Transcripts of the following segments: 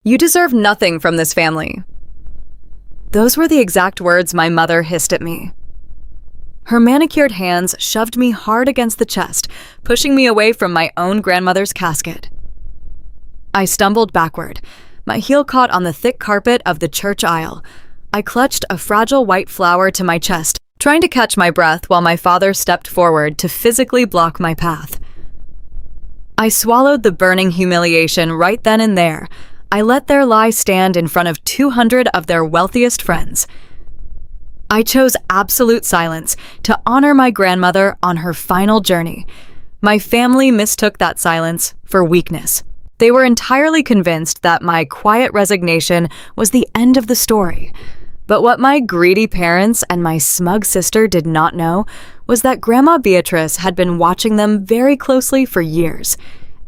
You deserve nothing from this family." Those were the exact words my mother hissed at me. Her manicured hands shoved me hard against the chest, pushing me away from my own grandmother's casket. I stumbled backward. My heel caught on the thick carpet of the church aisle. I clutched a fragile white flower to my chest, trying to catch my breath while my father stepped forward to physically block my path. I swallowed the burning humiliation right then and there. I let their lie stand in front of 200 of their wealthiest friends. I chose absolute silence to honor my grandmother on her final journey. My family mistook that silence for weakness. They were entirely convinced that my quiet resignation was the end of the story. But what my greedy parents and my smug sister did not know was that Grandma Beatrice had been watching them very closely for years.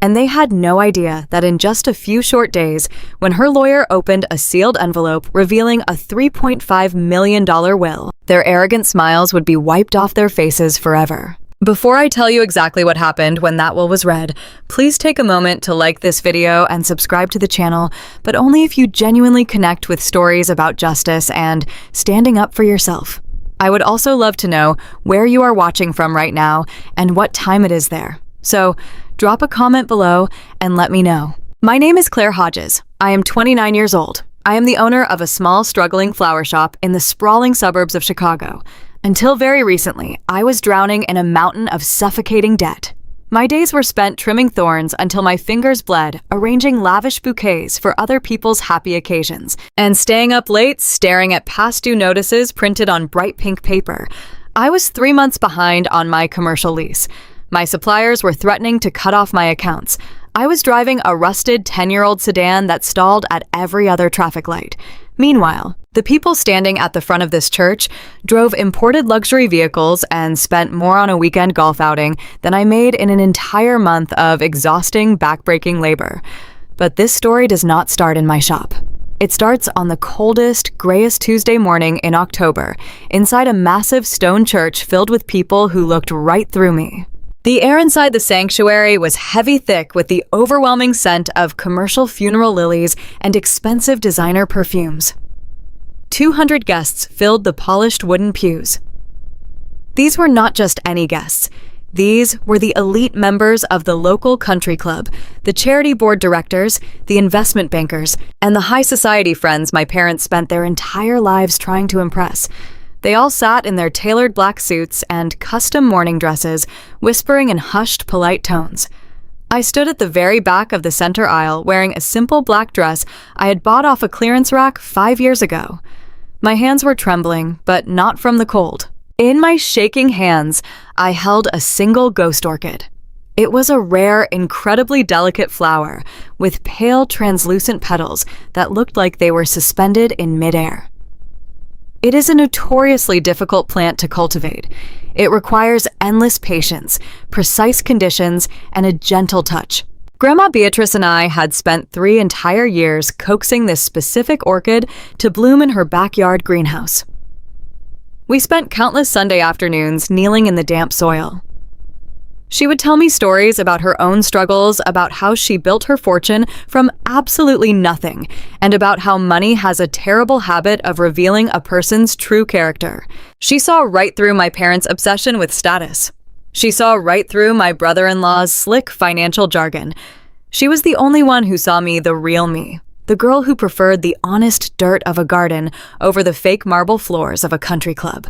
And they had no idea that in just a few short days, when her lawyer opened a sealed envelope revealing a $3.5 million will, their arrogant smiles would be wiped off their faces forever. Before I tell you exactly what happened when that will was read, please take a moment to like this video and subscribe to the channel, but only if you genuinely connect with stories about justice and standing up for yourself. I would also love to know where you are watching from right now and what time it is there. So, drop a comment below and let me know. My name is Claire Hodges. I am 29 years old. I am the owner of a small, struggling flower shop in the sprawling suburbs of Chicago. Until very recently, I was drowning in a mountain of suffocating debt. My days were spent trimming thorns until my fingers bled, arranging lavish bouquets for other people's happy occasions, and staying up late staring at past due notices printed on bright pink paper. I was 3 months behind on my commercial lease. My suppliers were threatening to cut off my accounts. I was driving a rusted 10-year-old sedan that stalled at every other traffic light. Meanwhile, the people standing at the front of this church drove imported luxury vehicles and spent more on a weekend golf outing than I made in an entire month of exhausting, backbreaking labor. But this story does not start in my shop. It starts on the coldest, grayest Tuesday morning in October, inside a massive stone church filled with people who looked right through me. The air inside the sanctuary was heavy thick with the overwhelming scent of commercial funeral lilies and expensive designer perfumes. 200 guests filled the polished wooden pews. These were not just any guests. These were the elite members of the local country club, the charity board directors, the investment bankers, and the high society friends my parents spent their entire lives trying to impress. They all sat in their tailored black suits and custom morning dresses, whispering in hushed, polite tones. I stood at the very back of the center aisle wearing a simple black dress I had bought off a clearance rack 5 years ago. My hands were trembling, but not from the cold. In my shaking hands, I held a single ghost orchid. It was a rare, incredibly delicate flower with pale, translucent petals that looked like they were suspended in midair. It is a notoriously difficult plant to cultivate. It requires endless patience, precise conditions, and a gentle touch. Grandma Beatrice and I had spent 3 entire years coaxing this specific orchid to bloom in her backyard greenhouse. We spent countless Sunday afternoons kneeling in the damp soil. She would tell me stories about her own struggles, about how she built her fortune from absolutely nothing, and about how money has a terrible habit of revealing a person's true character. She saw right through my parents' obsession with status. She saw right through my brother-in-law's slick financial jargon. She was the only one who saw me the real me, the girl who preferred the honest dirt of a garden over the fake marble floors of a country club.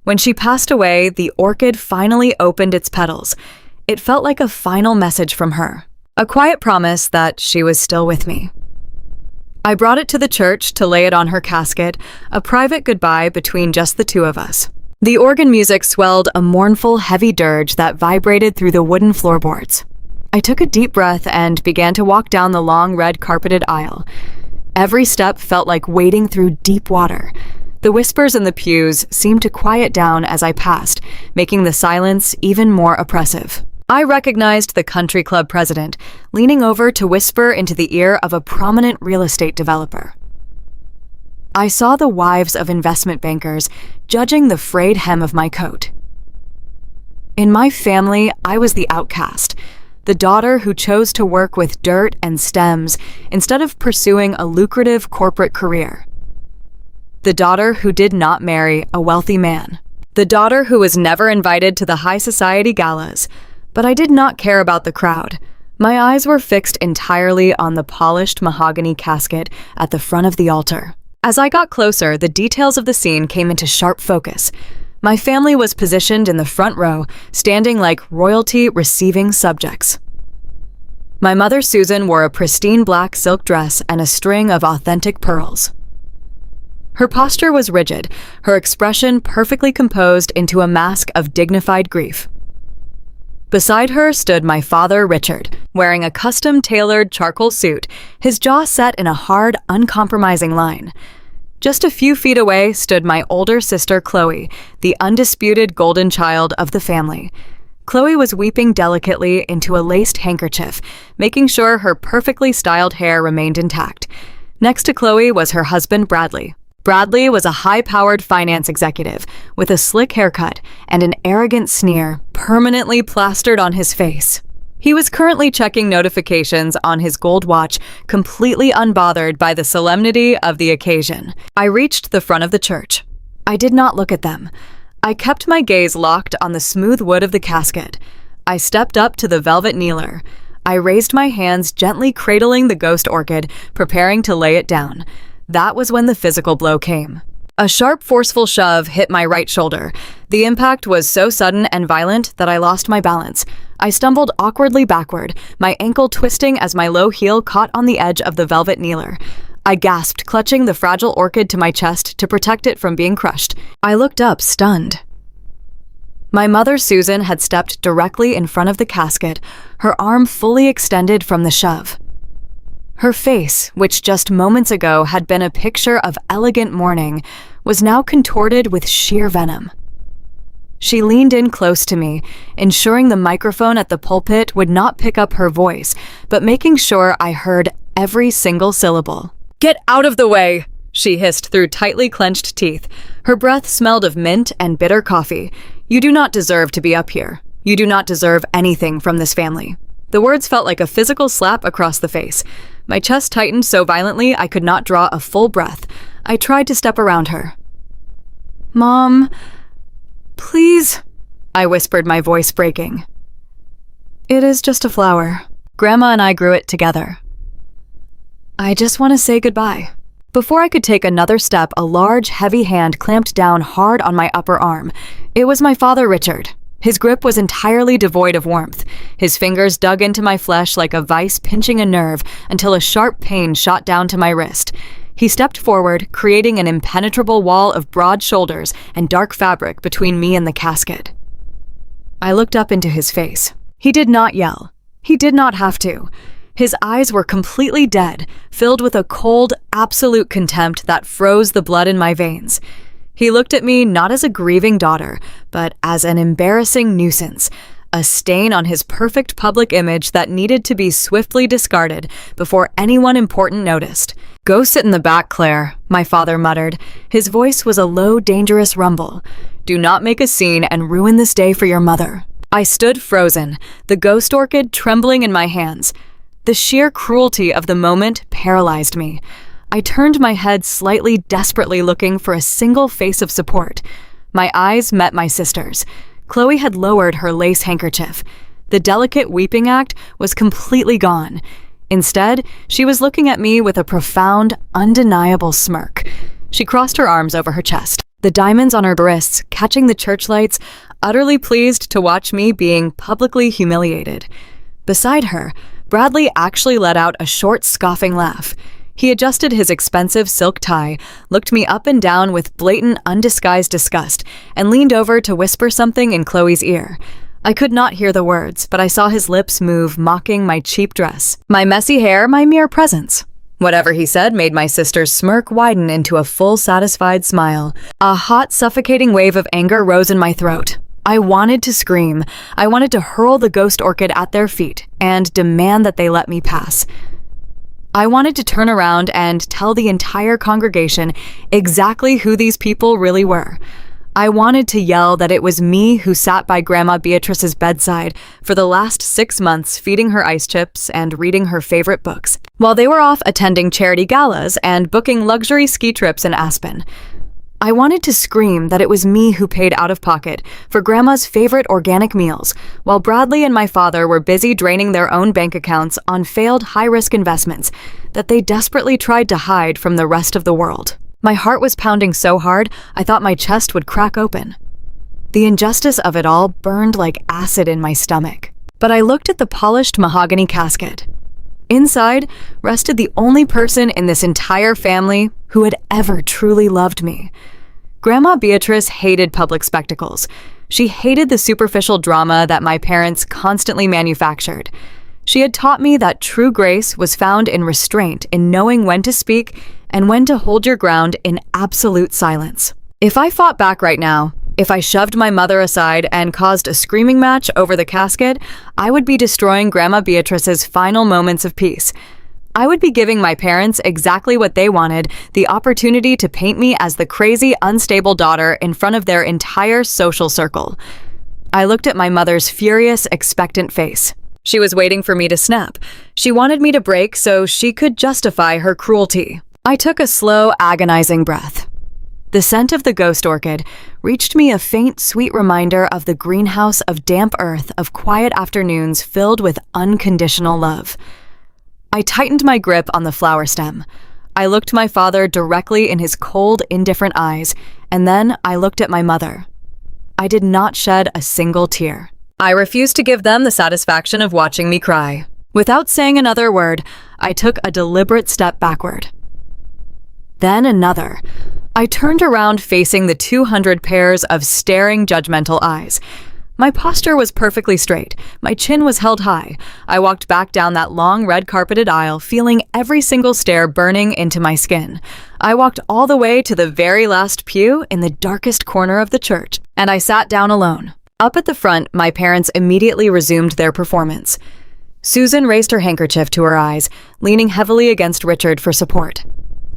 When she passed away, the orchid finally opened its petals. It felt like a final message from her, a quiet promise that she was still with me. I brought it to the church to lay it on her casket, a private goodbye between just the two of us. The organ music swelled a mournful, heavy dirge that vibrated through the wooden floorboards. I took a deep breath and began to walk down the long, red carpeted aisle. Every step felt like wading through deep water. The whispers in the pews seemed to quiet down as I passed, making the silence even more oppressive. I recognized the country club president, leaning over to whisper into the ear of a prominent real estate developer. I saw the wives of investment bankers judging the frayed hem of my coat. In my family, I was the outcast. The daughter who chose to work with dirt and stems instead of pursuing a lucrative corporate career. The daughter who did not marry a wealthy man. The daughter who was never invited to the high society galas. But I did not care about the crowd. My eyes were fixed entirely on the polished mahogany casket at the front of the altar. As I got closer, the details of the scene came into sharp focus. My family was positioned in the front row, standing like royalty receiving subjects. My mother, Susan, wore a pristine black silk dress and a string of authentic pearls. Her posture was rigid, her expression perfectly composed into a mask of dignified grief. Beside her stood my father, Richard, wearing a custom-tailored charcoal suit, his jaw set in a hard, uncompromising line. Just a few feet away stood my older sister, Chloe, the undisputed golden child of the family. Chloe was weeping delicately into a laced handkerchief, making sure her perfectly styled hair remained intact. Next to Chloe was her husband, Bradley. Bradley was a high-powered finance executive with a slick haircut and an arrogant sneer permanently plastered on his face. He was currently checking notifications on his gold watch, completely unbothered by the solemnity of the occasion. I reached the front of the church. I did not look at them. I kept my gaze locked on the smooth wood of the casket. I stepped up to the velvet kneeler. I raised my hands, gently cradling the ghost orchid, preparing to lay it down. That was when the physical blow came. A sharp, forceful shove hit my right shoulder. The impact was so sudden and violent that I lost my balance. I stumbled awkwardly backward, my ankle twisting as my low heel caught on the edge of the velvet kneeler. I gasped, clutching the fragile orchid to my chest to protect it from being crushed. I looked up, stunned. My mother, Susan, had stepped directly in front of the casket, her arm fully extended from the shove. Her face, which just moments ago had been a picture of elegant mourning, was now contorted with sheer venom. She leaned in close to me, ensuring the microphone at the pulpit would not pick up her voice, but making sure I heard every single syllable. "Get out of the way!" she hissed through tightly clenched teeth. Her breath smelled of mint and bitter coffee. "You do not deserve to be up here. You do not deserve anything from this family." The words felt like a physical slap across the face. My chest tightened so violently I could not draw a full breath. I tried to step around her. "Mom, please," I whispered, my voice breaking. "It is just a flower. Grandma and I grew it together. I just want to say goodbye." Before I could take another step, a large, heavy hand clamped down hard on my upper arm. It was my father, Richard. His grip was entirely devoid of warmth. His fingers dug into my flesh like a vice pinching a nerve until a sharp pain shot down to my wrist. He stepped forward, creating an impenetrable wall of broad shoulders and dark fabric between me and the casket. I looked up into his face. He did not yell. He did not have to. His eyes were completely dead, filled with a cold, absolute contempt that froze the blood in my veins. He looked at me not as a grieving daughter, but as an embarrassing nuisance, a stain on his perfect public image that needed to be swiftly discarded before anyone important noticed. "Go sit in the back, Claire," my father muttered. His voice was a low, dangerous rumble. "Do not make a scene and ruin this day for your mother." I stood frozen, the ghost orchid trembling in my hands. The sheer cruelty of the moment paralyzed me. I turned my head slightly, desperately looking for a single face of support. My eyes met my sister's. Chloe had lowered her lace handkerchief. The delicate weeping act was completely gone. Instead, she was looking at me with a profound, undeniable smirk. She crossed her arms over her chest, the diamonds on her wrists catching the church lights, utterly pleased to watch me being publicly humiliated. Beside her, Bradley actually let out a short, scoffing laugh. He adjusted his expensive silk tie, looked me up and down with blatant, undisguised disgust, and leaned over to whisper something in Chloe's ear. I could not hear the words, but I saw his lips move, mocking my cheap dress, my messy hair, my mere presence. Whatever he said made my sister's smirk widen into a full, satisfied smile. A hot, suffocating wave of anger rose in my throat. I wanted to scream. I wanted to hurl the ghost orchid at their feet and demand that they let me pass. I wanted to turn around and tell the entire congregation exactly who these people really were. I wanted to yell that it was me who sat by Grandma Beatrice's bedside for the last 6 months feeding her ice chips and reading her favorite books, while they were off attending charity galas and booking luxury ski trips in Aspen. I wanted to scream that it was me who paid out of pocket for Grandma's favorite organic meals, while Bradley and my father were busy draining their own bank accounts on failed high-risk investments that they desperately tried to hide from the rest of the world. My heart was pounding so hard, I thought my chest would crack open. The injustice of it all burned like acid in my stomach. But I looked at the polished mahogany casket. Inside rested the only person in this entire family who had ever truly loved me. Grandma Beatrice hated public spectacles. She hated the superficial drama that my parents constantly manufactured. She had taught me that true grace was found in restraint, in knowing when to speak and when to hold your ground in absolute silence. If I fought back right now, if I shoved my mother aside and caused a screaming match over the casket, I would be destroying Grandma Beatrice's final moments of peace. I would be giving my parents exactly what they wanted, the opportunity to paint me as the crazy, unstable daughter in front of their entire social circle. I looked at my mother's furious, expectant face. She was waiting for me to snap. She wanted me to break so she could justify her cruelty. I took a slow, agonizing breath. The scent of the ghost orchid reached me, a faint, sweet reminder of the greenhouse of damp earth, of quiet afternoons filled with unconditional love. I tightened my grip on the flower stem. I looked my father directly in his cold, indifferent eyes, and then I looked at my mother. I did not shed a single tear. I refused to give them the satisfaction of watching me cry. Without saying another word, I took a deliberate step backward. Then another. I turned around facing the 200 pairs of staring, judgmental eyes. My posture was perfectly straight. My chin was held high. I walked back down that long, red-carpeted aisle, feeling every single stare burning into my skin. I walked all the way to the very last pew in the darkest corner of the church, and I sat down alone. Up at the front, my parents immediately resumed their performance. Susan raised her handkerchief to her eyes, leaning heavily against Richard for support.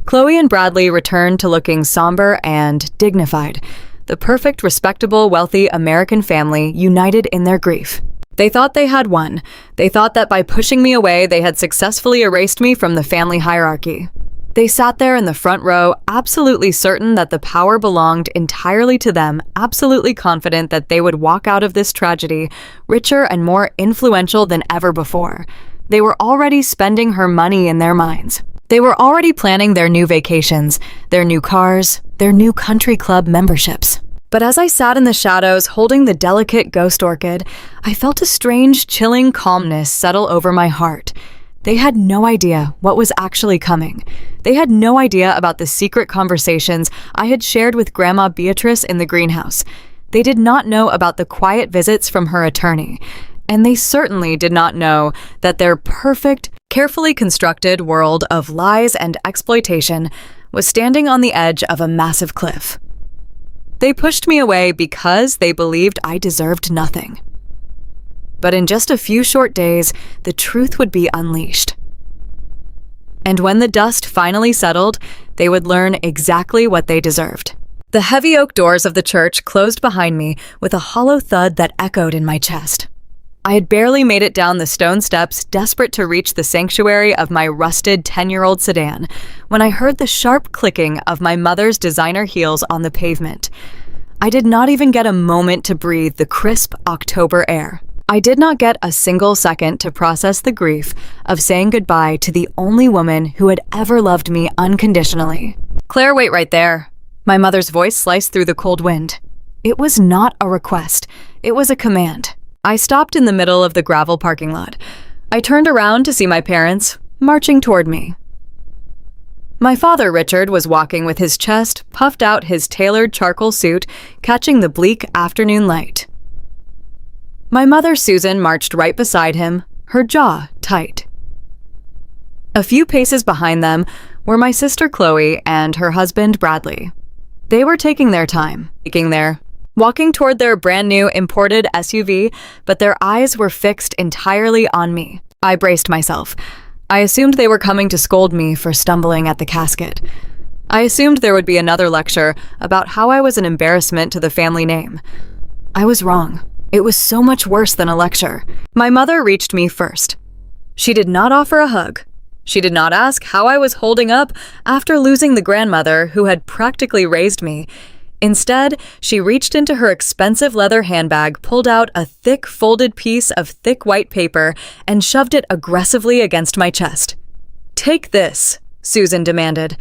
Chloe and Bradley returned to looking somber and dignified, the perfect, respectable, wealthy American family united in their grief. They thought they had won. They thought that by pushing me away, they had successfully erased me from the family hierarchy. They sat there in the front row, absolutely certain that the power belonged entirely to them, absolutely confident that they would walk out of this tragedy richer and more influential than ever before. They were already spending her money in their minds. They were already planning their new vacations, their new cars, their new country club memberships. But as I sat in the shadows holding the delicate ghost orchid, I felt a strange, chilling calmness settle over my heart. They had no idea what was actually coming. They had no idea about the secret conversations I had shared with Grandma Beatrice in the greenhouse. They did not know about the quiet visits from her attorney. And they certainly did not know that their perfect, carefully constructed world of lies and exploitation was standing on the edge of a massive cliff. They pushed me away because they believed I deserved nothing. But in just a few short days, the truth would be unleashed. And when the dust finally settled, they would learn exactly what they deserved. The heavy oak doors of the church closed behind me with a hollow thud that echoed in my chest. I had barely made it down the stone steps, desperate to reach the sanctuary of my rusted 10-year-old sedan, when I heard the sharp clicking of my mother's designer heels on the pavement. I did not even get a moment to breathe the crisp October air. I did not get a single second to process the grief of saying goodbye to the only woman who had ever loved me unconditionally. "Claire, wait right there." My mother's voice sliced through the cold wind. It was not a request. It was a command. I stopped in the middle of the gravel parking lot. I turned around to see my parents marching toward me. My father, Richard, was walking with his chest puffed out, his tailored charcoal suit catching the bleak afternoon light. My mother, Susan, marched right beside him, her jaw tight. A few paces behind them were my sister Chloe and her husband Bradley. They were taking their time, walking toward their brand new imported SUV, but their eyes were fixed entirely on me. I braced myself. I assumed they were coming to scold me for stumbling at the casket. I assumed there would be another lecture about how I was an embarrassment to the family name. I was wrong. It was so much worse than a lecture. My mother reached me first. She did not offer a hug. She did not ask how I was holding up after losing the grandmother who had practically raised me. Instead, she reached into her expensive leather handbag, pulled out a thick folded piece of thick white paper, and shoved it aggressively against my chest. "Take this," Susan demanded.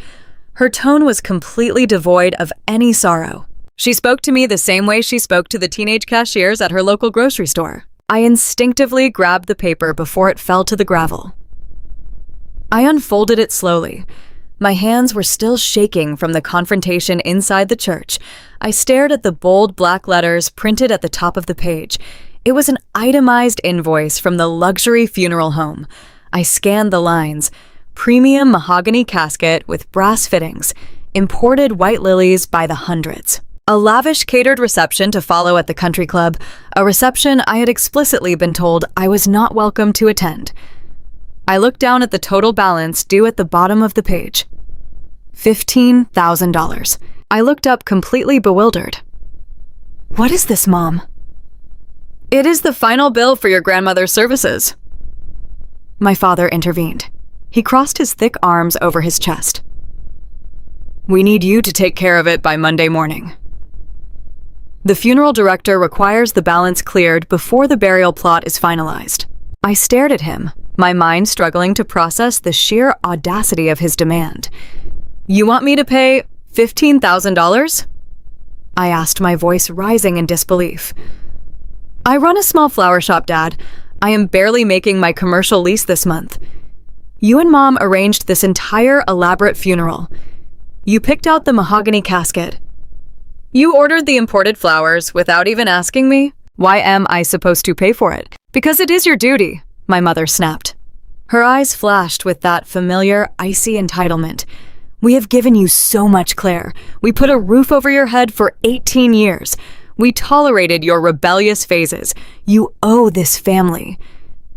Her tone was completely devoid of any sorrow. She spoke to me the same way she spoke to the teenage cashiers at her local grocery store. I instinctively grabbed the paper before it fell to the gravel. I unfolded it slowly. My hands were still shaking from the confrontation inside the church. I stared at the bold black letters printed at the top of the page. It was an itemized invoice from the luxury funeral home. I scanned the lines. Premium mahogany casket with brass fittings. Imported white lilies by the hundreds. A lavish catered reception to follow at the country club, a reception I had explicitly been told I was not welcome to attend. I looked down at the total balance due at the bottom of the page. $15,000. I looked up completely bewildered. "What is this, Mom?" "It is the final bill for your grandmother's services." My father intervened. He crossed his thick arms over his chest. "We need you to take care of it by Monday morning." The funeral director requires the balance cleared before the burial plot is finalized. I stared at him, my mind struggling to process the sheer audacity of his demand. "You want me to pay $15,000? I asked, my voice rising in disbelief. "I run a small flower shop, Dad. I am barely making my commercial lease this month. You and Mom arranged this entire elaborate funeral. You picked out the mahogany casket. You ordered the imported flowers without even asking me. Why am I supposed to pay for it? Because it is your duty," my mother snapped. Her eyes flashed with that familiar, icy entitlement. "We have given you so much, Claire. We put a roof over your head for 18 years. We tolerated your rebellious phases. You owe this family.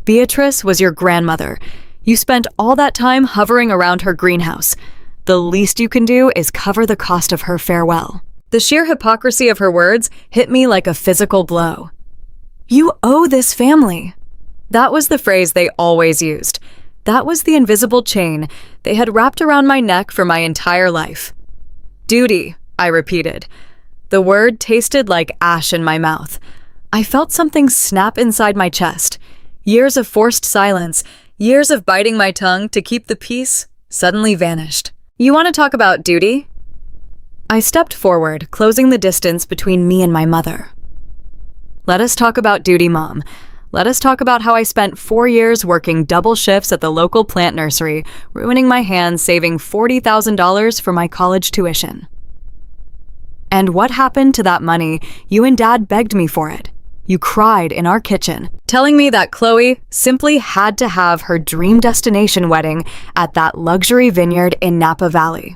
Beatrice was your grandmother. You spent all that time hovering around her greenhouse. The least you can do is cover the cost of her farewell." The sheer hypocrisy of her words hit me like a physical blow. "You owe this family." That was the phrase they always used. That was the invisible chain they had wrapped around my neck for my entire life. "Duty," I repeated. The word tasted like ash in my mouth. I felt something snap inside my chest. Years of forced silence, years of biting my tongue to keep the peace, suddenly vanished. "You want to talk about duty?" I stepped forward, closing the distance between me and my mother. "Let us talk about duty, Mom. Let us talk about how I spent 4 years working double shifts at the local plant nursery, ruining my hands, saving $40,000 for my college tuition. And what happened to that money? You and Dad begged me for it. You cried in our kitchen, telling me that Chloe simply had to have her dream destination wedding at that luxury vineyard in Napa Valley.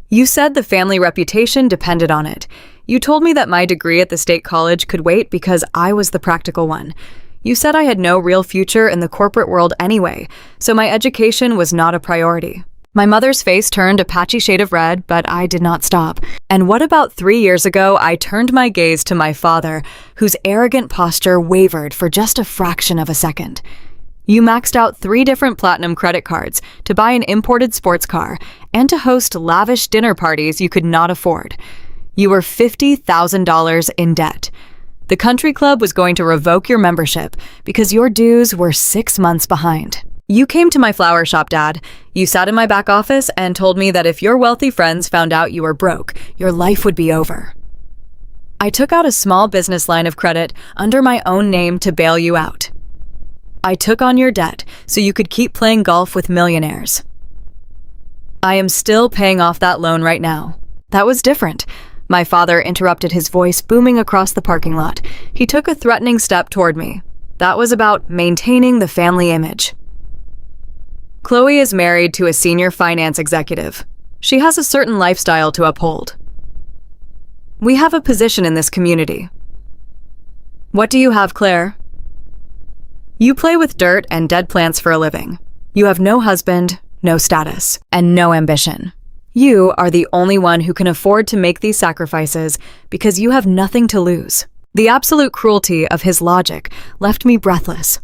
You said the family reputation depended on it. You told me that my degree at the state college could wait because I was the practical one. You said I had no real future in the corporate world anyway, so my education was not a priority." My mother's face turned a patchy shade of red, but I did not stop. And what about 3 years ago, I turned my gaze to my father, whose arrogant posture wavered for just a fraction of a second. You maxed out 3 different platinum credit cards to buy an imported sports car and to host lavish dinner parties you could not afford. You were $50,000 in debt. The country club was going to revoke your membership because your dues were 6 months behind. You came to my flower shop, Dad. You sat in my back office and told me that if your wealthy friends found out you were broke, your life would be over. I took out a small business line of credit under my own name to bail you out. I took on your debt so you could keep playing golf with millionaires. I am still paying off that loan right now. That was different. My father interrupted, his voice booming across the parking lot. He took a threatening step toward me. That was about maintaining the family image. Chloe is married to a senior finance executive. She has a certain lifestyle to uphold. We have a position in this community. What do you have, Claire? You play with dirt and dead plants for a living. You have no husband, no status, and no ambition. You are the only one who can afford to make these sacrifices because you have nothing to lose. The absolute cruelty of his logic left me breathless.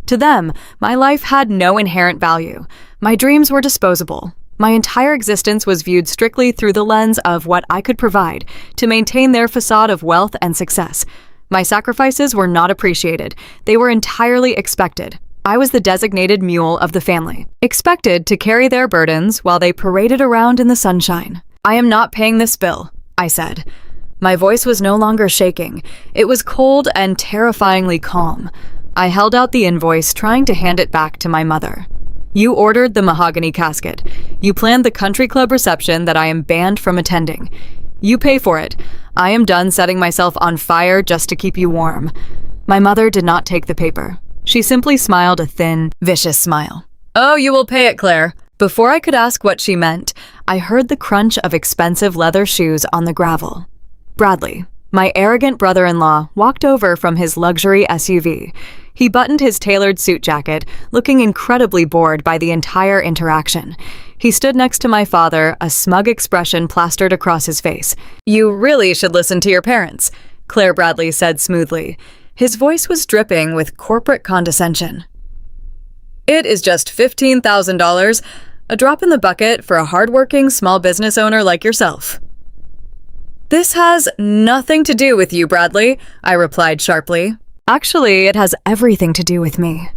To them, my life had no inherent value. My dreams were disposable. My entire existence was viewed strictly through the lens of what I could provide to maintain their facade of wealth and success. My sacrifices were not appreciated. They were entirely expected. I was the designated mule of the family, expected to carry their burdens while they paraded around in the sunshine. "I am not paying this bill," I said. My voice was no longer shaking. It was cold and terrifyingly calm. I held out the invoice, trying to hand it back to my mother. "You ordered the mahogany casket. You planned the country club reception that I am banned from attending. You pay for it. I am done setting myself on fire just to keep you warm." My mother did not take the paper. She simply smiled a thin, vicious smile. "Oh, you will pay it, Claire." Before I could ask what she meant, I heard the crunch of expensive leather shoes on the gravel. Bradley, my arrogant brother-in-law, walked over from his luxury SUV. He buttoned his tailored suit jacket, looking incredibly bored by the entire interaction. He stood next to my father, a smug expression plastered across his face. "You really should listen to your parents," Claire Bradley said smoothly. His voice was dripping with corporate condescension. "It is just $15,000, a drop in the bucket for a hardworking small business owner like yourself." "This has nothing to do with you, Bradley," I replied sharply. "Actually, it has everything to do with me."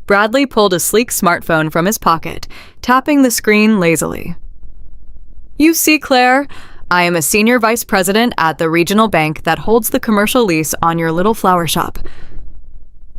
Bradley pulled a sleek smartphone from his pocket, tapping the screen lazily. "You see, Claire, I am a senior vice president at the regional bank that holds the commercial lease on your little flower shop.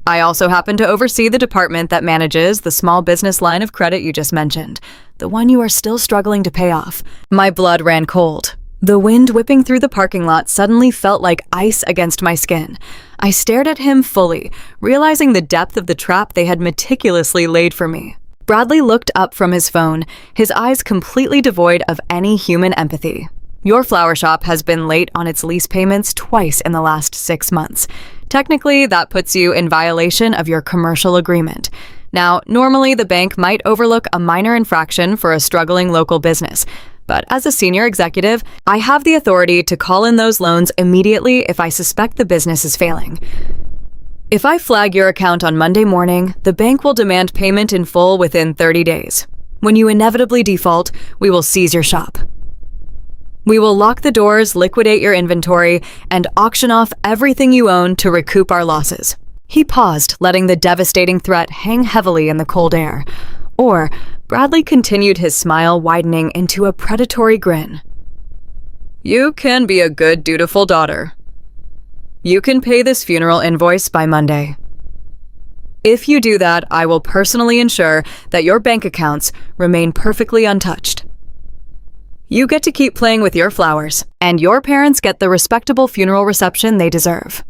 I also happen to oversee the department that manages the small business line of credit you just mentioned, the one you are still struggling to pay off." My blood ran cold. The wind whipping through the parking lot suddenly felt like ice against my skin. I stared at him fully, realizing the depth of the trap they had meticulously laid for me. Bradley looked up from his phone, his eyes completely devoid of any human empathy. "Your flower shop has been late on its lease payments twice in the last 6 months. Technically, that puts you in violation of your commercial agreement. Now, normally the bank might overlook a minor infraction for a struggling local business, but as a senior executive, I have the authority to call in those loans immediately if I suspect the business is failing. If I flag your account on Monday morning, the bank will demand payment in full within 30 days. When you inevitably default, we will seize your shop. We will lock the doors, liquidate your inventory, and auction off everything you own to recoup our losses." He paused, letting the devastating threat hang heavily in the cold air. Or, Bradley continued, his smile widening into a predatory grin. "You can be a good, dutiful daughter. You can pay this funeral invoice by Monday. If you do that, I will personally ensure that your bank accounts remain perfectly untouched. You get to keep playing with your flowers, and your parents get the respectable funeral reception they deserve."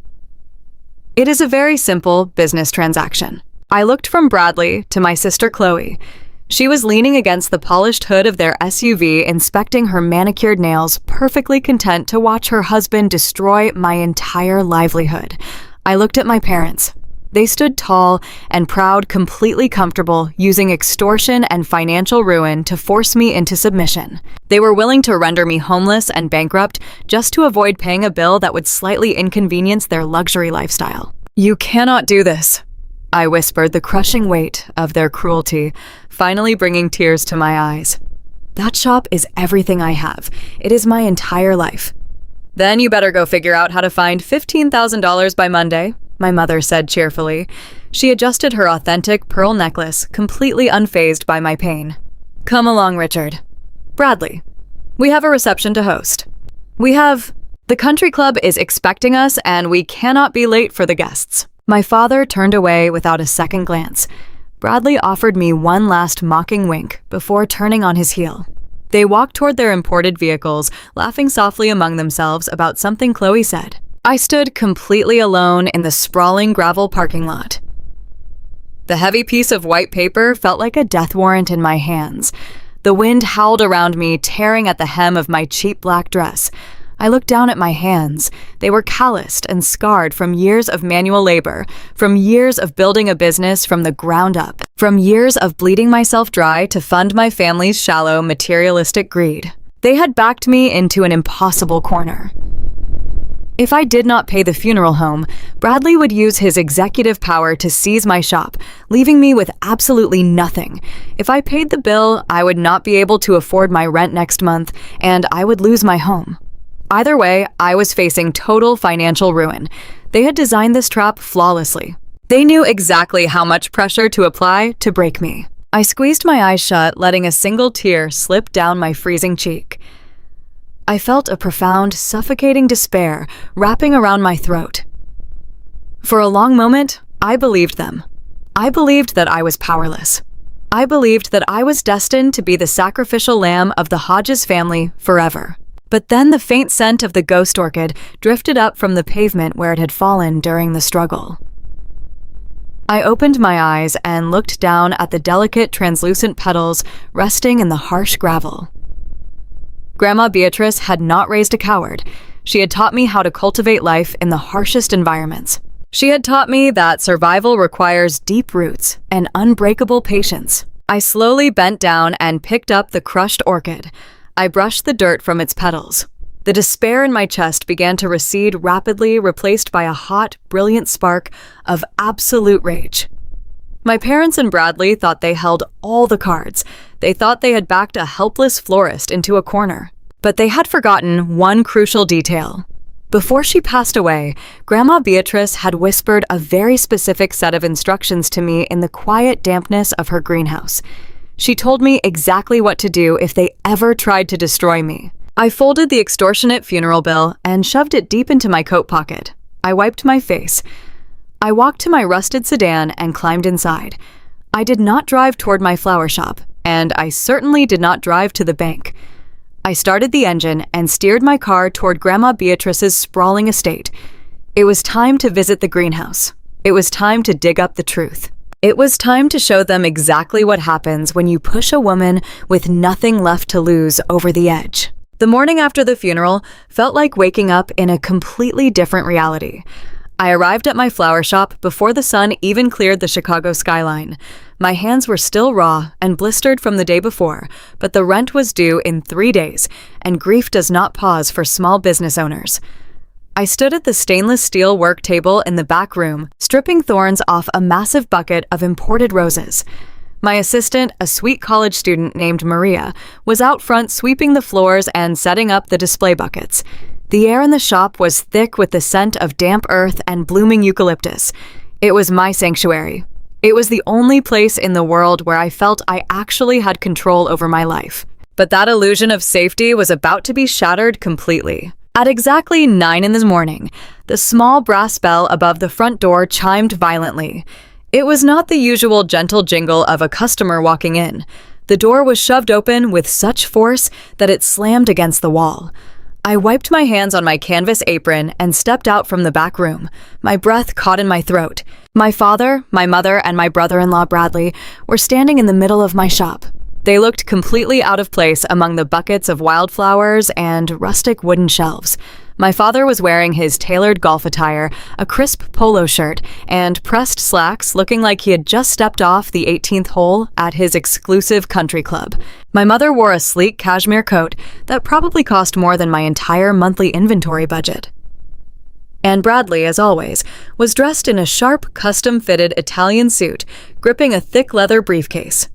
It is a very simple business transaction. I looked from Bradley to my sister Chloe. She was leaning against the polished hood of their SUV, inspecting her manicured nails, perfectly content to watch her husband destroy my entire livelihood. I looked at my parents. They stood tall and proud, completely comfortable, using extortion and financial ruin to force me into submission. They were willing to render me homeless and bankrupt just to avoid paying a bill that would slightly inconvenience their luxury lifestyle. "You cannot do this," I whispered, the crushing weight of their cruelty finally bringing tears to my eyes. "That shop is everything I have. It is my entire life." "Then you better go figure out how to find $15,000 by Monday," my mother said cheerfully. She adjusted her authentic pearl necklace, completely unfazed by my pain. "Come along, Richard. Bradley, we have a reception to host. The country club is expecting us, and we cannot be late for the guests." My father turned away without a second glance. Bradley offered me one last mocking wink before turning on his heel. They walked toward their imported vehicles, laughing softly among themselves about something Chloe said. I stood completely alone in the sprawling gravel parking lot. The heavy piece of white paper felt like a death warrant in my hands. The wind howled around me, tearing at the hem of my cheap black dress. I looked down at my hands. They were calloused and scarred from years of manual labor, from years of building a business from the ground up, from years of bleeding myself dry to fund my family's shallow, materialistic greed. They had backed me into an impossible corner. If I did not pay the funeral home, Bradley would use his executive power to seize my shop, leaving me with absolutely nothing. If I paid the bill, I would not be able to afford my rent next month, and I would lose my home. Either way, I was facing total financial ruin. They had designed this trap flawlessly. They knew exactly how much pressure to apply to break me. I squeezed my eyes shut, letting a single tear slip down my freezing cheek. I felt a profound, suffocating despair wrapping around my throat. For a long moment, I believed them. I believed that I was powerless. I believed that I was destined to be the sacrificial lamb of the Hodges family forever. But then the faint scent of the ghost orchid drifted up from the pavement where it had fallen during the struggle. I opened my eyes and looked down at the delicate, translucent petals resting in the harsh gravel. Grandma Beatrice had not raised a coward. She had taught me how to cultivate life in the harshest environments. She had taught me that survival requires deep roots and unbreakable patience. I slowly bent down and picked up the crushed orchid. I brushed the dirt from its petals. The despair in my chest began to recede rapidly, replaced by a hot, brilliant spark of absolute rage. My parents and Bradley thought they held all the cards. They thought they had backed a helpless florist into a corner. But they had forgotten one crucial detail. Before she passed away, Grandma Beatrice had whispered a very specific set of instructions to me in the quiet dampness of her greenhouse. She told me exactly what to do if they ever tried to destroy me. I folded the extortionate funeral bill and shoved it deep into my coat pocket. I wiped my face. I walked to my rusted sedan and climbed inside. I did not drive toward my flower shop, and I certainly did not drive to the bank. I started the engine and steered my car toward Grandma Beatrice's sprawling estate. It was time to visit the greenhouse. It was time to dig up the truth. It was time to show them exactly what happens when you push a woman with nothing left to lose over the edge. The morning after the funeral felt like waking up in a completely different reality. I arrived at my flower shop before the sun even cleared the Chicago skyline. My hands were still raw and blistered from the day before, but the rent was due in 3 days, and grief does not pause for small business owners. I stood at the stainless steel work table in the back room, stripping thorns off a massive bucket of imported roses. My assistant, a sweet college student named Maria, was out front sweeping the floors and setting up the display buckets. The air in the shop was thick with the scent of damp earth and blooming eucalyptus. It was my sanctuary. It was the only place in the world where I felt I actually had control over my life. But that illusion of safety was about to be shattered completely. At exactly 9 in the morning, the small brass bell above the front door chimed violently. It was not the usual gentle jingle of a customer walking in. The door was shoved open with such force that it slammed against the wall. I wiped my hands on my canvas apron and stepped out from the back room. My breath caught in my throat. My father, my mother, and my brother-in-law Bradley were standing in the middle of my shop. They looked completely out of place among the buckets of wildflowers and rustic wooden shelves. My father was wearing his tailored golf attire, a crisp polo shirt, and pressed slacks, looking like he had just stepped off the 18th hole at his exclusive country club. My mother wore a sleek cashmere coat that probably cost more than my entire monthly inventory budget. And Bradley, as always, was dressed in a sharp, custom-fitted Italian suit, gripping a thick leather briefcase.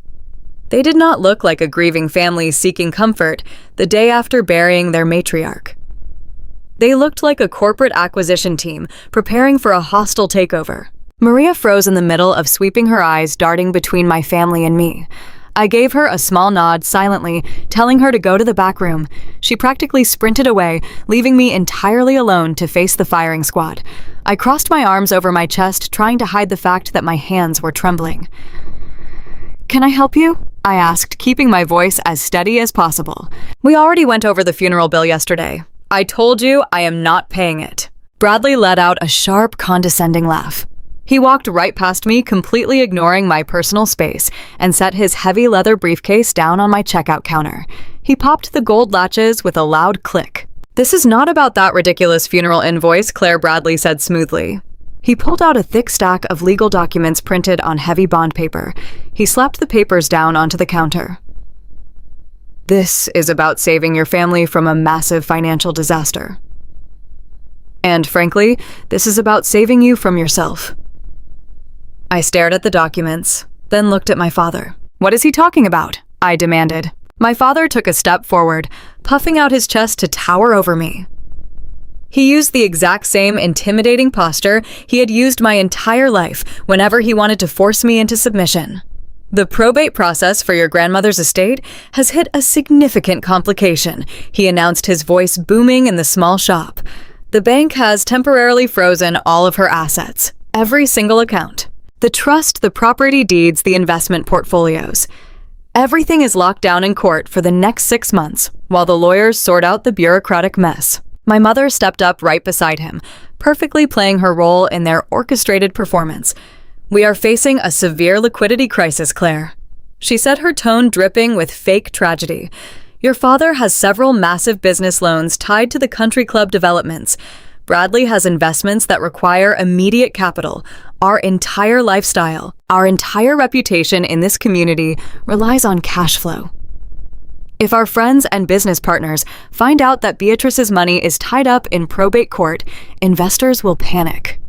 They did not look like a grieving family seeking comfort the day after burying their matriarch. They looked like a corporate acquisition team preparing for a hostile takeover. Maria froze in the middle of sweeping her eyes darting between my family and me. I gave her a small nod silently, telling her to go to the back room. She practically sprinted away, leaving me entirely alone to face the firing squad. I crossed my arms over my chest, trying to hide the fact that my hands were trembling. "Can I help you?" I asked, keeping my voice as steady as possible. "We already went over the funeral bill yesterday. I told you I am not paying it." Bradley let out a sharp, condescending laugh. He walked right past me, completely ignoring my personal space, and set his heavy leather briefcase down on my checkout counter. He popped the gold latches with a loud click. "This is not about that ridiculous funeral invoice," Claire Bradley said smoothly. He pulled out a thick stack of legal documents printed on heavy bond paper. He slapped the papers down onto the counter. "This is about saving your family from a massive financial disaster. And frankly, this is about saving you from yourself." I stared at the documents, then looked at my father. "What is he talking about?" I demanded. My father took a step forward, puffing out his chest to tower over me. He used the exact same intimidating posture he had used my entire life whenever he wanted to force me into submission. "The probate process for your grandmother's estate has hit a significant complication," he announced, his voice booming in the small shop. "The bank has temporarily frozen all of her assets, every single account. The trust, the property deeds, the investment portfolios. Everything is locked down in court for the next 6 months while the lawyers sort out the bureaucratic mess." My mother stepped up right beside him, perfectly playing her role in their orchestrated performance. "We are facing a severe liquidity crisis, Claire," she said, her tone dripping with fake tragedy. "Your father has several massive business loans tied to the country club developments. Bradley has investments that require immediate capital. Our entire lifestyle, our entire reputation in this community relies on cash flow. If our friends and business partners find out that Beatrice's money is tied up in probate court, investors will panic.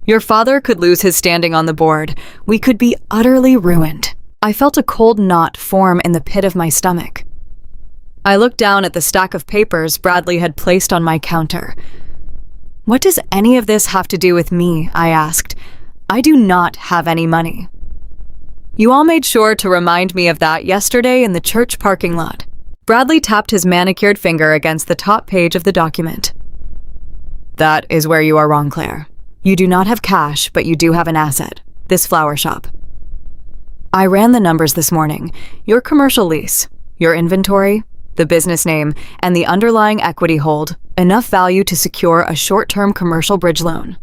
Your father could lose his standing on the board. We could be utterly ruined." I felt a cold knot form in the pit of my stomach. I looked down at the stack of papers Bradley had placed on my counter. "What does any of this have to do with me?" I asked. "I do not have any money." "You all made sure to remind me of that yesterday in the church parking lot." Bradley tapped his manicured finger against the top page of the document. "That is where you are wrong, Claire. You do not have cash, but you do have an asset, this flower shop. I ran the numbers this morning. Your commercial lease, your inventory, the business name, and the underlying equity hold enough value to secure a short-term commercial bridge loan."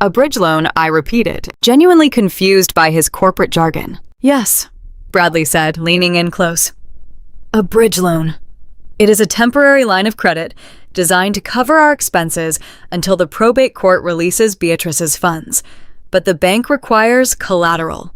"A bridge loan," I repeated, genuinely confused by his corporate jargon. "Yes," Bradley said, leaning in close. "A bridge loan. It is a temporary line of credit designed to cover our expenses until the probate court releases Beatrice's funds. But the bank requires collateral,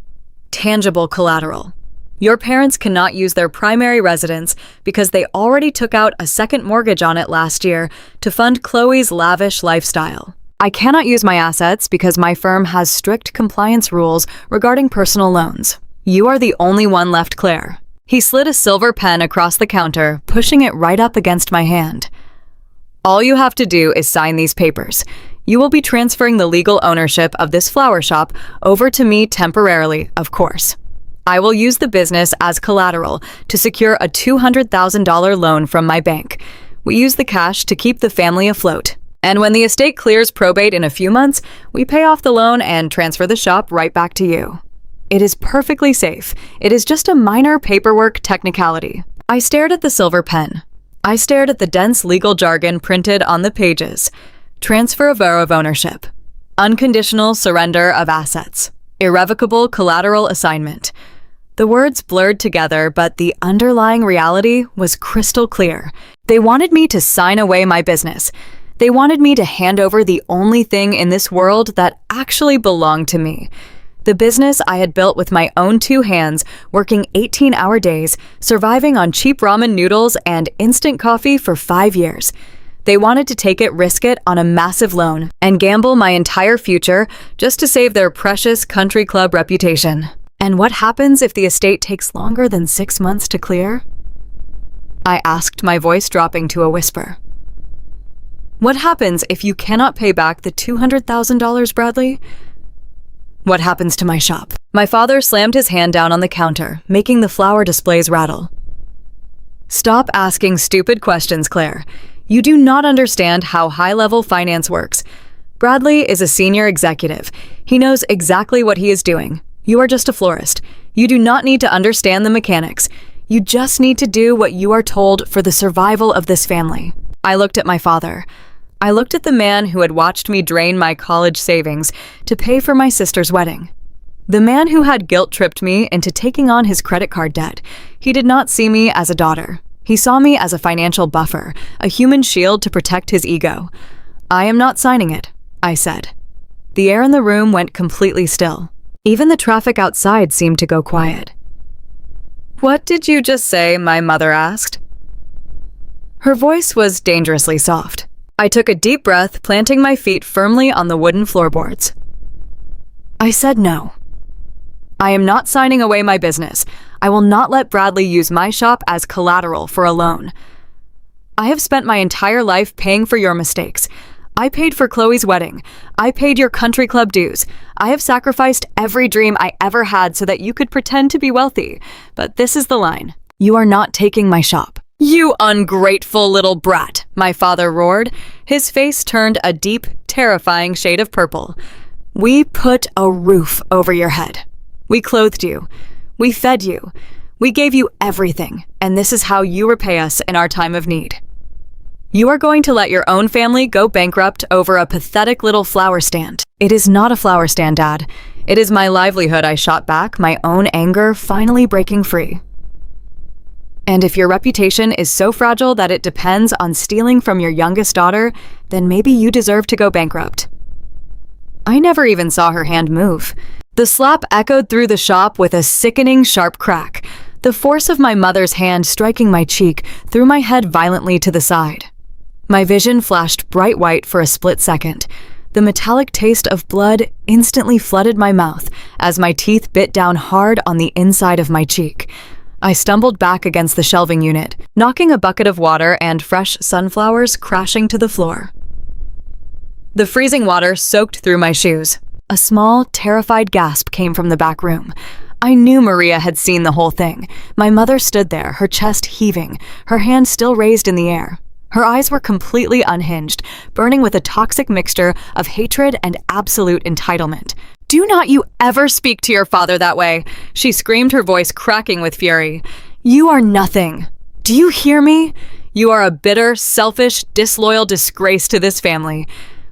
tangible collateral. Your parents cannot use their primary residence because they already took out a second mortgage on it last year to fund Chloe's lavish lifestyle. I cannot use my assets because my firm has strict compliance rules regarding personal loans. You are the only one left, Claire." He slid a silver pen across the counter, pushing it right up against my hand. "All you have to do is sign these papers. You will be transferring the legal ownership of this flower shop over to me temporarily, of course. I will use the business as collateral to secure a $200,000 loan from my bank. We use the cash to keep the family afloat. And when the estate clears probate in a few months, we pay off the loan and transfer the shop right back to you. It is perfectly safe. It is just a minor paperwork technicality." I stared at the silver pen. I stared at the dense legal jargon printed on the pages. Transfer of ownership. Unconditional surrender of assets. Irrevocable collateral assignment. The words blurred together, but the underlying reality was crystal clear. They wanted me to sign away my business. They wanted me to hand over the only thing in this world that actually belonged to me. The business I had built with my own 2 hands, working 18-hour days, surviving on cheap ramen noodles and instant coffee for 5 years. They wanted to take it, risk it on a massive loan, and gamble my entire future just to save their precious country club reputation. And what happens if the estate takes longer than 6 months to clear? I asked, my voice dropping to a whisper. What happens if you cannot pay back the $200,000, Bradley? What happens to my shop? My father slammed his hand down on the counter, making the flower displays rattle. Stop asking stupid questions, Claire. You do not understand how high-level finance works. Bradley is a senior executive. He knows exactly what he is doing. You are just a florist. You do not need to understand the mechanics. You just need to do what you are told for the survival of this family. I looked at my father. I looked at the man who had watched me drain my college savings to pay for my sister's wedding. The man who had guilt-tripped me into taking on his credit card debt. He did not see me as a daughter. He saw me as a financial buffer, a human shield to protect his ego. "I am not signing it," I said. The air in the room went completely still. Even the traffic outside seemed to go quiet. "What did you just say?" my mother asked. Her voice was dangerously soft. I took a deep breath, planting my feet firmly on the wooden floorboards. I said no. I am not signing away my business. I will not let Bradley use my shop as collateral for a loan. I have spent my entire life paying for your mistakes. I paid for Chloe's wedding. I paid your country club dues. I have sacrificed every dream I ever had so that you could pretend to be wealthy. But this is the line. You are not taking my shop. "You ungrateful little brat," my father roared. His face turned a deep, terrifying shade of purple. "We put a roof over your head. We clothed you. We fed you. We gave you everything, and this is how you repay us in our time of need. You are going to let your own family go bankrupt over a pathetic little flower stand." "It is not a flower stand, Dad. It is my livelihood," I shot back, my own anger finally breaking free. "And if your reputation is so fragile that it depends on stealing from your youngest daughter, then maybe you deserve to go bankrupt." I never even saw her hand move. The slap echoed through the shop with a sickening sharp crack. The force of my mother's hand striking my cheek threw my head violently to the side. My vision flashed bright white for a split second. The metallic taste of blood instantly flooded my mouth as my teeth bit down hard on the inside of my cheek. I stumbled back against the shelving unit, knocking a bucket of water and fresh sunflowers crashing to the floor. The freezing water soaked through my shoes. A small, terrified gasp came from the back room. I knew Maria had seen the whole thing. My mother stood there, her chest heaving, her hand still raised in the air. Her eyes were completely unhinged, burning with a toxic mixture of hatred and absolute entitlement. "Do not you ever speak to your father that way," she screamed, her voice cracking with fury. "You are nothing. Do you hear me? You are a bitter, selfish, disloyal disgrace to this family.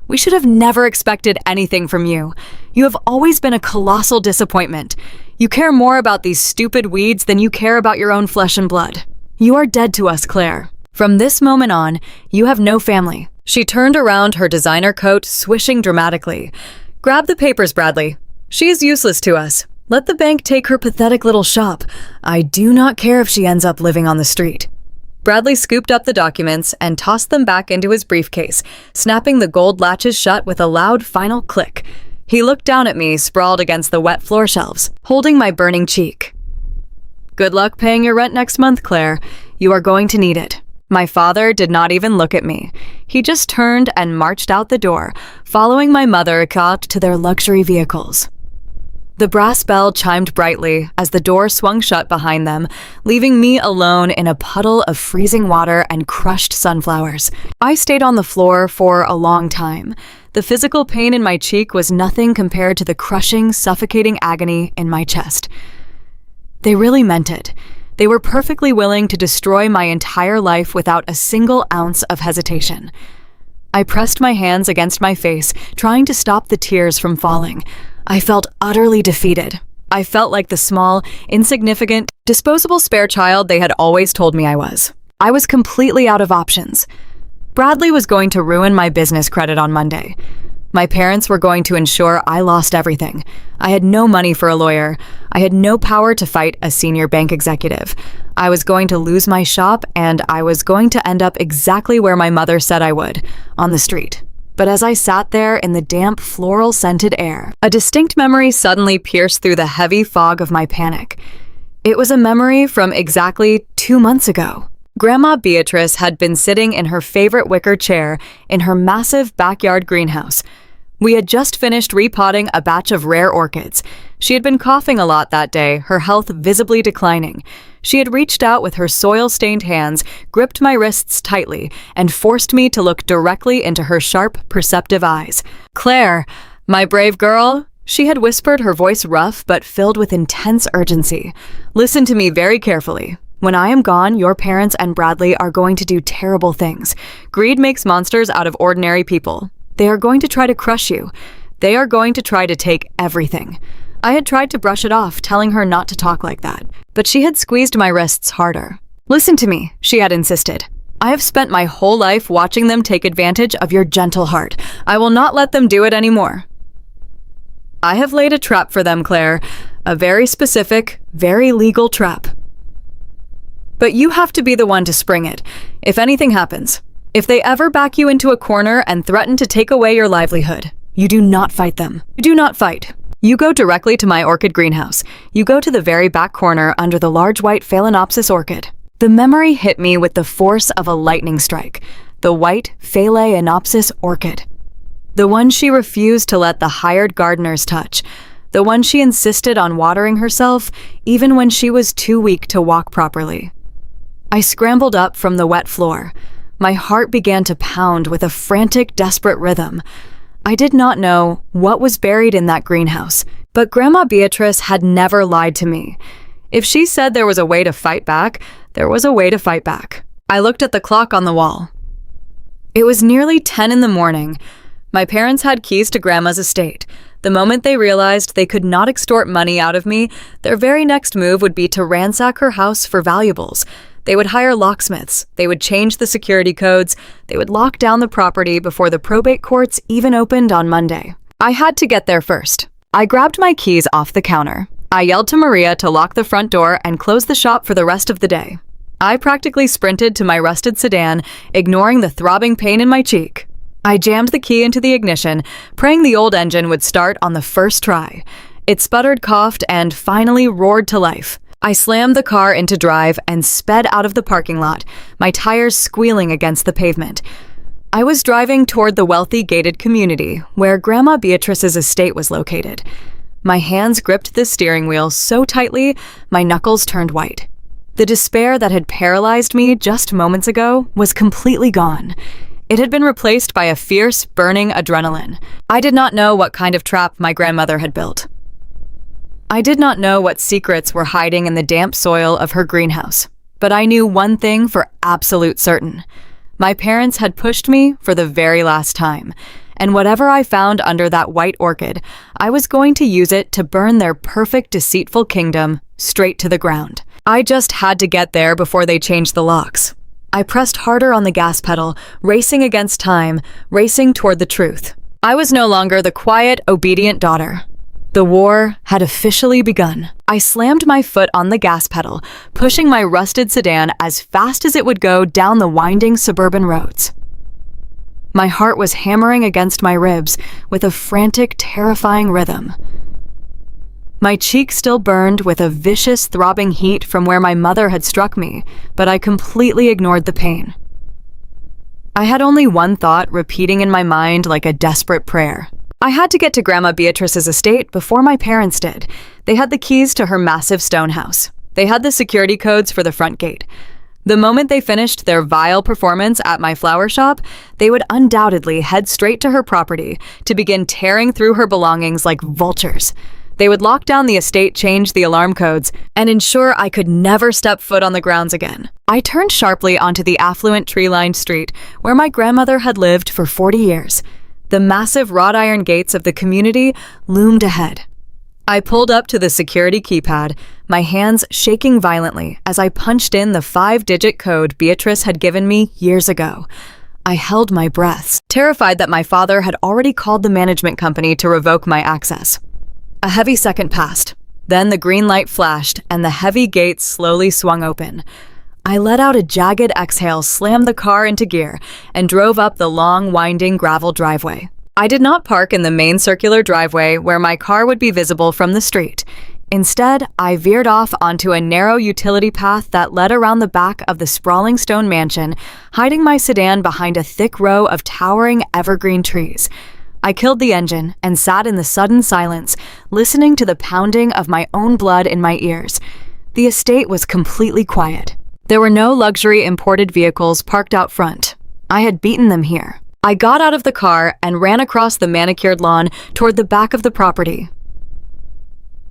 We should have never expected anything from you. You have always been a colossal disappointment. You care more about these stupid weeds than you care about your own flesh and blood. You are dead to us, Claire. From this moment on, you have no family." She turned around, her designer coat swishing dramatically. "Grab the papers, Bradley. She is useless to us. Let the bank take her pathetic little shop. I do not care if she ends up living on the street." Bradley scooped up the documents and tossed them back into his briefcase, snapping the gold latches shut with a loud final click. He looked down at me, sprawled against the wet floor shelves, holding my burning cheek. "Good luck paying your rent next month, Claire. You are going to need it." My father did not even look at me. He just turned and marched out the door, following my mother to their luxury vehicles. The brass bell chimed brightly as the door swung shut behind them, leaving me alone in a puddle of freezing water and crushed sunflowers. I stayed on the floor for a long time. The physical pain in my cheek was nothing compared to the crushing, suffocating agony in my chest. They really meant it. They were perfectly willing to destroy my entire life without a single ounce of hesitation. I pressed my hands against my face, trying to stop the tears from falling. I felt utterly defeated. I felt like the small, insignificant, disposable spare child they had always told me I was. I was completely out of options. Bradley was going to ruin my business credit on Monday. My parents were going to ensure I lost everything. I had no money for a lawyer. I had no power to fight a senior bank executive. I was going to lose my shop, and I was going to end up exactly where my mother said I would, on the street. But as I sat there in the damp, floral-scented air, a distinct memory suddenly pierced through the heavy fog of my panic. It was a memory from exactly 2 months ago. Grandma Beatrice had been sitting in her favorite wicker chair in her massive backyard greenhouse. We had just finished repotting a batch of rare orchids. She had been coughing a lot that day, her health visibly declining. She had reached out with her soil-stained hands, gripped my wrists tightly, and forced me to look directly into her sharp, perceptive eyes. "Claire, my brave girl," she had whispered, her voice rough but filled with intense urgency. "Listen to me very carefully. When I am gone, your parents and Bradley are going to do terrible things. Greed makes monsters out of ordinary people. They are going to try to crush you. They are going to try to take everything." I had tried to brush it off, telling her not to talk like that, but she had squeezed my wrists harder. "Listen to me," she had insisted. "I have spent my whole life watching them take advantage of your gentle heart. I will not let them do it anymore." "I have laid a trap for them, Claire. A very specific, very legal trap. But you have to be the one to spring it, if anything happens. If they ever back you into a corner and threaten to take away your livelihood, you do not fight them. You do not fight. You go directly to my orchid greenhouse. You go to the very back corner under the large white Phalaenopsis orchid." The memory hit me with the force of a lightning strike. The white Phalaenopsis orchid. The one she refused to let the hired gardeners touch. The one she insisted on watering herself, even when she was too weak to walk properly. I scrambled up from the wet floor. My heart began to pound with a frantic, desperate rhythm. I did not know what was buried in that greenhouse, but Grandma Beatrice had never lied to me. If she said there was a way to fight back, there was a way to fight back. I looked at the clock on the wall. It was nearly 10 in the morning. My parents had keys to Grandma's estate. The moment they realized they could not extort money out of me, their very next move would be to ransack her house for valuables. They would hire locksmiths. They would change the security codes. They would lock down the property before the probate courts even opened on Monday. I had to get there first. I grabbed my keys off the counter. I yelled to Maria to lock the front door and close the shop for the rest of the day. I practically sprinted to my rusted sedan, ignoring the throbbing pain in my cheek. I jammed the key into the ignition, praying the old engine would start on the first try. It sputtered, coughed, and finally roared to life. I slammed the car into drive and sped out of the parking lot, my tires squealing against the pavement. I was driving toward the wealthy gated community where Grandma Beatrice's estate was located. My hands gripped the steering wheel so tightly, my knuckles turned white. The despair that had paralyzed me just moments ago was completely gone. It had been replaced by a fierce, burning adrenaline. I did not know what kind of trap my grandmother had built. I did not know what secrets were hiding in the damp soil of her greenhouse, but I knew one thing for absolute certain. My parents had pushed me for the very last time, and whatever I found under that white orchid, I was going to use it to burn their perfect, deceitful kingdom straight to the ground. I just had to get there before they changed the locks. I pressed harder on the gas pedal, racing against time, racing toward the truth. I was no longer the quiet, obedient daughter. The war had officially begun. I slammed my foot on the gas pedal, pushing my rusted sedan as fast as it would go down the winding suburban roads. My heart was hammering against my ribs with a frantic, terrifying rhythm. My cheek still burned with a vicious, throbbing heat from where my mother had struck me, but I completely ignored the pain. I had only one thought repeating in my mind like a desperate prayer. I had to get to Grandma Beatrice's estate before my parents did. They had the keys to her massive stone house. They had the security codes for the front gate. The moment they finished their vile performance at my flower shop, they would undoubtedly head straight to her property to begin tearing through her belongings like vultures. They would lock down the estate, change the alarm codes, and ensure I could never step foot on the grounds again. I turned sharply onto the affluent tree-lined street where my grandmother had lived for 40 years. The massive wrought iron gates of the community loomed ahead. I pulled up to the security keypad, my hands shaking violently as I punched in the 5-digit code Beatrice had given me years ago. I held my breaths, terrified that my father had already called the management company to revoke my access. A heavy second passed. Then the green light flashed and the heavy gates slowly swung open. I let out a jagged exhale, slammed the car into gear, and drove up the long, winding gravel driveway. I did not park in the main circular driveway where my car would be visible from the street. Instead, I veered off onto a narrow utility path that led around the back of the sprawling stone mansion, hiding my sedan behind a thick row of towering evergreen trees. I killed the engine and sat in the sudden silence, listening to the pounding of my own blood in my ears. The estate was completely quiet. There were no luxury imported vehicles parked out front. I had beaten them here. I got out of the car and ran across the manicured lawn toward the back of the property.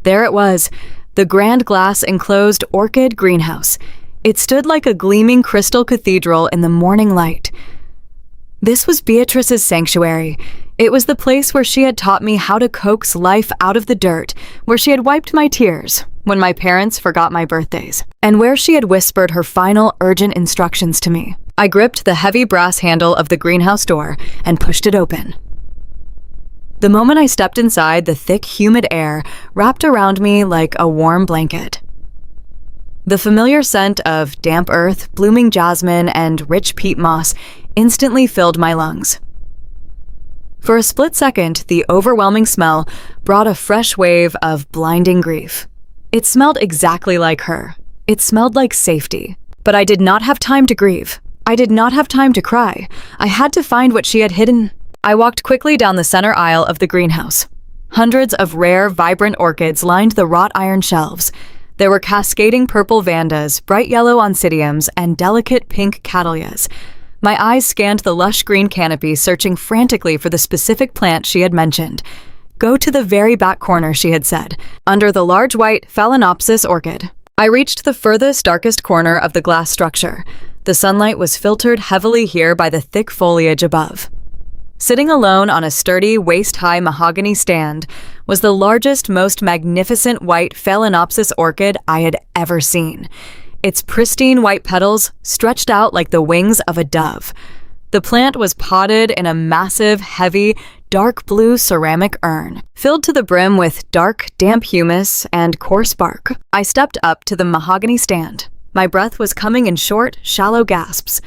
There it was, the grand glass enclosed orchid greenhouse. It stood like a gleaming crystal cathedral in the morning light. This was Beatrice's sanctuary. It was the place where she had taught me how to coax life out of the dirt, where she had wiped my tears, when my parents forgot my birthdays, and where she had whispered her final urgent instructions to me. I gripped the heavy brass handle of the greenhouse door and pushed it open. The moment I stepped inside, the thick, humid air wrapped around me like a warm blanket. The familiar scent of damp earth, blooming jasmine, and rich peat moss instantly filled my lungs. For a split second, the overwhelming smell brought a fresh wave of blinding grief. It smelled exactly like her. It smelled like safety. But I did not have time to grieve. I did not have time to cry. I had to find what she had hidden. I walked quickly down the center aisle of the greenhouse. Hundreds of rare, vibrant orchids lined the wrought iron shelves. There were cascading purple vandas, bright yellow oncidiums, and delicate pink cattleyas. My eyes scanned the lush green canopy, searching frantically for the specific plant she had mentioned. Go to the very back corner, she had said, under the large white Phalaenopsis orchid. I reached the furthest, darkest corner of the glass structure. The sunlight was filtered heavily here by the thick foliage above. Sitting alone on a sturdy, waist-high mahogany stand was the largest, most magnificent white Phalaenopsis orchid I had ever seen. Its pristine white petals stretched out like the wings of a dove. The plant was potted in a massive, heavy, dark blue ceramic urn, filled to the brim with dark, damp humus and coarse bark. I stepped up to the mahogany stand. My breath was coming in short, shallow gasps.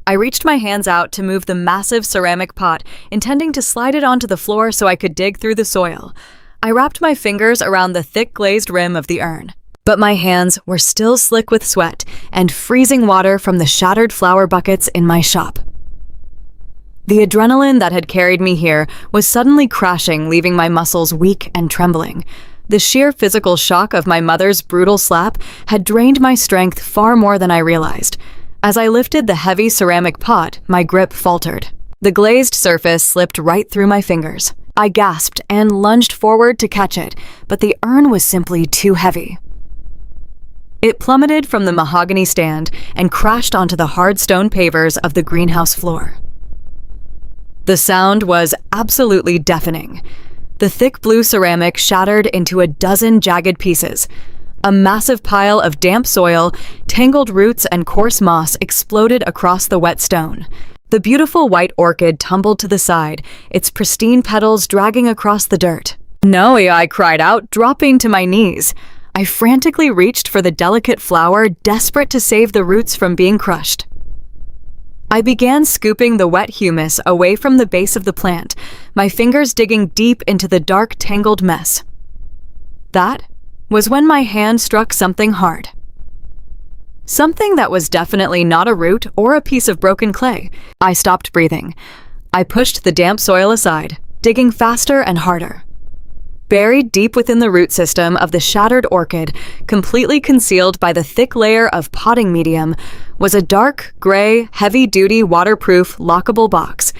I reached my hands out to move the massive ceramic pot, intending to slide it onto the floor so I could dig through the soil. I wrapped my fingers around the thick glazed rim of the urn. But my hands were still slick with sweat and freezing water from the shattered flower buckets in my shop. The adrenaline that had carried me here was suddenly crashing, leaving my muscles weak and trembling. The sheer physical shock of my mother's brutal slap had drained my strength far more than I realized. As I lifted the heavy ceramic pot, my grip faltered. The glazed surface slipped right through my fingers. I gasped and lunged forward to catch it, but the urn was simply too heavy. It plummeted from the mahogany stand and crashed onto the hard stone pavers of the greenhouse floor. The sound was absolutely deafening. The thick blue ceramic shattered into a dozen jagged pieces. A massive pile of damp soil, tangled roots, and coarse moss exploded across the wet stone. The beautiful white orchid tumbled to the side, its pristine petals dragging across the dirt. "No," I cried out, dropping to my knees. I frantically reached for the delicate flower, desperate to save the roots from being crushed. I began scooping the wet humus away from the base of the plant, my fingers digging deep into the dark, tangled mess. That was when my hand struck something hard. Something that was definitely not a root or a piece of broken clay. I stopped breathing. I pushed the damp soil aside, digging faster and harder. Buried deep within the root system of the shattered orchid, completely concealed by the thick layer of potting medium, was a dark, gray, heavy-duty, waterproof, lockable box.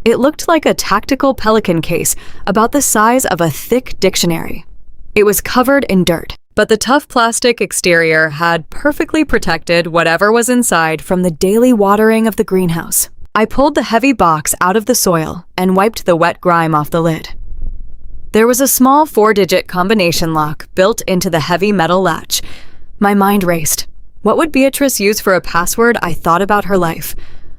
It looked like a tactical pelican case about the size of a thick dictionary. It was covered in dirt, but the tough plastic exterior had perfectly protected whatever was inside from the daily watering of the greenhouse. I pulled the heavy box out of the soil and wiped the wet grime off the lid. There was a small 4-digit combination lock built into the heavy metal latch. My mind raced. What would Beatrice use for a password? I thought about her life.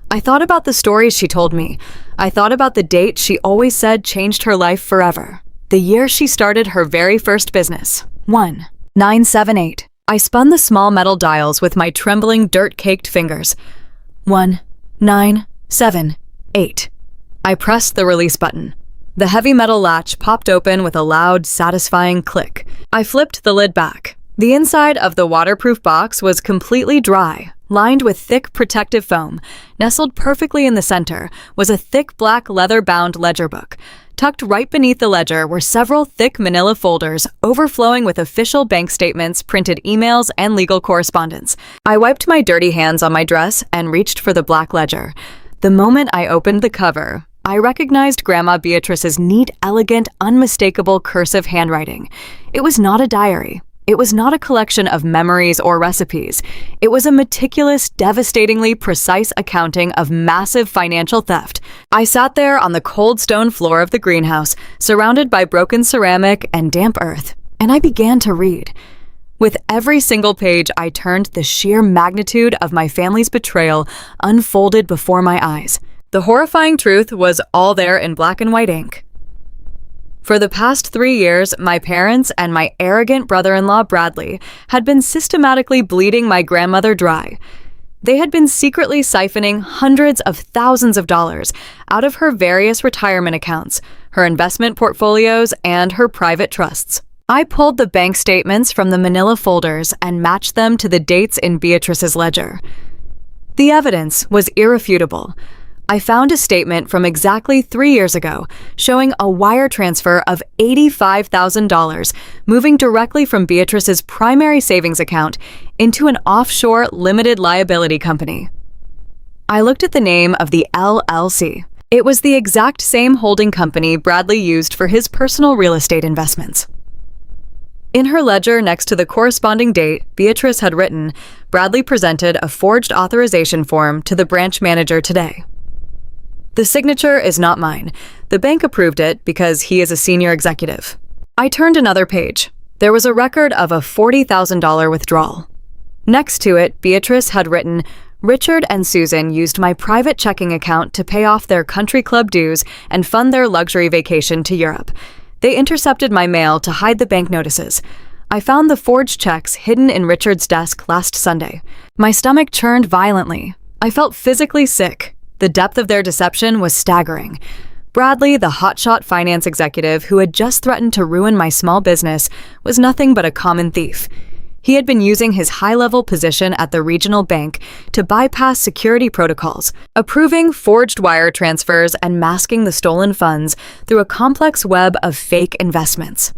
I thought about the stories she told me. I thought about the date she always said changed her life forever. The year she started her very first business. 1978. I spun the small metal dials with my trembling, dirt-caked fingers. 1978. I pressed the release button. The heavy metal latch popped open with a loud, satisfying click. I flipped the lid back. The inside of the waterproof box was completely dry, lined with thick protective foam. Nestled perfectly in the center was a thick black leather-bound ledger book. Tucked right beneath the ledger were several thick manila folders overflowing with official bank statements, printed emails, and legal correspondence. I wiped my dirty hands on my dress and reached for the black ledger. The moment I opened the cover, I recognized Grandma Beatrice's neat, elegant, unmistakable cursive handwriting. It was not a diary. It was not a collection of memories or recipes. It was a meticulous, devastatingly precise accounting of massive financial theft. I sat there on the cold stone floor of the greenhouse, surrounded by broken ceramic and damp earth, and I began to read. With every single page I turned, the sheer magnitude of my family's betrayal unfolded before my eyes. The horrifying truth was all there in black and white ink. For the past 3 years, my parents and my arrogant brother-in-law Bradley had been systematically bleeding my grandmother dry. They had been secretly siphoning hundreds of thousands of dollars out of her various retirement accounts, her investment portfolios, and her private trusts. I pulled the bank statements from the manila folders and matched them to the dates in Beatrice's ledger. The evidence was irrefutable. I found a statement from exactly 3 years ago showing a wire transfer of $85,000 moving directly from Beatrice's primary savings account into an offshore limited liability company. I looked at the name of the LLC. It was the exact same holding company Bradley used for his personal real estate investments. In her ledger next to the corresponding date, Beatrice had written, "Bradley presented a forged authorization form to the branch manager today." The signature is not mine. The bank approved it because he is a senior executive. I turned another page. There was a record of a $40,000 withdrawal. Next to it, Beatrice had written, "Richard and Susan used my private checking account to pay off their country club dues and fund their luxury vacation to Europe. They intercepted my mail to hide the bank notices. I found the forged checks hidden in Richard's desk last Sunday. My stomach churned violently. I felt physically sick. The depth of their deception was staggering. Bradley, the hotshot finance executive who had just threatened to ruin my small business, was nothing but a common thief. He had been using his high-level position at the regional bank to bypass security protocols, approving forged wire transfers and masking the stolen funds through a complex web of fake investments.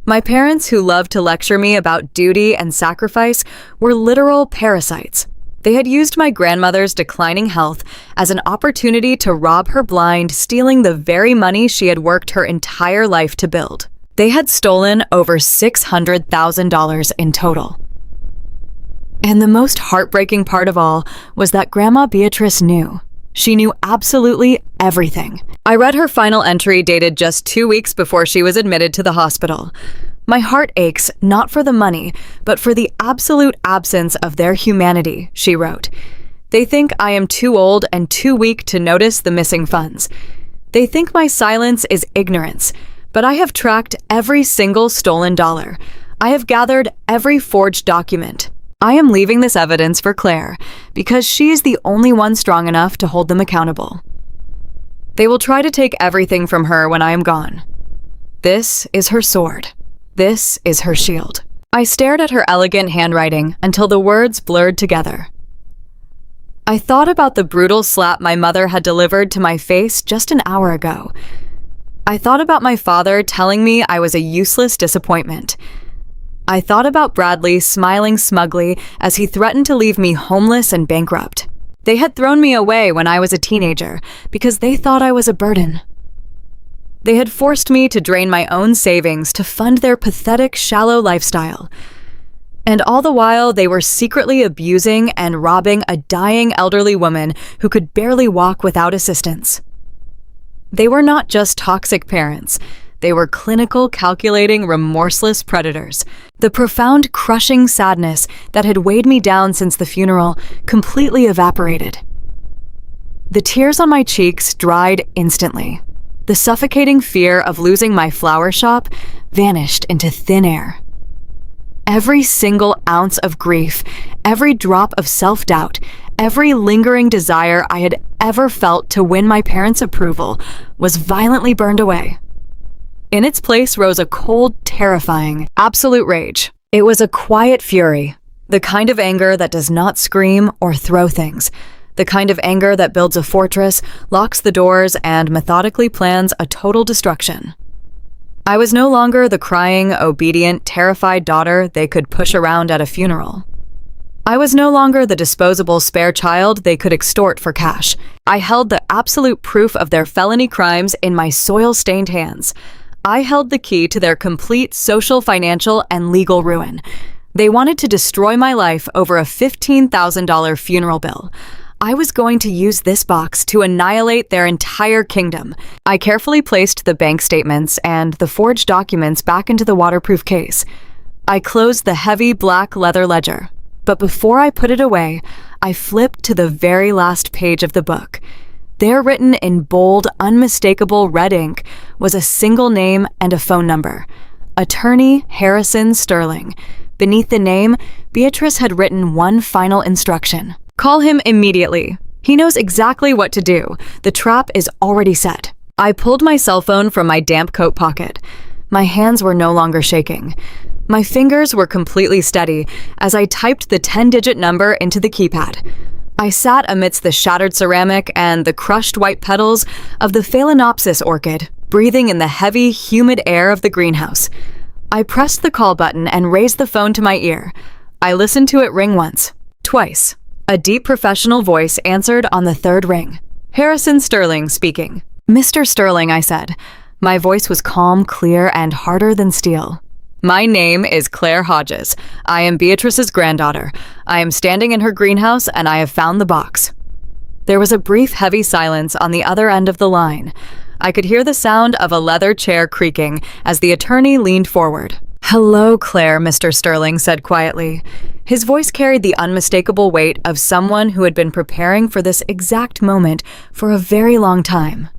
My parents, who loved to lecture me about duty and sacrifice, were literal parasites. They had used my grandmother's declining health as an opportunity to rob her blind, stealing the very money she had worked her entire life to build. They had stolen over $600,000 in total. And the most heartbreaking part of all was that Grandma Beatrice knew. She knew absolutely everything. I read her final entry dated just 2 weeks before she was admitted to the hospital. My heart aches not for the money, but for the absolute absence of their humanity, she wrote. They think I am too old and too weak to notice the missing funds. They think my silence is ignorance. But I have tracked every single stolen dollar. I have gathered every forged document. I am leaving this evidence for Claire because she is the only one strong enough to hold them accountable. They will try to take everything from her when I am gone. This is her sword. This is her shield. I stared at her elegant handwriting until the words blurred together. I thought about the brutal slap my mother had delivered to my face just an hour ago. I thought about my father telling me I was a useless disappointment. I thought about Bradley smiling smugly as he threatened to leave me homeless and bankrupt. They had thrown me away when I was a teenager because they thought I was a burden. They had forced me to drain my own savings to fund their pathetic, shallow lifestyle. And all the while, they were secretly abusing and robbing a dying elderly woman who could barely walk without assistance. They were not just toxic parents. They were clinical, calculating, remorseless predators. The profound, crushing sadness that had weighed me down since the funeral completely evaporated. The tears on my cheeks dried instantly. The suffocating fear of losing my flower shop vanished into thin air. Every single ounce of grief, every drop of self-doubt, every lingering desire I had ever felt to win my parents' approval was violently burned away. In its place rose a cold, terrifying, absolute rage. It was a quiet fury, the kind of anger that does not scream or throw things, the kind of anger that builds a fortress, locks the doors, and methodically plans a total destruction. I was no longer the crying, obedient, terrified daughter they could push around at a funeral. I was no longer the disposable spare child they could extort for cash. I held the absolute proof of their felony crimes in my soil-stained hands. I held the key to their complete social, financial, and legal ruin. They wanted to destroy my life over a $15,000 funeral bill. I was going to use this box to annihilate their entire kingdom. I carefully placed the bank statements and the forged documents back into the waterproof case. I closed the heavy black leather ledger, but before I put it away, I flipped to the very last page of the book. There, written in bold, unmistakable red ink, was a single name and a phone number. Attorney Harrison Sterling. Beneath the name, Beatrice had written one final instruction. Call him immediately. He knows exactly what to do. The trap is already set. I pulled my cell phone from my damp coat pocket. My hands were no longer shaking. My fingers were completely steady as I typed the 10-digit number into the keypad. I sat amidst the shattered ceramic and the crushed white petals of the Phalaenopsis orchid, breathing in the heavy, humid air of the greenhouse. I pressed the call button and raised the phone to my ear. I listened to it ring once, twice. A deep professional voice answered on the third ring. Harrison Sterling speaking. Mr. Sterling, I said. My voice was calm, clear, and harder than steel. My name is Claire Hodges. I am Beatrice's granddaughter. I am standing in her greenhouse and I have found the box. There was a brief, heavy silence on the other end of the line. I could hear the sound of a leather chair creaking as the attorney leaned forward. Hello, Claire, Mr. Sterling said quietly. His voice carried the unmistakable weight of someone who had been preparing for this exact moment for a very long time.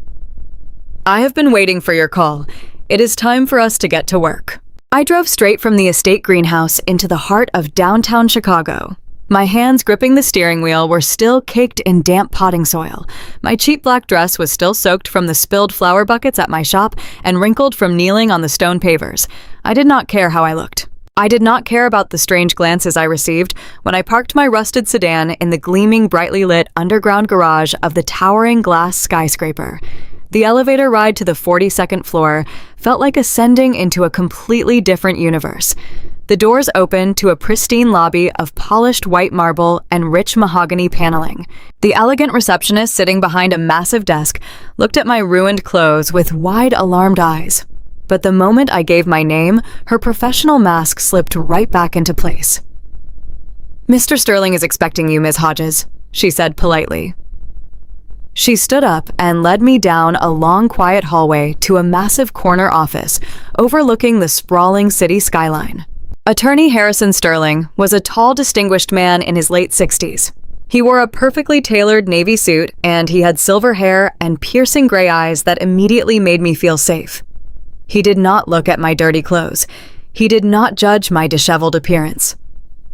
I have been waiting for your call. It is time for us to get to work. I drove straight from the estate greenhouse into the heart of downtown Chicago. My hands gripping the steering wheel were still caked in damp potting soil. My cheap black dress was still soaked from the spilled flower buckets at my shop and wrinkled from kneeling on the stone pavers. I did not care how I looked. I did not care about the strange glances I received when I parked my rusted sedan in the gleaming, brightly lit underground garage of the towering glass skyscraper. The elevator ride to the 42nd floor felt like ascending into a completely different universe. The doors opened to a pristine lobby of polished white marble and rich mahogany paneling. The elegant receptionist sitting behind a massive desk looked at my ruined clothes with wide, alarmed eyes. But the moment I gave my name, her professional mask slipped right back into place. Mr. Sterling is expecting you, Ms. Hodges, she said politely. She stood up and led me down a long, quiet hallway to a massive corner office overlooking the sprawling city skyline. Attorney Harrison Sterling was a tall, distinguished man in his late 60s. He wore a perfectly tailored navy suit, and he had silver hair and piercing gray eyes that immediately made me feel safe. He did not look at my dirty clothes. He did not judge my disheveled appearance.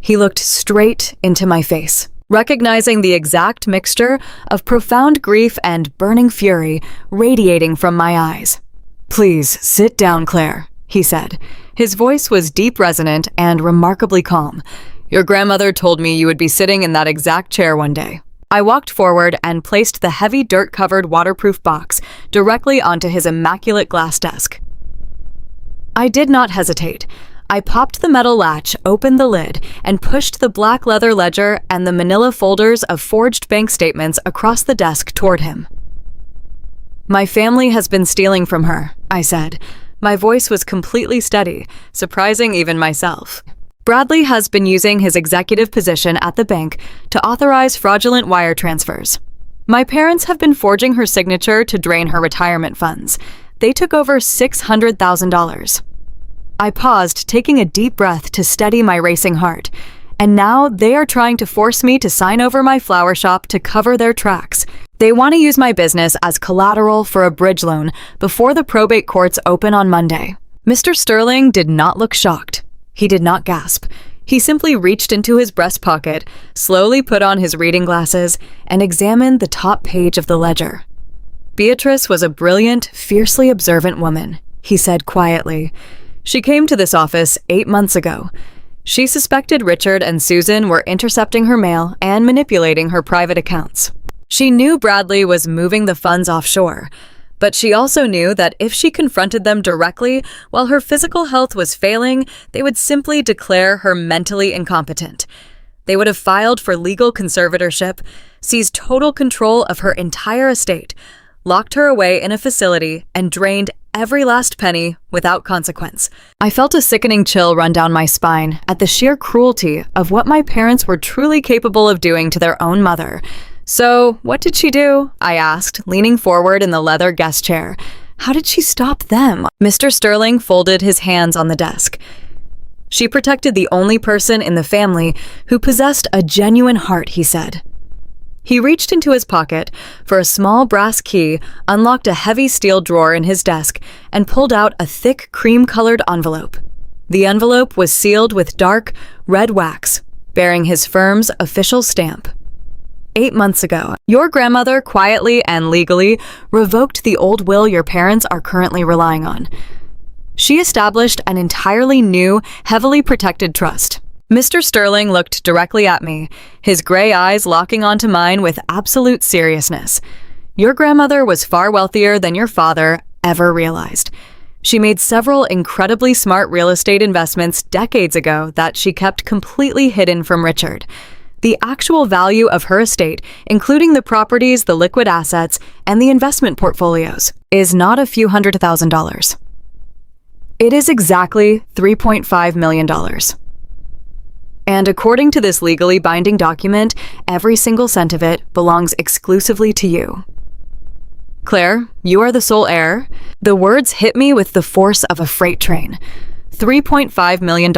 He looked straight into my face, recognizing the exact mixture of profound grief and burning fury radiating from my eyes. "Please, sit down, Claire," he said. His voice was deep, resonant, and remarkably calm. "Your grandmother told me you would be sitting in that exact chair one day." I walked forward and placed the heavy dirt-covered waterproof box directly onto his immaculate glass desk. I did not hesitate. I popped the metal latch, opened the lid, and pushed the black leather ledger and the manila folders of forged bank statements across the desk toward him. "My family has been stealing from her," I said. My voice was completely steady, surprising even myself. "Bradley has been using his executive position at the bank to authorize fraudulent wire transfers. My parents have been forging her signature to drain her retirement funds. They took over $600,000. I paused, taking a deep breath to steady my racing heart. And now they are trying to force me to sign over my flower shop to cover their tracks. They want to use my business as collateral for a bridge loan before the probate courts open on Monday." Mr. Sterling did not look shocked. He did not gasp. He simply reached into his breast pocket, slowly put on his reading glasses, and examined the top page of the ledger. "Beatrice was a brilliant, fiercely observant woman," he said quietly. "She came to this office 8 months ago. She suspected Richard and Susan were intercepting her mail and manipulating her private accounts. She knew Bradley was moving the funds offshore, but she also knew that if she confronted them directly while her physical health was failing, they would simply declare her mentally incompetent. They would have filed for legal conservatorship, seized total control of her entire estate, locked her away in a facility, and drained every last penny without consequence." I felt a sickening chill run down my spine at the sheer cruelty of what my parents were truly capable of doing to their own mother. "So, what did she do?" I asked, leaning forward in the leather guest chair. "How did she stop them?" Mr. Sterling folded his hands on the desk. She protected the only person in the family who possessed a genuine heart, he said. He reached into his pocket for a small brass key, unlocked a heavy steel drawer in his desk, and pulled out a thick cream-colored envelope. The envelope was sealed with dark, red wax, bearing his firm's official stamp. 8 months ago, your grandmother quietly and legally revoked the old will your parents are currently relying on. She established an entirely new, heavily protected trust. Mr. Sterling looked directly at me, his gray eyes locking onto mine with absolute seriousness. Your grandmother was far wealthier than your father ever realized. She made several incredibly smart real estate investments decades ago that she kept completely hidden from Richard. The actual value of her estate, including the properties, the liquid assets, and the investment portfolios, is not a few $100,000. It is exactly $3.5 million. And according to this legally binding document, every single cent of it belongs exclusively to you. Claire, you are the sole heir. The words hit me with the force of a freight train. $3.5 million.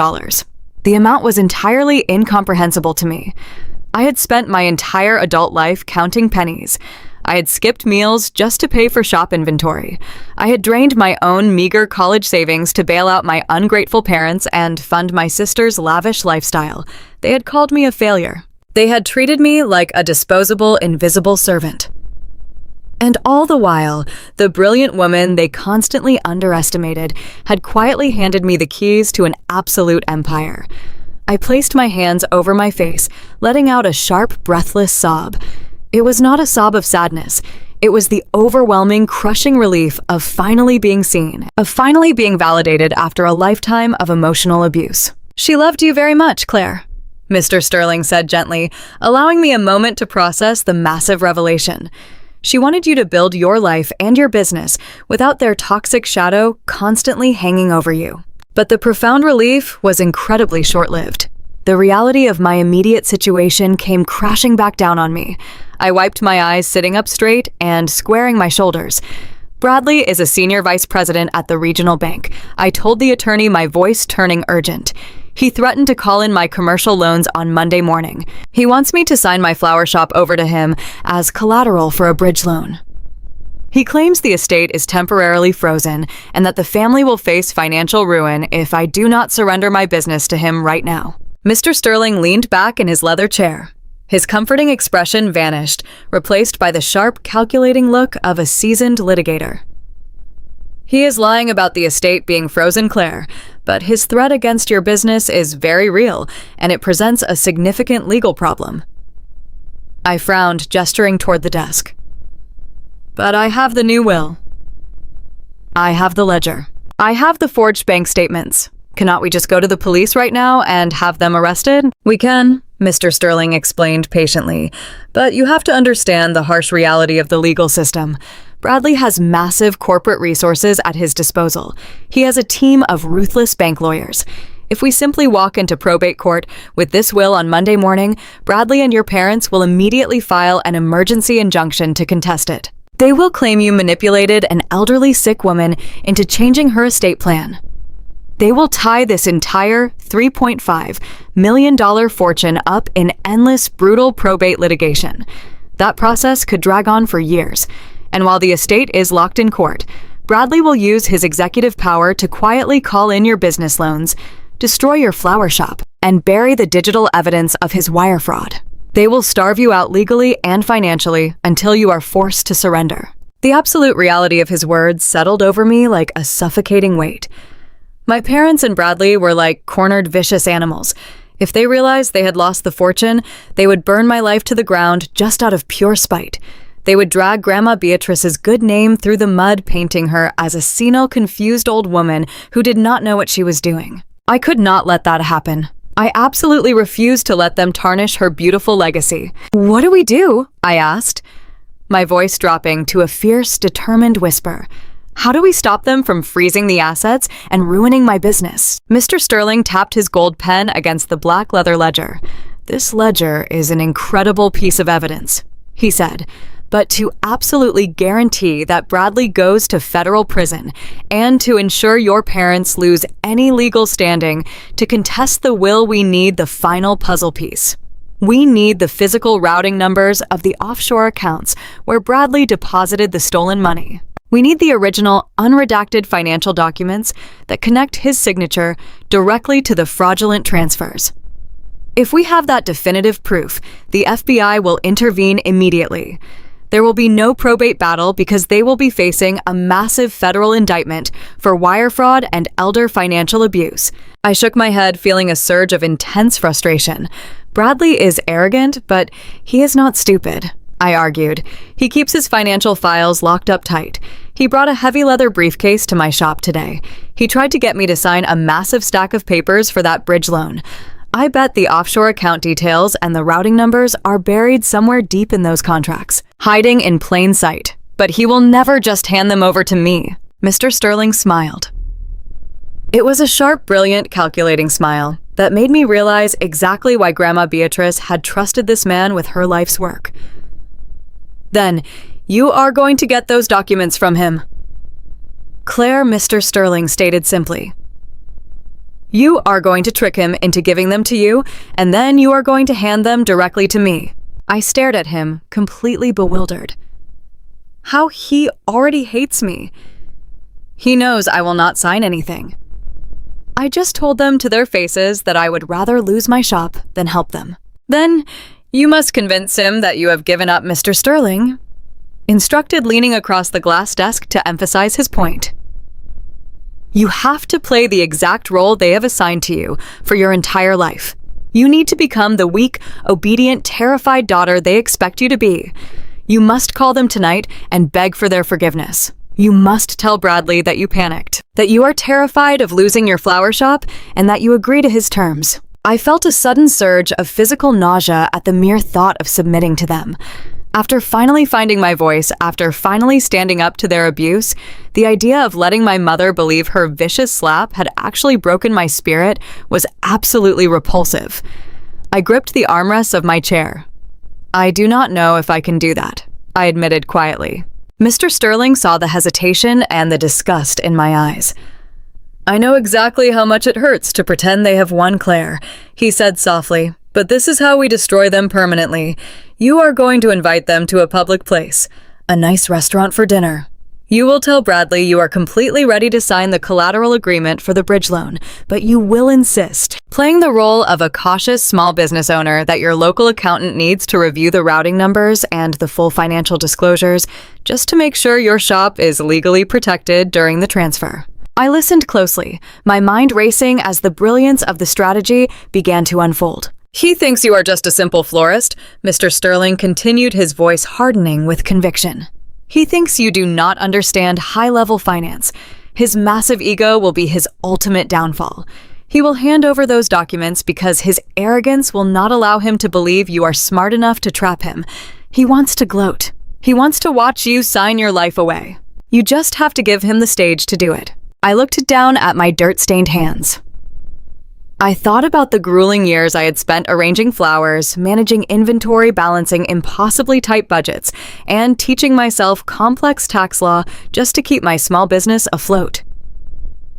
The amount was entirely incomprehensible to me. I had spent my entire adult life counting pennies. I had skipped meals just to pay for shop inventory. I had drained my own meager college savings to bail out my ungrateful parents and fund my sister's lavish lifestyle. They had called me a failure. They had treated me like a disposable, invisible servant. And all the while, the brilliant woman they constantly underestimated had quietly handed me the keys to an absolute empire. I placed my hands over my face, letting out a sharp, breathless sob. It was not a sob of sadness. It was the overwhelming, crushing relief of finally being seen, of finally being validated after a lifetime of emotional abuse. She loved you very much, Claire, Mr. Sterling said gently, allowing me a moment to process the massive revelation. She wanted you to build your life and your business without their toxic shadow constantly hanging over you. But the profound relief was incredibly short-lived. The reality of my immediate situation came crashing back down on me. I wiped my eyes sitting up straight and squaring my shoulders. Bradley is a senior vice president at the regional bank. I told the attorney, my voice turning urgent. He threatened to call in my commercial loans on Monday morning. He wants me to sign my flower shop over to him as collateral for a bridge loan. He claims the estate is temporarily frozen and that the family will face financial ruin if I do not surrender my business to him right now. Mr. Sterling leaned back in his leather chair. His comforting expression vanished, replaced by the sharp, calculating look of a seasoned litigator. He is lying about the estate being frozen, Claire, but his threat against your business is very real, and it presents a significant legal problem. I frowned, gesturing toward the desk. But I have the new will. I have the ledger. I have the forged bank statements. Cannot we just go to the police right now and have them arrested? We can, Mr. Sterling explained patiently, but you have to understand the harsh reality of the legal system. Bradley has massive corporate resources at his disposal. He has a team of ruthless bank lawyers. If we simply walk into probate court with this will on Monday morning, Bradley and your parents will immediately file an emergency injunction to contest it. They will claim you manipulated an elderly sick woman into changing her estate plan. They will tie this entire $3.5 million fortune up in endless, brutal probate litigation. That process could drag on for years. And while the estate is locked in court, Bradley will use his executive power to quietly call in your business loans, destroy your flower shop, and bury the digital evidence of his wire fraud. They will starve you out legally and financially until you are forced to surrender. The absolute reality of his words settled over me like a suffocating weight. My parents and Bradley were like cornered, vicious animals. If they realized they had lost the fortune, they would burn my life to the ground just out of pure spite. They would drag Grandma Beatrice's good name through the mud, painting her as a senile, confused old woman who did not know what she was doing. I could not let that happen. I absolutely refused to let them tarnish her beautiful legacy. What do we do? I asked, my voice dropping to a fierce, determined whisper. How do we stop them from freezing the assets and ruining my business? Mr. Sterling tapped his gold pen against the black leather ledger. This ledger is an incredible piece of evidence, he said, but to absolutely guarantee that Bradley goes to federal prison and to ensure your parents lose any legal standing to contest the will, we need the final puzzle piece. We need the physical routing numbers of the offshore accounts where Bradley deposited the stolen money. We need the original, unredacted financial documents that connect his signature directly to the fraudulent transfers. If we have that definitive proof, the FBI will intervene immediately. There will be no probate battle because they will be facing a massive federal indictment for wire fraud and elder financial abuse. I shook my head, feeling a surge of intense frustration. Bradley is arrogant, but he is not stupid, I argued. He keeps his financial files locked up tight. He brought a heavy leather briefcase to my shop today. He tried to get me to sign a massive stack of papers for that bridge loan. I bet the offshore account details and the routing numbers are buried somewhere deep in those contracts, hiding in plain sight. But he will never just hand them over to me. Mr. Sterling smiled. It was a sharp, brilliant, calculating smile that made me realize exactly why Grandma Beatrice had trusted this man with her life's work. Then, you are going to get those documents from him. Claire, Mr. Sterling stated simply. You are going to trick him into giving them to you, and then you are going to hand them directly to me. I stared at him, completely bewildered. How he already hates me. He knows I will not sign anything. I just told them to their faces that I would rather lose my shop than help them. Then, you must convince him that you have given up Mr. Sterling, instructed, leaning across the glass desk to emphasize his point. You have to play the exact role they have assigned to you for your entire life. You need to become the weak, obedient, terrified daughter they expect you to be. You must call them tonight and beg for their forgiveness. You must tell Bradley that you panicked, that you are terrified of losing your flower shop, and that you agree to his terms. I felt a sudden surge of physical nausea at the mere thought of submitting to them. After finally finding my voice, after finally standing up to their abuse, the idea of letting my mother believe her vicious slap had actually broken my spirit was absolutely repulsive. I gripped the armrests of my chair. I do not know if I can do that, I admitted quietly. Mr. Sterling saw the hesitation and the disgust in my eyes. I know exactly how much it hurts to pretend they have won, Claire, he said softly, but this is how we destroy them permanently. You are going to invite them to a public place, a nice restaurant for dinner. You will tell Bradley you are completely ready to sign the collateral agreement for the bridge loan, but you will insist, playing the role of a cautious small business owner, that your local accountant needs to review the routing numbers and the full financial disclosures just to make sure your shop is legally protected during the transfer. I listened closely, my mind racing as the brilliance of the strategy began to unfold. He thinks you are just a simple florist, Mr. Sterling continued, his voice hardening with conviction. He thinks you do not understand high-level finance. His massive ego will be his ultimate downfall. He will hand over those documents because his arrogance will not allow him to believe you are smart enough to trap him. He wants to gloat. He wants to watch you sign your life away. You just have to give him the stage to do it. I looked down at my dirt-stained hands. I thought about the grueling years I had spent arranging flowers, managing inventory, balancing impossibly tight budgets, and teaching myself complex tax law just to keep my small business afloat.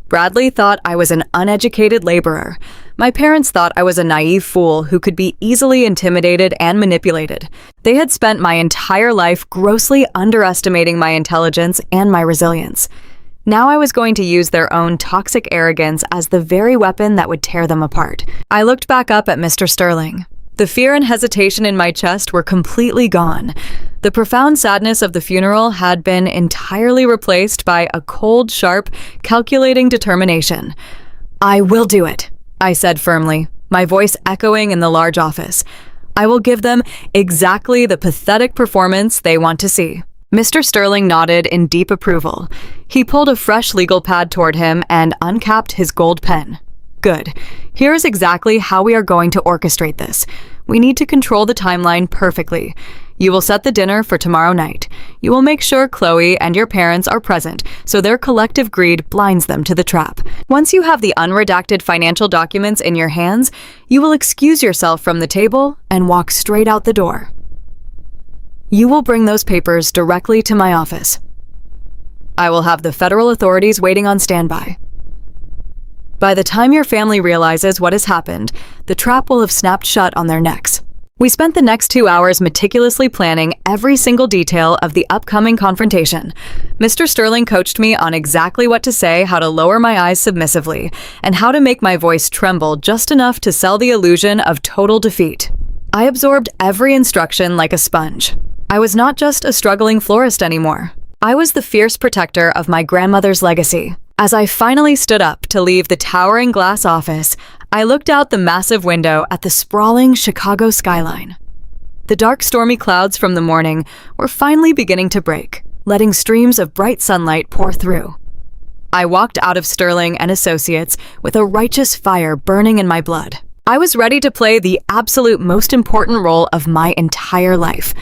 Bradley thought I was an uneducated laborer. My parents thought I was a naive fool who could be easily intimidated and manipulated. They had spent my entire life grossly underestimating my intelligence and my resilience. Now I was going to use their own toxic arrogance as the very weapon that would tear them apart. I looked back up at Mr. Sterling. The fear and hesitation in my chest were completely gone. The profound sadness of the funeral had been entirely replaced by a cold, sharp, calculating determination. I will do it, I said firmly, my voice echoing in the large office. I will give them exactly the pathetic performance they want to see. Mr. Sterling nodded in deep approval. He pulled a fresh legal pad toward him and uncapped his gold pen. Good. Here is exactly how we are going to orchestrate this. We need to control the timeline perfectly. You will set the dinner for tomorrow night. You will make sure Chloe and your parents are present, so their collective greed blinds them to the trap. Once you have the unredacted financial documents in your hands, you will excuse yourself from the table and walk straight out the door. You will bring those papers directly to my office. I will have the federal authorities waiting on standby. By the time your family realizes what has happened, the trap will have snapped shut on their necks. We spent the next 2 hours meticulously planning every single detail of the upcoming confrontation. Mr. Sterling coached me on exactly what to say, how to lower my eyes submissively, and how to make my voice tremble just enough to sell the illusion of total defeat. I absorbed every instruction like a sponge. I was not just a struggling florist anymore. I was the fierce protector of my grandmother's legacy. As I finally stood up to leave the towering glass office, I looked out the massive window at the sprawling Chicago skyline. The dark, stormy clouds from the morning were finally beginning to break, letting streams of bright sunlight pour through. I walked out of Sterling and Associates with a righteous fire burning in my blood. I was ready to play the absolute most important role of my entire life.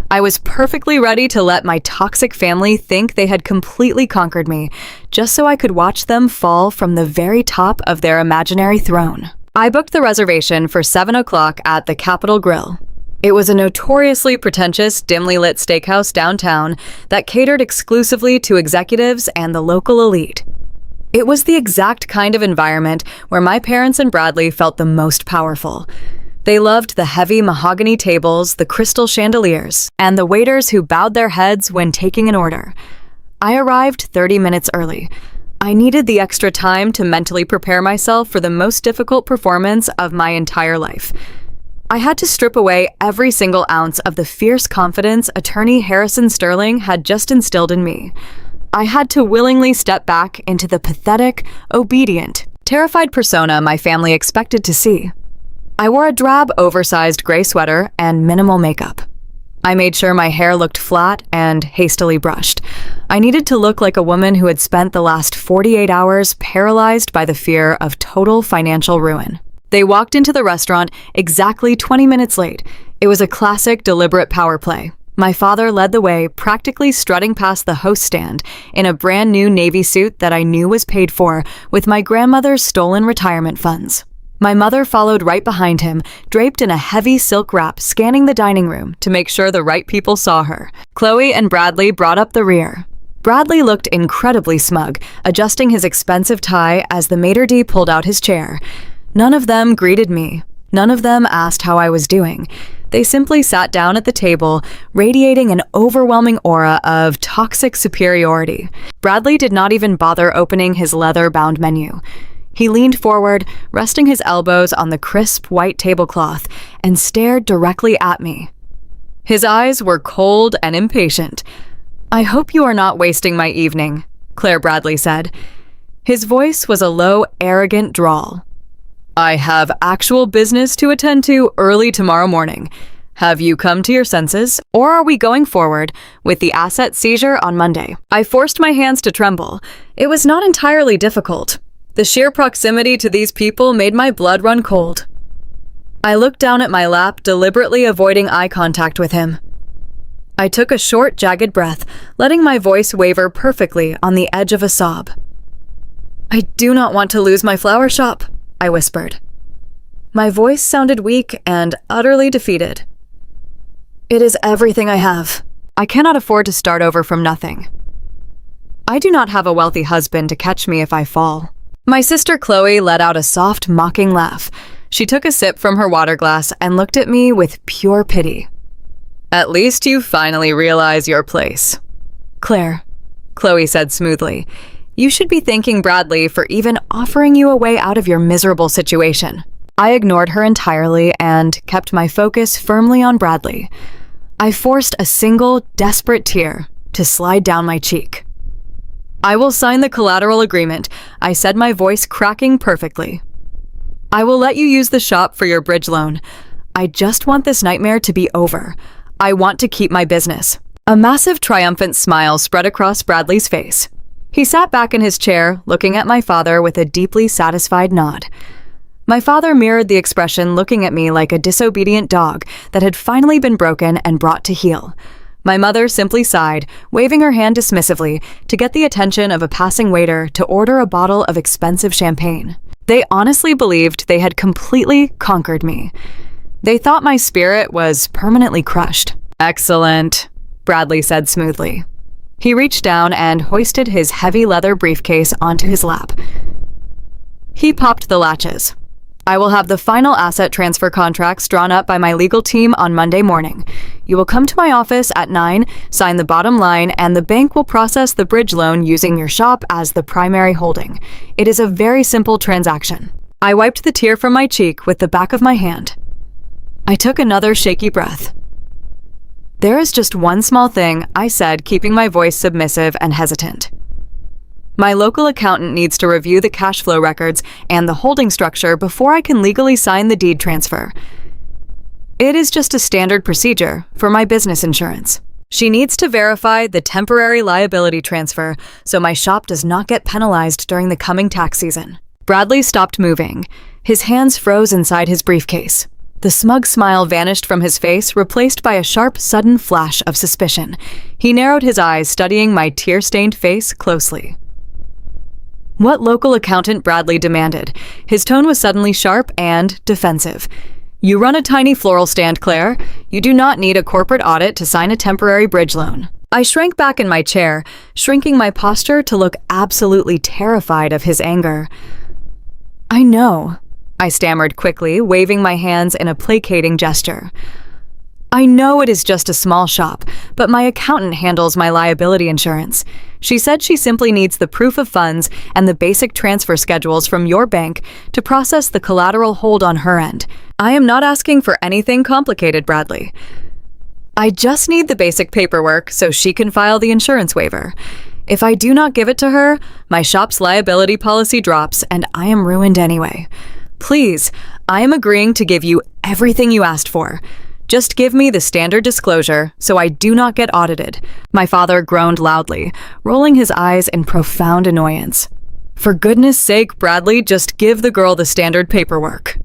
I was perfectly ready to let my toxic family think they had completely conquered me, just so I could watch them fall from the very top of their imaginary throne. I booked the reservation for 7 o'clock at the Capitol Grill. It was a notoriously pretentious, dimly lit steakhouse downtown that catered exclusively to executives and the local elite. It was the exact kind of environment where my parents and Bradley felt the most powerful. They loved the heavy mahogany tables, the crystal chandeliers, and the waiters who bowed their heads when taking an order. I arrived 30 minutes early. I needed the extra time to mentally prepare myself for the most difficult performance of my entire life. I had to strip away every single ounce of the fierce confidence attorney Harrison Sterling had just instilled in me. I had to willingly step back into the pathetic, obedient, terrified persona my family expected to see. I wore a drab, oversized gray sweater and minimal makeup. I made sure my hair looked flat and hastily brushed. I needed to look like a woman who had spent the last 48 hours paralyzed by the fear of total financial ruin. They walked into the restaurant exactly 20 minutes late. It was a classic, deliberate power play. My father led the way, practically strutting past the host stand in a brand new navy suit that I knew was paid for with my grandmother's stolen retirement funds. My mother followed right behind him, draped in a heavy silk wrap, scanning the dining room to make sure the right people saw her. Chloe and Bradley brought up the rear. Bradley looked incredibly smug, adjusting his expensive tie as the maitre d' pulled out his chair. None of them greeted me. None of them asked how I was doing. They simply sat down at the table, radiating an overwhelming aura of toxic superiority. Bradley did not even bother opening his leather-bound menu. He leaned forward, resting his elbows on the crisp white tablecloth, and stared directly at me. His eyes were cold and impatient. "I hope you are not wasting my evening," Claire Bradley said. His voice was a low, arrogant drawl. "I have actual business to attend to early tomorrow morning. Have you come to your senses, or are we going forward with the asset seizure on Monday?" I forced my hands to tremble. It was not entirely difficult. The sheer proximity to these people made my blood run cold. I looked down at my lap, deliberately avoiding eye contact with him. I took a short, jagged breath, letting my voice waver perfectly on the edge of a sob. "I do not want to lose my flower shop," I whispered. My voice sounded weak and utterly defeated. "It is everything I have. I cannot afford to start over from nothing. I do not have a wealthy husband to catch me if I fall." My sister Chloe let out a soft, mocking laugh. She took a sip from her water glass and looked at me with pure pity. "At least you finally realize your place." "Claire," Chloe said smoothly, "you should be thanking Bradley for even offering you a way out of your miserable situation." I ignored her entirely and kept my focus firmly on Bradley. I forced a single, desperate tear to slide down my cheek. "I will sign the collateral agreement," I said, my voice cracking perfectly. "I will let you use the shop for your bridge loan. I just want this nightmare to be over. I want to keep my business." A massive, triumphant smile spread across Bradley's face. He sat back in his chair, looking at my father with a deeply satisfied nod. My father mirrored the expression, looking at me like a disobedient dog that had finally been broken and brought to heel. My mother simply sighed, waving her hand dismissively to get the attention of a passing waiter to order a bottle of expensive champagne. They honestly believed they had completely conquered me. They thought my spirit was permanently crushed. Excellent, Bradley said smoothly. He reached down and hoisted his heavy leather briefcase onto his lap. He popped the latches. I will have the final asset transfer contracts drawn up by my legal team on Monday morning. You will come to my office at 9, sign the bottom line, and the bank will process the bridge loan using your shop as the primary holding. It is a very simple transaction. I wiped the tear from my cheek with the back of my hand. I took another shaky breath. There is just one small thing, I said, keeping my voice submissive and hesitant. My local accountant needs to review the cash flow records and the holding structure before I can legally sign the deed transfer. It is just a standard procedure for my business insurance. She needs to verify the temporary liability transfer so my shop does not get penalized during the coming tax season. Bradley stopped moving. His hands froze inside his briefcase. The smug smile vanished from his face, replaced by a sharp, sudden flash of suspicion. He narrowed his eyes, studying my tear-stained face closely. What local accountant? Bradley demanded. His tone was suddenly sharp and defensive. You run a tiny floral stand, Claire. You do not need a corporate audit to sign a temporary bridge loan. I shrank back in my chair, shrinking my posture to look absolutely terrified of his anger. I know, I stammered quickly, waving my hands in a placating gesture. I know it is just a small shop, but my accountant handles my liability insurance. She said she simply needs the proof of funds and the basic transfer schedules from your bank to process the collateral hold on her end. I am not asking for anything complicated, Bradley. I just need the basic paperwork so she can file the insurance waiver. If I do not give it to her, my shop's liability policy drops and I am ruined anyway. Please, I am agreeing to give you everything you asked for. Just give me the standard disclosure so I do not get audited. My father groaned loudly, rolling his eyes in profound annoyance. For goodness sake, Bradley, just give the girl the standard paperwork.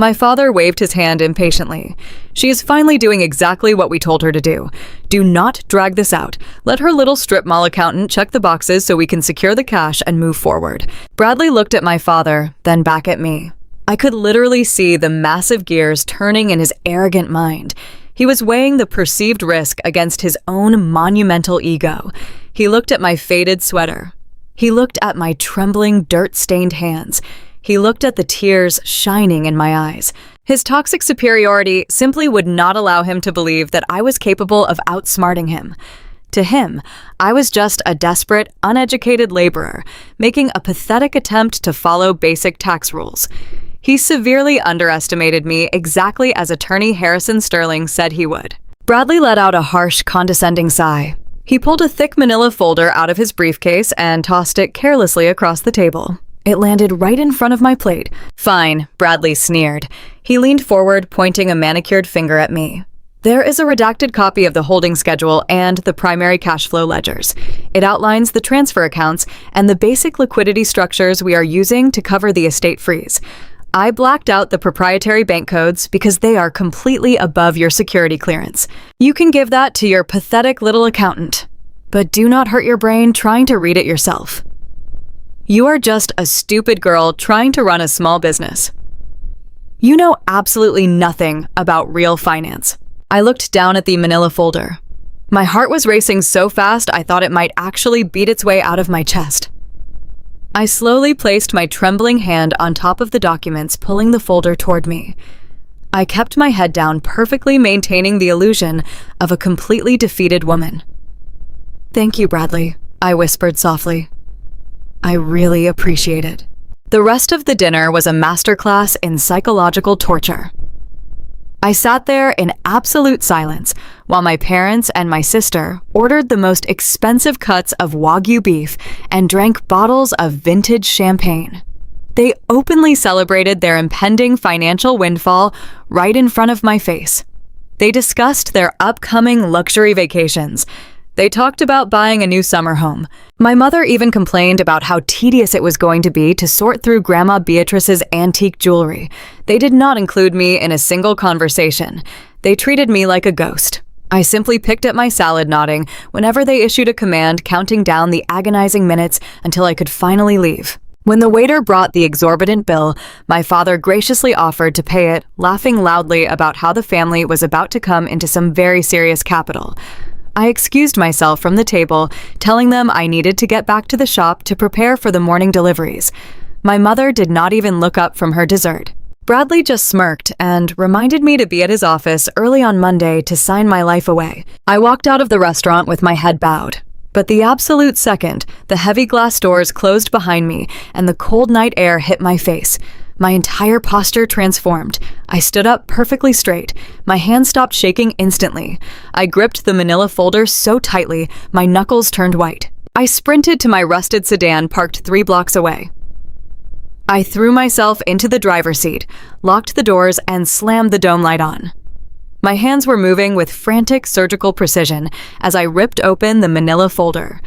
My father waved his hand impatiently. She is finally doing exactly what we told her to do. Do not drag this out. Let her little strip mall accountant check the boxes so we can secure the cash and move forward. Bradley looked at my father, then back at me. I could literally see the massive gears turning in his arrogant mind. He was weighing the perceived risk against his own monumental ego. He looked at my faded sweater. He looked at my trembling, dirt-stained hands. He looked at the tears shining in my eyes. His toxic superiority simply would not allow him to believe that I was capable of outsmarting him. To him, I was just a desperate, uneducated laborer, making a pathetic attempt to follow basic tax rules. He severely underestimated me, exactly as attorney Harrison Sterling said he would. Bradley let out a harsh, condescending sigh. He pulled a thick manila folder out of his briefcase and tossed it carelessly across the table. It landed right in front of my plate. Fine, Bradley sneered. He leaned forward, pointing a manicured finger at me. There is a redacted copy of the holding schedule and the primary cash flow ledgers. It outlines the transfer accounts and the basic liquidity structures we are using to cover the estate freeze. I blacked out the proprietary bank codes because they are completely above your security clearance. You can give that to your pathetic little accountant. But do not hurt your brain trying to read it yourself. You are just a stupid girl trying to run a small business. You know absolutely nothing about real finance. I looked down at the manila folder. My heart was racing so fast I thought it might actually beat its way out of my chest. I slowly placed my trembling hand on top of the documents, pulling the folder toward me. I kept my head down, perfectly maintaining the illusion of a completely defeated woman. Thank you, Bradley, I whispered softly. I really appreciate it. The rest of the dinner was a masterclass in psychological torture. I sat there in absolute silence while my parents and my sister ordered the most expensive cuts of Wagyu beef and drank bottles of vintage champagne. They openly celebrated their impending financial windfall right in front of my face. They discussed their upcoming luxury vacations. They talked about buying a new summer home. My mother even complained about how tedious it was going to be to sort through Grandma Beatrice's antique jewelry. They did not include me in a single conversation. They treated me like a ghost. I simply picked at my salad, nodding whenever they issued a command, counting down the agonizing minutes until I could finally leave. When the waiter brought the exorbitant bill, my father graciously offered to pay it, laughing loudly about how the family was about to come into some very serious capital. I excused myself from the table, telling them I needed to get back to the shop to prepare for the morning deliveries. My mother did not even look up from her dessert. Bradley just smirked and reminded me to be at his office early on Monday to sign my life away. I walked out of the restaurant with my head bowed. But the absolute second, the heavy glass doors closed behind me and the cold night air hit my face. My entire posture transformed. I stood up perfectly straight. My hands stopped shaking instantly. I gripped the manila folder so tightly, my knuckles turned white. I sprinted to my rusted sedan parked 3 blocks away. I threw myself into the driver's seat, locked the doors, and slammed the dome light on. My hands were moving with frantic surgical precision as I ripped open the manila folder.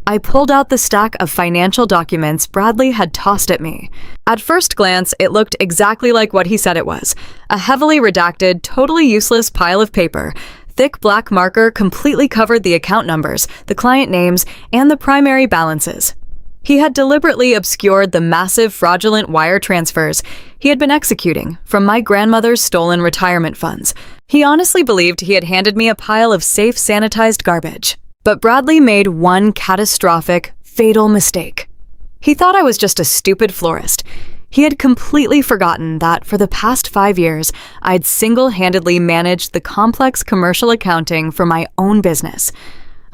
I pulled out the stack of financial documents Bradley had tossed at me. At first glance, it looked exactly like what he said it was. A heavily redacted, totally useless pile of paper. Thick black marker completely covered the account numbers, the client names, and the primary balances. He had deliberately obscured the massive fraudulent wire transfers he had been executing from my grandmother's stolen retirement funds. He honestly believed he had handed me a pile of safe, sanitized garbage. But Bradley made one catastrophic, fatal mistake. He thought I was just a stupid florist. He had completely forgotten that for the past 5 years, I'd single-handedly managed the complex commercial accounting for my own business.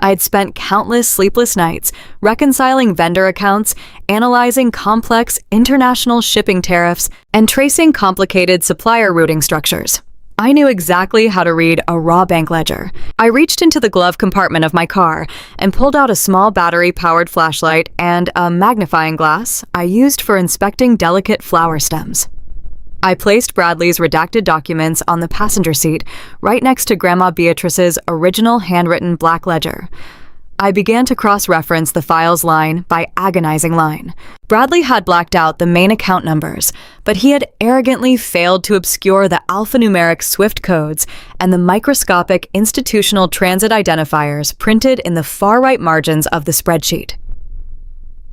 I had spent countless sleepless nights reconciling vendor accounts, analyzing complex international shipping tariffs, and tracing complicated supplier routing structures. I knew exactly how to read a raw bank ledger. I reached into the glove compartment of my car and pulled out a small battery-powered flashlight and a magnifying glass I used for inspecting delicate flower stems. I placed Bradley's redacted documents on the passenger seat, right next to Grandma Beatrice's original handwritten black ledger. I began to cross-reference the files line by agonizing line. Bradley had blacked out the main account numbers, but he had arrogantly failed to obscure the alphanumeric SWIFT codes and the microscopic institutional transit identifiers printed in the far-right margins of the spreadsheet.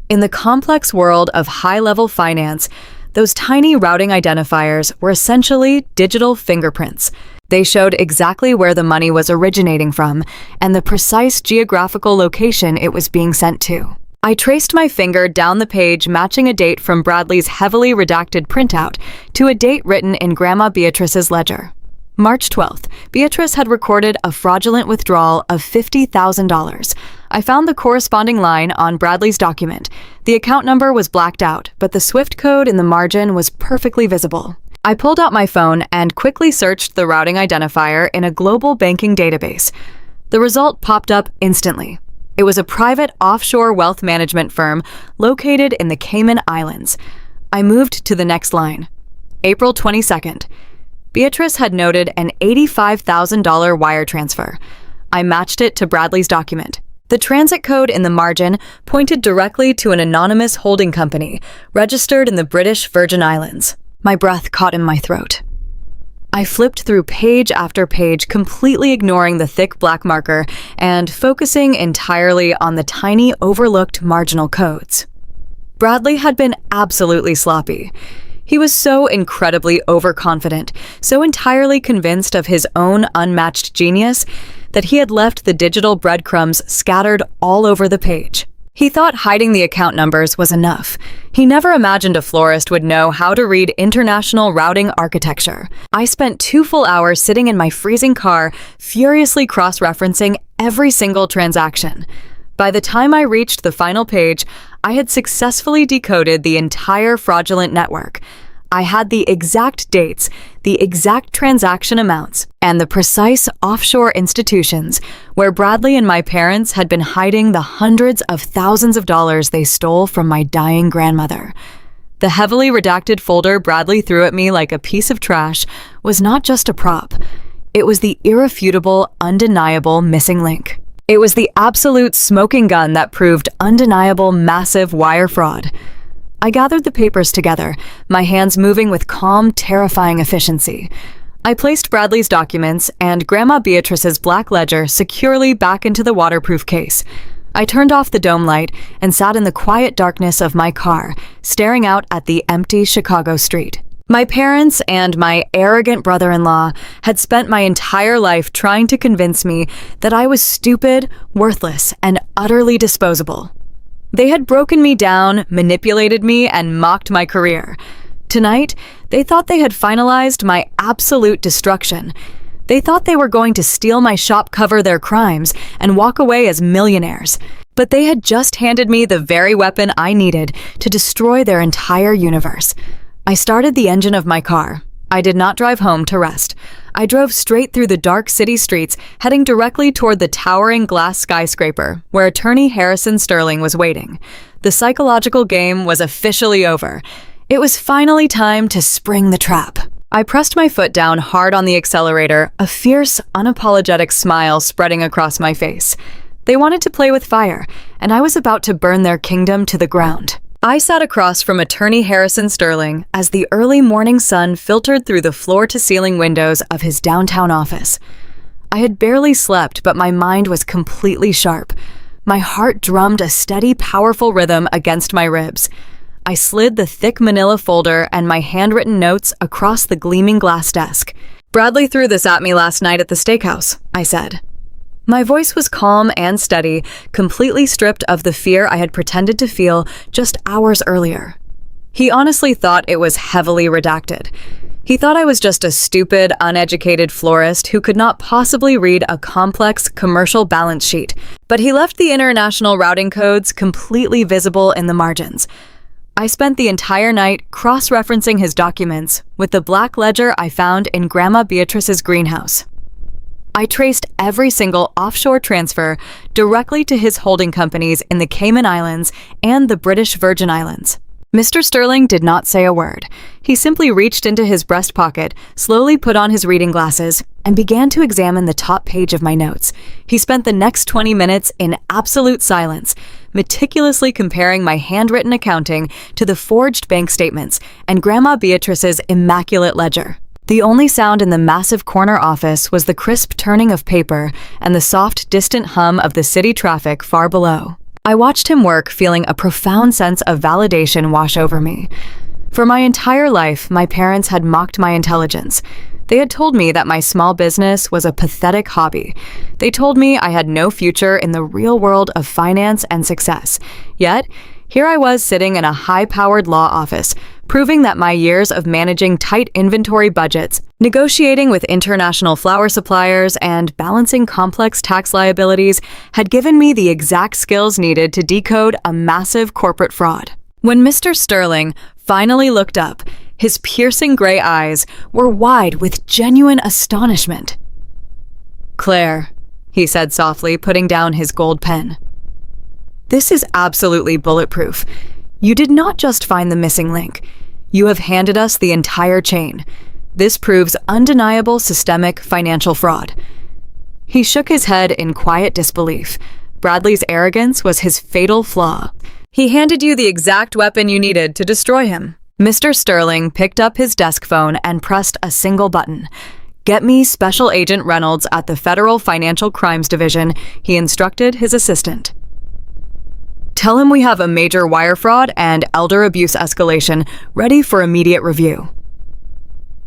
In the complex world of high-level finance, those tiny routing identifiers were essentially digital fingerprints. They showed exactly where the money was originating from and the precise geographical location it was being sent to. I traced my finger down the page, matching a date from Bradley's heavily redacted printout to a date written in Grandma Beatrice's ledger. March 12th, Beatrice had recorded a fraudulent withdrawal of $50,000. I found the corresponding line on Bradley's document. The account number was blacked out, but the SWIFT code in the margin was perfectly visible. I pulled out my phone and quickly searched the routing identifier in a global banking database. The result popped up instantly. It was a private offshore wealth management firm located in the Cayman Islands. I moved to the next line. April 22nd. Beatrice had noted an $85,000 wire transfer. I matched it to Bradley's document. The transit code in the margin pointed directly to an anonymous holding company registered in the British Virgin Islands. My breath caught in my throat. I flipped through page after page, completely ignoring the thick black marker and focusing entirely on the tiny, overlooked marginal codes. Bradley had been absolutely sloppy. He was so incredibly overconfident, so entirely convinced of his own unmatched genius, that he had left the digital breadcrumbs scattered all over the page. He thought hiding the account numbers was enough. He never imagined a florist would know how to read international routing architecture. I spent 2 full hours sitting in my freezing car, furiously cross-referencing every single transaction. By the time I reached the final page, I had successfully decoded the entire fraudulent network. I had the exact dates, the exact transaction amounts, and the precise offshore institutions where Bradley and my parents had been hiding the hundreds of thousands of dollars they stole from my dying grandmother. The heavily redacted folder Bradley threw at me like a piece of trash was not just a prop. It was the irrefutable, undeniable missing link. It was the absolute smoking gun that proved undeniable massive wire fraud. I gathered the papers together, my hands moving with calm, terrifying efficiency. I placed Bradley's documents and Grandma Beatrice's black ledger securely back into the waterproof case. I turned off the dome light and sat in the quiet darkness of my car, staring out at the empty Chicago street. My parents and my arrogant brother-in-law had spent my entire life trying to convince me that I was stupid, worthless, and utterly disposable. They had broken me down, manipulated me, and mocked my career. Tonight, they thought they had finalized my absolute destruction. They thought they were going to steal my shop, cover their crimes, and walk away as millionaires. But they had just handed me the very weapon I needed to destroy their entire universe. I started the engine of my car. I did not drive home to rest. I drove straight through the dark city streets, heading directly toward the towering glass skyscraper, where attorney Harrison Sterling was waiting. The psychological game was officially over. It was finally time to spring the trap. I pressed my foot down hard on the accelerator, a fierce, unapologetic smile spreading across my face. They wanted to play with fire, and I was about to burn their kingdom to the ground. I sat across from attorney Harrison Sterling as the early morning sun filtered through the floor-to-ceiling windows of his downtown office. I had barely slept, but my mind was completely sharp. My heart drummed a steady, powerful rhythm against my ribs. I slid the thick manila folder and my handwritten notes across the gleaming glass desk. "Bradley threw this at me last night at the steakhouse," I said. My voice was calm and steady, completely stripped of the fear I had pretended to feel just hours earlier. He honestly thought it was heavily redacted. He thought I was just a stupid, uneducated florist who could not possibly read a complex commercial balance sheet, but he left the international routing codes completely visible in the margins. I spent the entire night cross-referencing his documents with the black ledger I found in Grandma Beatrice's greenhouse. I traced every single offshore transfer directly to his holding companies in the Cayman Islands and the British Virgin Islands. Mr. Sterling did not say a word. He simply reached into his breast pocket, slowly put on his reading glasses, and began to examine the top page of my notes. He spent the next 20 minutes in absolute silence, meticulously comparing my handwritten accounting to the forged bank statements and Grandma Beatrice's immaculate ledger. The only sound in the massive corner office was the crisp turning of paper and the soft, distant hum of the city traffic far below. I watched him work, feeling a profound sense of validation wash over me. For my entire life, my parents had mocked my intelligence. They had told me that my small business was a pathetic hobby. They told me I had no future in the real world of finance and success. Yet, here I was sitting in a high-powered law office, proving that my years of managing tight inventory budgets, negotiating with international flower suppliers, and balancing complex tax liabilities had given me the exact skills needed to decode a massive corporate fraud. When Mr. Sterling finally looked up, his piercing gray eyes were wide with genuine astonishment. "Claire," he said softly, putting down his gold pen. "This is absolutely bulletproof. You did not just find the missing link. You have handed us the entire chain. This proves undeniable systemic financial fraud." He shook his head in quiet disbelief. Bradley's arrogance was his fatal flaw. "He handed you the exact weapon you needed to destroy him." Mr. Sterling picked up his desk phone and pressed a single button. "Get me Special Agent Reynolds at the Federal Financial Crimes Division," he instructed his assistant. "Tell him we have a major wire fraud and elder abuse escalation ready for immediate review."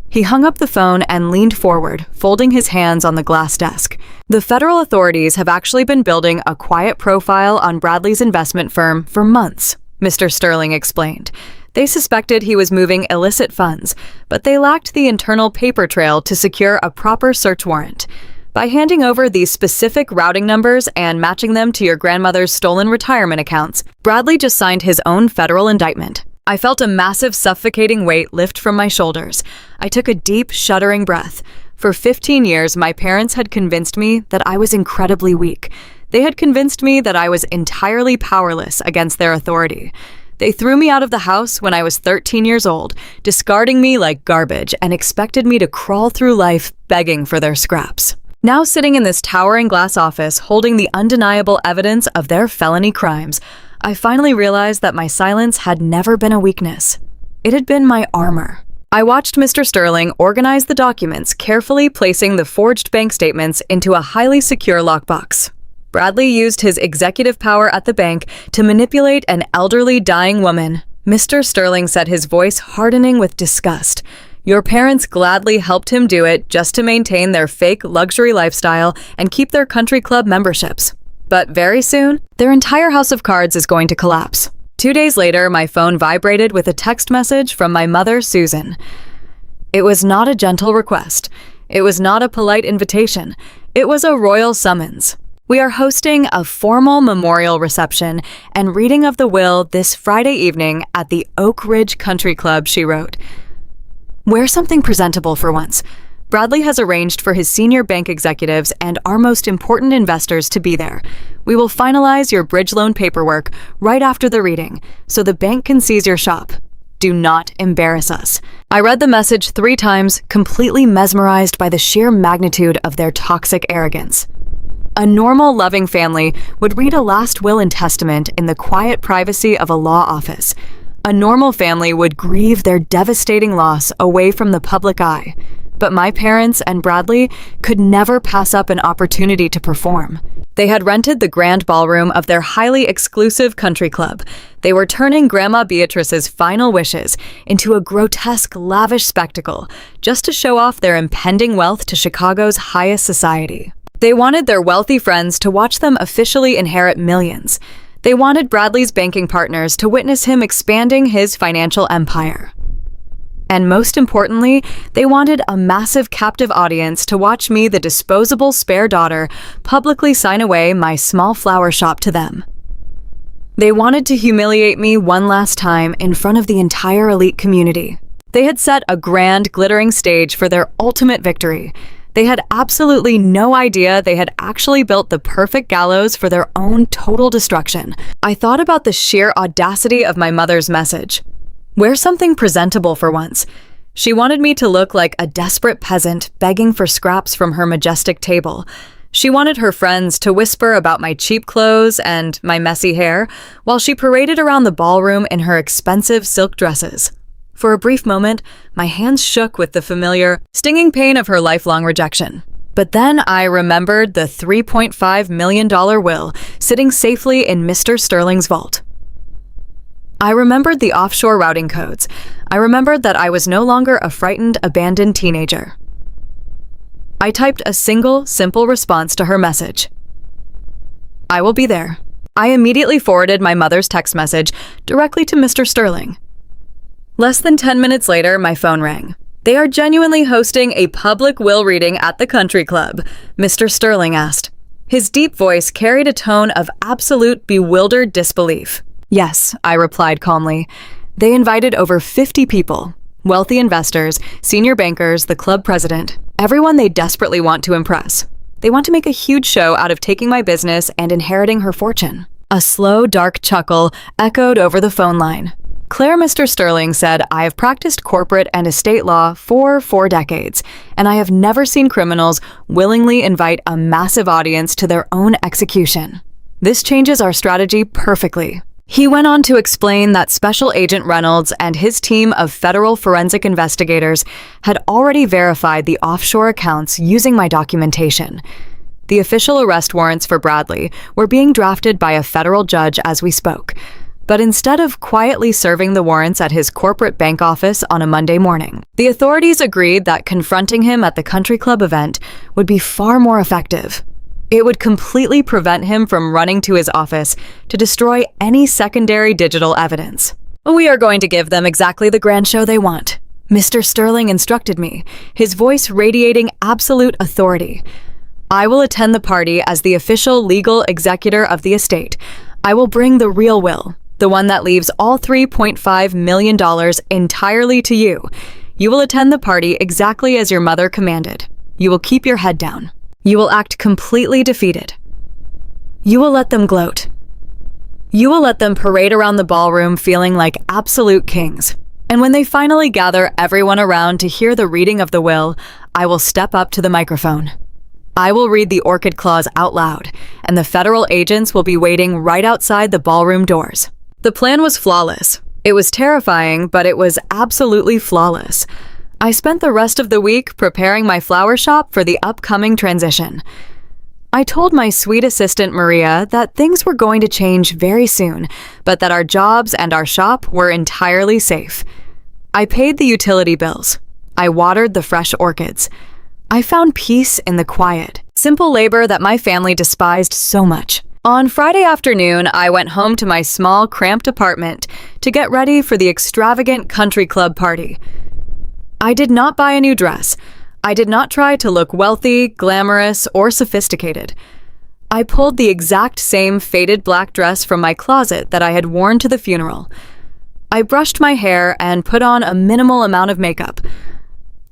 He hung up the phone and leaned forward, folding his hands on the glass desk. "The federal authorities have actually been building a quiet profile on Bradley's investment firm for months," Mr. Sterling explained. "They suspected he was moving illicit funds, but they lacked the internal paper trail to secure a proper search warrant. By handing over these specific routing numbers and matching them to your grandmother's stolen retirement accounts, Bradley just signed his own federal indictment." I felt a massive, suffocating weight lift from my shoulders. I took a deep, shuddering breath. For 15 years, my parents had convinced me that I was incredibly weak. They had convinced me that I was entirely powerless against their authority. They threw me out of the house when I was 13 years old, discarding me like garbage, and expected me to crawl through life begging for their scraps. Now sitting in this towering glass office, holding the undeniable evidence of their felony crimes, I finally realized that my silence had never been a weakness. It had been my armor. I watched Mr. Sterling organize the documents, carefully placing the forged bank statements into a highly secure lockbox. Bradley used his executive power at the bank to manipulate an elderly dying woman. Mr. Sterling said, his voice hardening with disgust. Your parents gladly helped him do it just to maintain their fake luxury lifestyle and keep their country club memberships. But very soon, their entire house of cards is going to collapse. 2 days later, my phone vibrated with a text message from my mother, Susan. It was not a gentle request. It was not a polite invitation. It was a royal summons. We are hosting a formal memorial reception and reading of the will this Friday evening at the Oak Ridge Country Club, she wrote. Wear something presentable for once. Bradley has arranged for his senior bank executives and our most important investors to be there. We will finalize your bridge loan paperwork right after the reading, so the bank can seize your shop. Do not embarrass us. I read the message 3 times, completely mesmerized by the sheer magnitude of their toxic arrogance. A normal, loving family would read a last will and testament in the quiet privacy of a law office. A normal family would grieve their devastating loss away from the public eye. But my parents and Bradley could never pass up an opportunity to perform. They had rented the grand ballroom of their highly exclusive country club. They were turning Grandma Beatrice's final wishes into a grotesque, lavish spectacle just to show off their impending wealth to Chicago's highest society. They wanted their wealthy friends to watch them officially inherit millions. They wanted Bradley's banking partners to witness him expanding his financial empire. And most importantly, they wanted a massive captive audience to watch me, the disposable spare daughter, publicly sign away my small flower shop to them. They wanted to humiliate me one last time in front of the entire elite community. They had set a grand, glittering stage for their ultimate victory. They had absolutely no idea they had actually built the perfect gallows for their own total destruction. I thought about the sheer audacity of my mother's message. Wear something presentable for once. She wanted me to look like a desperate peasant begging for scraps from her majestic table. She wanted her friends to whisper about my cheap clothes and my messy hair while she paraded around the ballroom in her expensive silk dresses. For a brief moment, my hands shook with the familiar, stinging pain of her lifelong rejection. But then I remembered the $3.5 million will sitting safely in Mr. Sterling's vault. I remembered the offshore routing codes. I remembered that I was no longer a frightened, abandoned teenager. I typed a single, simple response to her message. I will be there. I immediately forwarded my mother's text message directly to Mr. Sterling. Less than 10 minutes later, my phone rang. They are genuinely hosting a public will reading at the country club, Mr. Sterling asked. His deep voice carried a tone of absolute bewildered disbelief. Yes, I replied calmly. They invited over 50 people, wealthy investors, senior bankers, the club president, everyone they desperately want to impress. They want to make a huge show out of taking my business and inheriting her fortune. A slow, dark chuckle echoed over the phone line. Claire, Mr. Sterling said, I have practiced corporate and estate law for 4 decades, and I have never seen criminals willingly invite a massive audience to their own execution. This changes our strategy perfectly. He went on to explain that Special Agent Reynolds and his team of federal forensic investigators had already verified the offshore accounts using my documentation. The official arrest warrants for Bradley were being drafted by a federal judge as we spoke. But instead of quietly serving the warrants at his corporate bank office on a Monday morning, the authorities agreed that confronting him at the country club event would be far more effective. It would completely prevent him from running to his office to destroy any secondary digital evidence. We are going to give them exactly the grand show they want, Mr. Sterling instructed me, his voice radiating absolute authority. I will attend the party as the official legal executor of the estate. I will bring the real will. The one that leaves all $3.5 million entirely to you. You will attend the party exactly as your mother commanded. You will keep your head down. You will act completely defeated. You will let them gloat. You will let them parade around the ballroom feeling like absolute kings. And when they finally gather everyone around to hear the reading of the will, I will step up to the microphone. I will read the Orchid clause out loud, and the federal agents will be waiting right outside the ballroom doors. The plan was flawless. It was terrifying, but it was absolutely flawless. I spent the rest of the week preparing my flower shop for the upcoming transition. I told my sweet assistant Maria that things were going to change very soon, but that our jobs and our shop were entirely safe. I paid the utility bills. I watered the fresh orchids. I found peace in the quiet, simple labor that my family despised so much. On Friday afternoon, I went home to my small, cramped apartment to get ready for the extravagant country club party. I did not buy a new dress. I did not try to look wealthy, glamorous, or sophisticated. I pulled the exact same faded black dress from my closet that I had worn to the funeral. I brushed my hair and put on a minimal amount of makeup.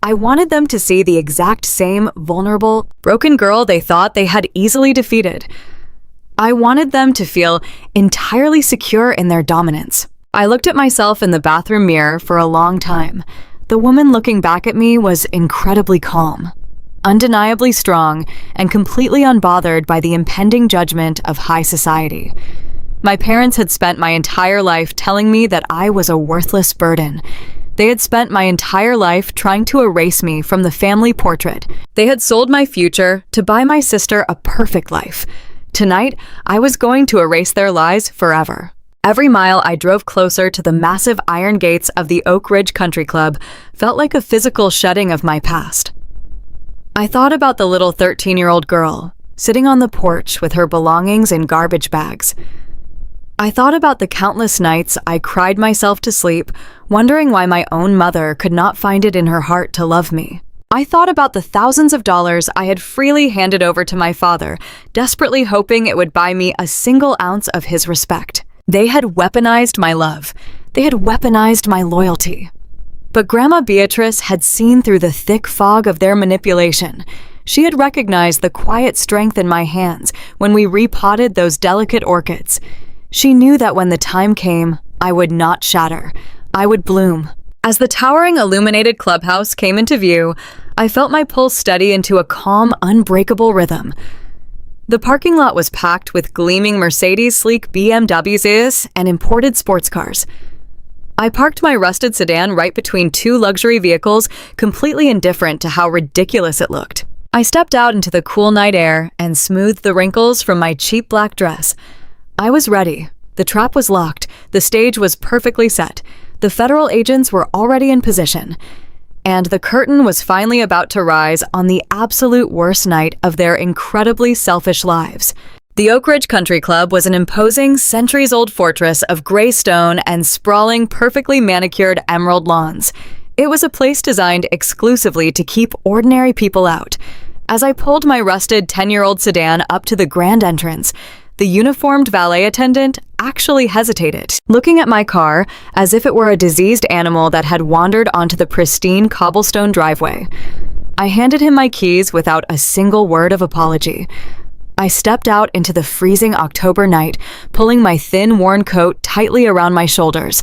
I wanted them to see the exact same vulnerable, broken girl they thought they had easily defeated. I wanted them to feel entirely secure in their dominance. I looked at myself in the bathroom mirror for a long time. The woman looking back at me was incredibly calm, undeniably strong, and completely unbothered by the impending judgment of high society. My parents had spent my entire life telling me that I was a worthless burden. They had spent my entire life trying to erase me from the family portrait. They had sold my future to buy my sister a perfect life. Tonight, I was going to erase their lies forever. Every mile I drove closer to the massive iron gates of the Oak Ridge Country Club felt like a physical shedding of my past. I thought about the little 13-year-old girl, sitting on the porch with her belongings in garbage bags. I thought about the countless nights I cried myself to sleep, wondering why my own mother could not find it in her heart to love me. I thought about the thousands of dollars I had freely handed over to my father, desperately hoping it would buy me a single ounce of his respect. They had weaponized my love. They had weaponized my loyalty. But Grandma Beatrice had seen through the thick fog of their manipulation. She had recognized the quiet strength in my hands when we repotted those delicate orchids. She knew that when the time came, I would not shatter. I would bloom. As the towering illuminated clubhouse came into view, I felt my pulse steady into a calm, unbreakable rhythm. The parking lot was packed with gleaming Mercedes sleek BMWs and imported sports cars. I parked my rusted sedan right between two luxury vehicles, completely indifferent to how ridiculous it looked. I stepped out into the cool night air and smoothed the wrinkles from my cheap black dress. I was ready. The trap was locked. The stage was perfectly set. The federal agents were already in position, and the curtain was finally about to rise on the absolute worst night of their incredibly selfish lives. The Oak Ridge Country Club was an imposing, centuries-old fortress of gray stone and sprawling, perfectly manicured emerald lawns. It was a place designed exclusively to keep ordinary people out. As I pulled my rusted 10-year-old sedan up to the grand entrance, the uniformed valet attendant actually hesitated, looking at my car as if it were a diseased animal that had wandered onto the pristine cobblestone driveway. I handed him my keys without a single word of apology. I stepped out into the freezing October night, pulling my thin, worn coat tightly around my shoulders.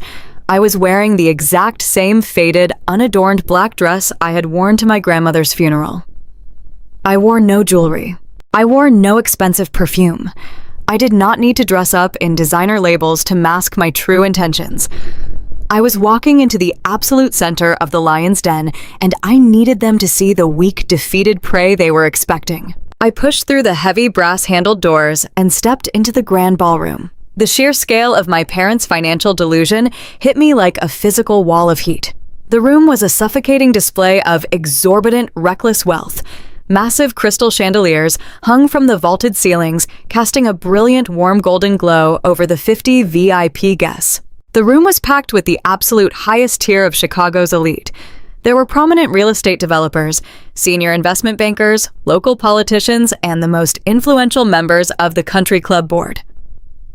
I was wearing the exact same faded, unadorned black dress I had worn to my grandmother's funeral. I wore no jewelry. I wore no expensive perfume. I did not need to dress up in designer labels to mask my true intentions. I was walking into the absolute center of the lion's den, and I needed them to see the weak, defeated prey they were expecting. I pushed through the heavy brass-handled doors and stepped into the grand ballroom. The sheer scale of my parents' financial delusion hit me like a physical wall of heat. The room was a suffocating display of exorbitant, reckless wealth. Massive crystal chandeliers hung from the vaulted ceilings, casting a brilliant warm golden glow over the 50 VIP guests. The room was packed with the absolute highest tier of Chicago's elite. There were prominent real estate developers, senior investment bankers, local politicians, and the most influential members of the country club board.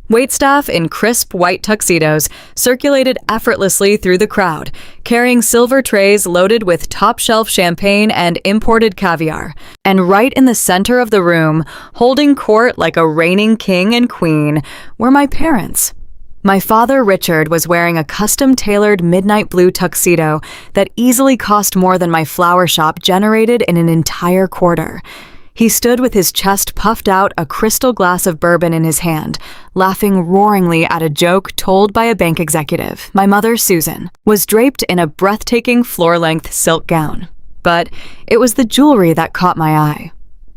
Waitstaff in crisp white tuxedos circulated effortlessly through the crowd, carrying silver trays loaded with top-shelf champagne and imported caviar. And right in the center of the room, holding court like a reigning king and queen, were my parents. My father, Richard, was wearing a custom-tailored midnight blue tuxedo that easily cost more than my flower shop generated in an entire quarter. He stood with his chest puffed out, a crystal glass of bourbon in his hand, laughing roaringly at a joke told by a bank executive. My mother, Susan, was draped in a breathtaking floor-length silk gown. But it was the jewelry that caught my eye.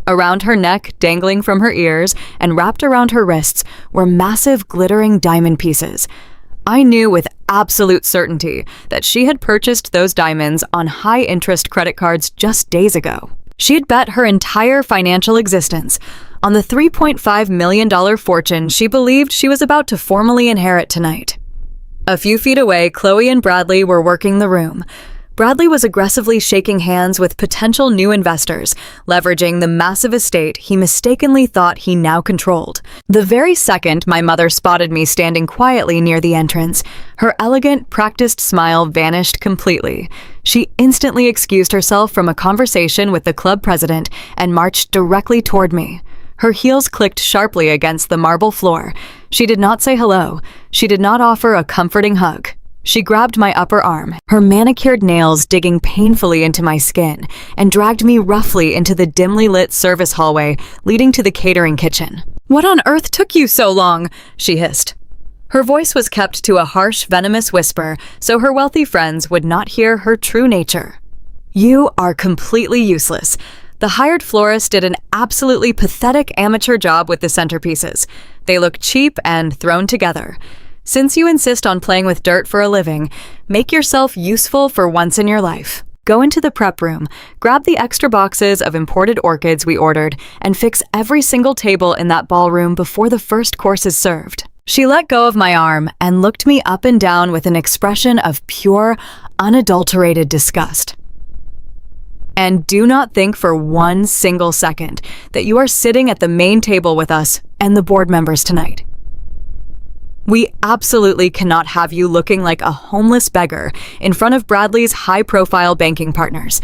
A Around her neck, dangling from her ears, and wrapped around her wrists were massive glittering diamond pieces. I knew with absolute certainty that she had purchased those diamonds on high-interest credit cards just days ago. She had bet her entire financial existence on the $3.5 million fortune she believed she was about to formally inherit tonight. A few feet away, Chloe and Bradley were working the room. Bradley was aggressively shaking hands with potential new investors, leveraging the massive estate he mistakenly thought he now controlled. The very second my mother spotted me standing quietly near the entrance, her elegant, practiced smile vanished completely. She instantly excused herself from a conversation with the club president and marched directly toward me. Her heels clicked sharply against the marble floor. She did not say hello. She did not offer a comforting hug. She grabbed my upper arm, her manicured nails digging painfully into my skin, and dragged me roughly into the dimly lit service hallway leading to the catering kitchen. "What on earth took you so long?" she hissed. Her voice was kept to a harsh, venomous whisper so her wealthy friends would not hear her true nature. "You are completely useless." The hired florist did an absolutely pathetic amateur job with the centerpieces. They look cheap and thrown together. Since you insist on playing with dirt for a living, make yourself useful for once in your life. Go into the prep room, grab the extra boxes of imported orchids we ordered, and fix every single table in that ballroom before the first course is served. She let go of my arm and looked me up and down with an expression of pure, unadulterated disgust. And do not think for one single second that you are sitting at the main table with us and the board members tonight. We absolutely cannot have you looking like a homeless beggar in front of Bradley's high-profile banking partners.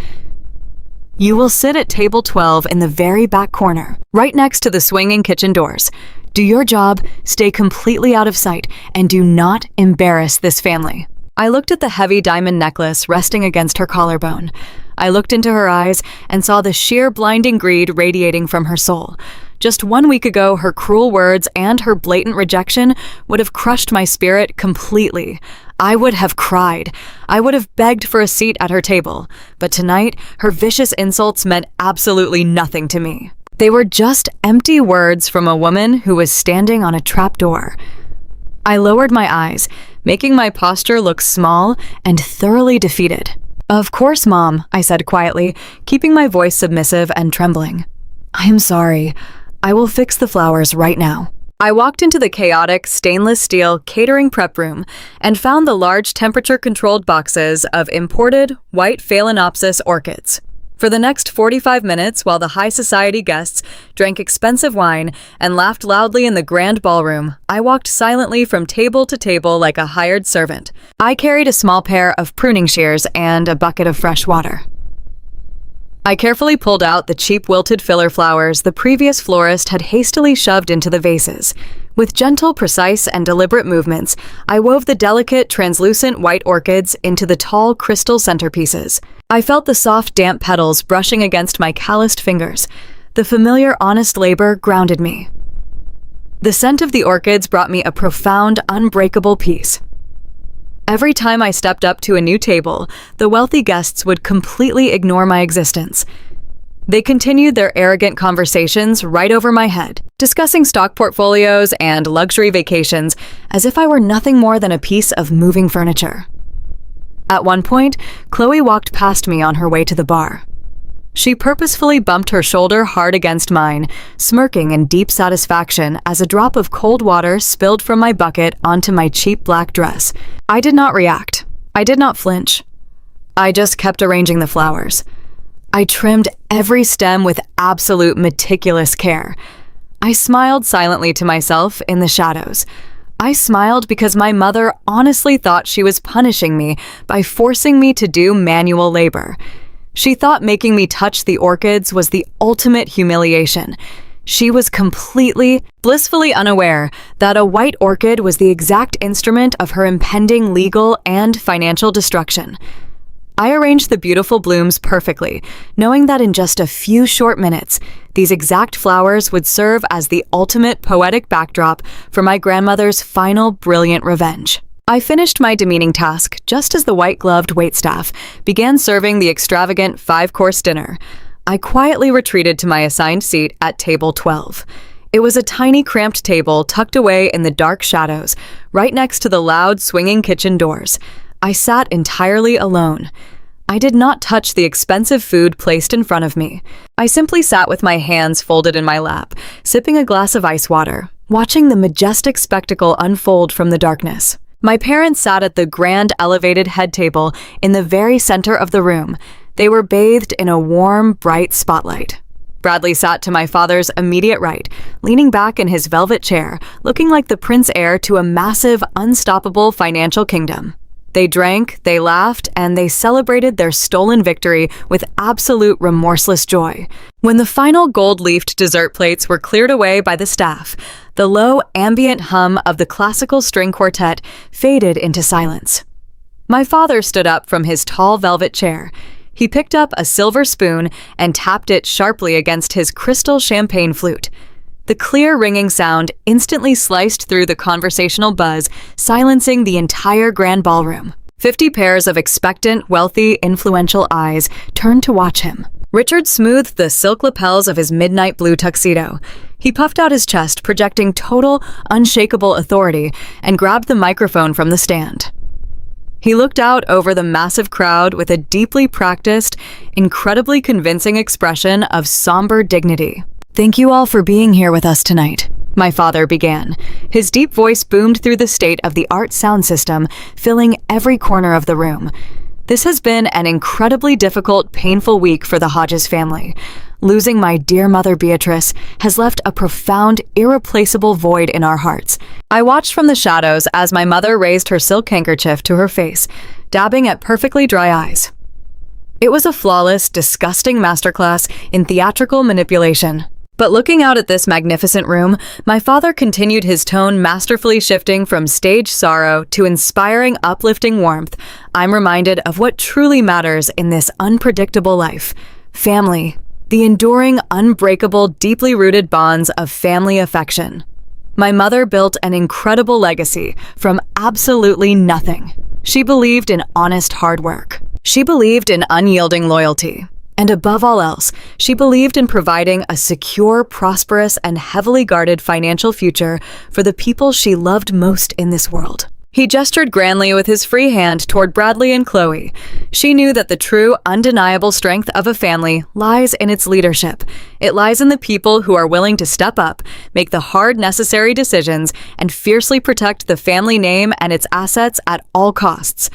You will sit at table 12 in the very back corner, right next to the swinging kitchen doors. Do your job, stay completely out of sight, and do not embarrass this family. I looked at the heavy diamond necklace resting against her collarbone. I looked into her eyes and saw the sheer blinding greed radiating from her soul. Just 1 week ago, her cruel words and her blatant rejection would have crushed my spirit completely. I would have cried. I would have begged for a seat at her table. But tonight, her vicious insults meant absolutely nothing to me. They were just empty words from a woman who was standing on a trapdoor. I lowered my eyes, making my posture look small and thoroughly defeated. "Of course, Mom," I said quietly, keeping my voice submissive and trembling. "I am sorry. I will fix the flowers right now." I walked into the chaotic stainless steel catering prep room and found the large temperature-controlled boxes of imported white Phalaenopsis orchids. For the next 45 minutes, while the high society guests drank expensive wine and laughed loudly in the grand ballroom, I walked silently from table to table like a hired servant. I carried a small pair of pruning shears and a bucket of fresh water. I carefully pulled out the cheap wilted filler flowers the previous florist had hastily shoved into the vases. With gentle, precise, and deliberate movements, I wove the delicate, translucent white orchids into the tall crystal centerpieces. I felt the soft, damp petals brushing against my calloused fingers. The familiar, honest labor grounded me. The scent of the orchids brought me a profound, unbreakable peace. Every time I stepped up to a new table, the wealthy guests would completely ignore my existence. They continued their arrogant conversations right over my head, discussing stock portfolios and luxury vacations as if I were nothing more than a piece of moving furniture. At one point, Chloe walked past me on her way to the bar. She purposefully bumped her shoulder hard against mine, smirking in deep satisfaction as a drop of cold water spilled from my bucket onto my cheap black dress. I did not react. I did not flinch. I just kept arranging the flowers. I trimmed every stem with absolute meticulous care. I smiled silently to myself in the shadows. I smiled because my mother honestly thought she was punishing me by forcing me to do manual labor. She thought making me touch the orchids was the ultimate humiliation. She was completely, blissfully unaware that a white orchid was the exact instrument of her impending legal and financial destruction. I arranged the beautiful blooms perfectly, knowing that in just a few short minutes, these exact flowers would serve as the ultimate poetic backdrop for my grandmother's final brilliant revenge. I finished my demeaning task just as the white-gloved waitstaff began serving the extravagant 5-course dinner. I quietly retreated to my assigned seat at table 12. It was a tiny cramped table tucked away in the dark shadows, right next to the loud swinging kitchen doors. I sat entirely alone. I did not touch the expensive food placed in front of me. I simply sat with my hands folded in my lap, sipping a glass of ice water, watching the majestic spectacle unfold from the darkness. My parents sat at the grand elevated head table in the very center of the room. They were bathed in a warm, bright spotlight. Bradley sat to my father's immediate right, leaning back in his velvet chair, looking like the prince heir to a massive, unstoppable financial kingdom. They drank, they laughed, and they celebrated their stolen victory with absolute remorseless joy. When the final gold-leafed dessert plates were cleared away by the staff, the low, ambient hum of the classical string quartet faded into silence. My father stood up from his tall velvet chair. He picked up a silver spoon and tapped it sharply against his crystal champagne flute. The clear ringing sound instantly sliced through the conversational buzz, silencing the entire grand ballroom. 50 pairs of expectant, wealthy, influential eyes turned to watch him. Richard smoothed the silk lapels of his midnight blue tuxedo. He puffed out his chest, projecting total, unshakable authority, and grabbed the microphone from the stand. He looked out over the massive crowd with a deeply practiced, incredibly convincing expression of somber dignity. "Thank you all for being here with us tonight," my father began. His deep voice boomed through the state-of-the-art sound system, filling every corner of the room. This has been an incredibly difficult, painful week for the Hodges family. Losing my dear mother Beatrice has left a profound, irreplaceable void in our hearts. I watched from the shadows as my mother raised her silk handkerchief to her face, dabbing at perfectly dry eyes. It was a flawless, disgusting masterclass in theatrical manipulation. But looking out at this magnificent room, my father continued his tone, masterfully shifting from stage sorrow to inspiring, uplifting warmth. I'm reminded of what truly matters in this unpredictable life: family. The enduring, unbreakable, deeply rooted bonds of family affection. My mother built an incredible legacy from absolutely nothing. She believed in honest hard work. She believed in unyielding loyalty. And above all else, she believed in providing a secure, prosperous, and heavily guarded financial future for the people she loved most in this world. He gestured grandly with his free hand toward Bradley and Chloe. She knew that the true, undeniable strength of a family lies in its leadership. It lies in the people who are willing to step up, make the hard, necessary decisions, and fiercely protect the family name and its assets at all costs.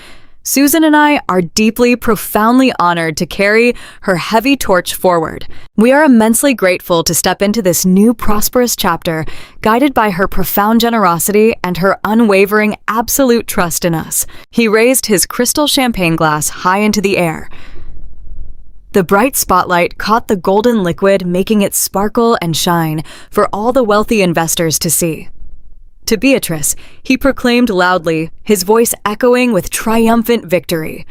Susan and I are deeply, profoundly honored to carry her heavy torch forward. We are immensely grateful to step into this new prosperous chapter, guided by her profound generosity and her unwavering, absolute trust in us. He raised his crystal champagne glass high into the air. The bright spotlight caught the golden liquid, making it sparkle and shine for all the wealthy investors to see. To Beatrice, he proclaimed loudly, his voice echoing with triumphant victory.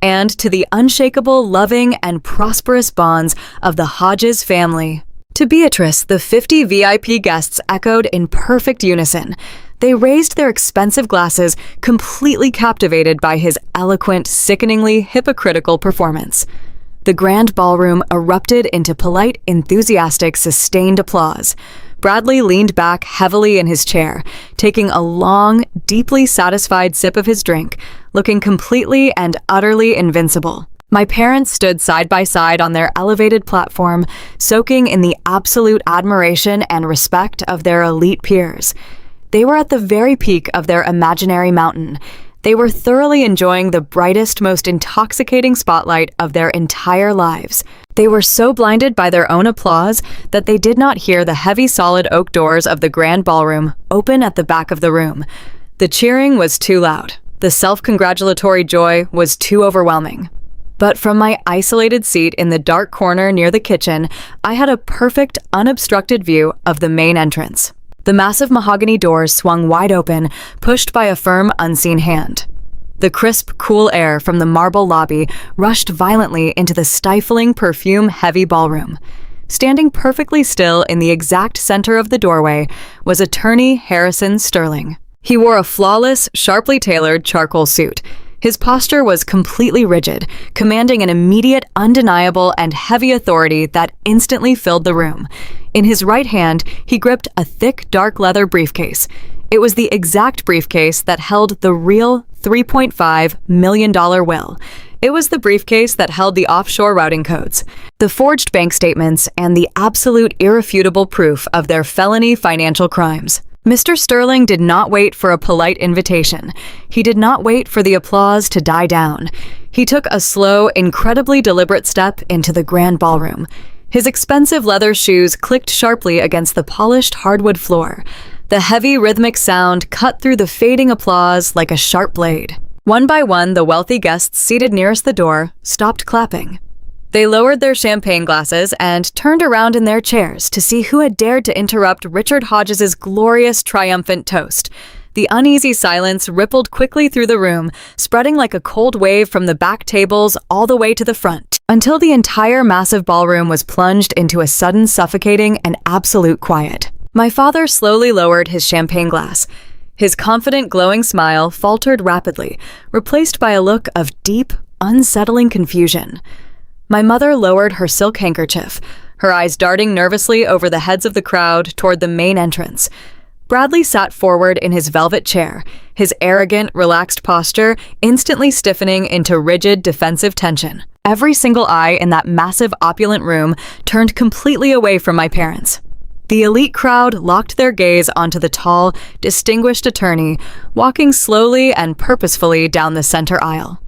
And to the unshakable, loving, and prosperous bonds of the Hodges family. To Beatrice, the 50 VIP guests echoed in perfect unison. They raised their expensive glasses, completely captivated by his eloquent, sickeningly hypocritical performance. The grand ballroom erupted into polite, enthusiastic, sustained applause. Bradley leaned back heavily in his chair, taking a long, deeply satisfied sip of his drink, looking completely and utterly invincible. My parents stood side by side on their elevated platform, soaking in the absolute admiration and respect of their elite peers. They were at the very peak of their imaginary mountain. They were thoroughly enjoying the brightest, most intoxicating spotlight of their entire lives. They were so blinded by their own applause that they did not hear the heavy solid oak doors of the grand ballroom open at the back of the room. The cheering was too loud. The self-congratulatory joy was too overwhelming. But from my isolated seat in the dark corner near the kitchen, I had a perfect, unobstructed view of the main entrance. The massive mahogany doors swung wide open, pushed by a firm, unseen hand. The crisp, cool air from the marble lobby rushed violently into the stifling, perfume-heavy ballroom. Standing perfectly still in the exact center of the doorway was attorney Harrison Sterling. He wore a flawless, sharply tailored charcoal suit. His posture was completely rigid, commanding an immediate, undeniable, and heavy authority that instantly filled the room. In his right hand, he gripped a thick, dark leather briefcase. It was the exact briefcase that held the real $3.5 million will. It was the briefcase that held the offshore routing codes, the forged bank statements, and the absolute irrefutable proof of their felony financial crimes. Mr. Sterling did not wait for a polite invitation. He did not wait for the applause to die down. He took a slow, incredibly deliberate step into the grand ballroom. His expensive leather shoes clicked sharply against the polished hardwood floor. The heavy rhythmic sound cut through the fading applause like a sharp blade. One by one, the wealthy guests seated nearest the door stopped clapping. They lowered their champagne glasses and turned around in their chairs to see who had dared to interrupt Richard Hodges's glorious, triumphant toast. The uneasy silence rippled quickly through the room, spreading like a cold wave from the back tables all the way to the front, until the entire massive ballroom was plunged into a sudden suffocating and absolute quiet. My father slowly lowered his champagne glass. His confident, glowing smile faltered rapidly, replaced by a look of deep, unsettling confusion. My mother lowered her silk handkerchief, her eyes darting nervously over the heads of the crowd toward the main entrance. Bradley sat forward in his velvet chair, his arrogant, relaxed posture instantly stiffening into rigid, defensive tension. Every single eye in that massive, opulent room turned completely away from my parents. The elite crowd locked their gaze onto the tall, distinguished attorney, walking slowly and purposefully down the center aisle.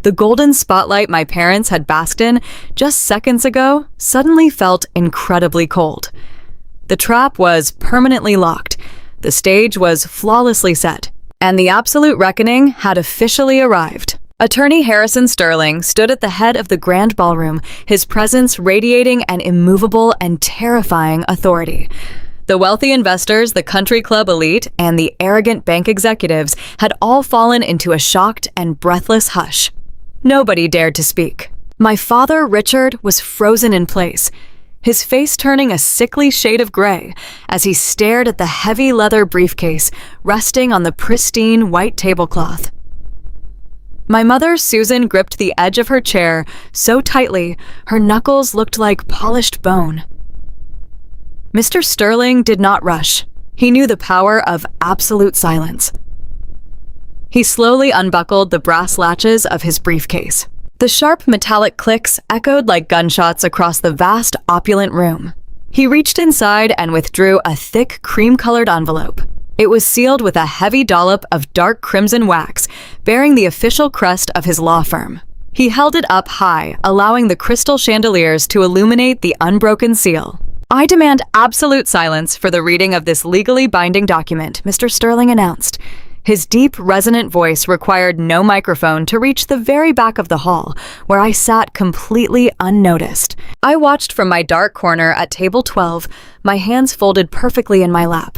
The golden spotlight my parents had basked in just seconds ago suddenly felt incredibly cold. The trap was permanently locked, the stage was flawlessly set, and the absolute reckoning had officially arrived. Attorney Harrison Sterling stood at the head of the grand ballroom, his presence radiating an immovable and terrifying authority. The wealthy investors, the country club elite, and the arrogant bank executives had all fallen into a shocked and breathless hush. Nobody dared to speak. My father, Richard, was frozen in place, his face turning a sickly shade of gray as he stared at the heavy leather briefcase resting on the pristine white tablecloth. My mother, Susan, gripped the edge of her chair so tightly her knuckles looked like polished bone. Mr. Sterling did not rush. He knew the power of absolute silence. He slowly unbuckled the brass latches of his briefcase. The sharp metallic clicks echoed like gunshots across the vast, opulent room. He reached inside and withdrew a thick, cream-colored envelope. It was sealed with a heavy dollop of dark crimson wax, bearing the official crest of his law firm. He held it up high, allowing the crystal chandeliers to illuminate the unbroken seal. "I demand absolute silence for the reading of this legally binding document," Mr. Sterling announced. His deep, resonant voice required no microphone to reach the very back of the hall, where I sat completely unnoticed. I watched from my dark corner at table 12, my hands folded perfectly in my lap.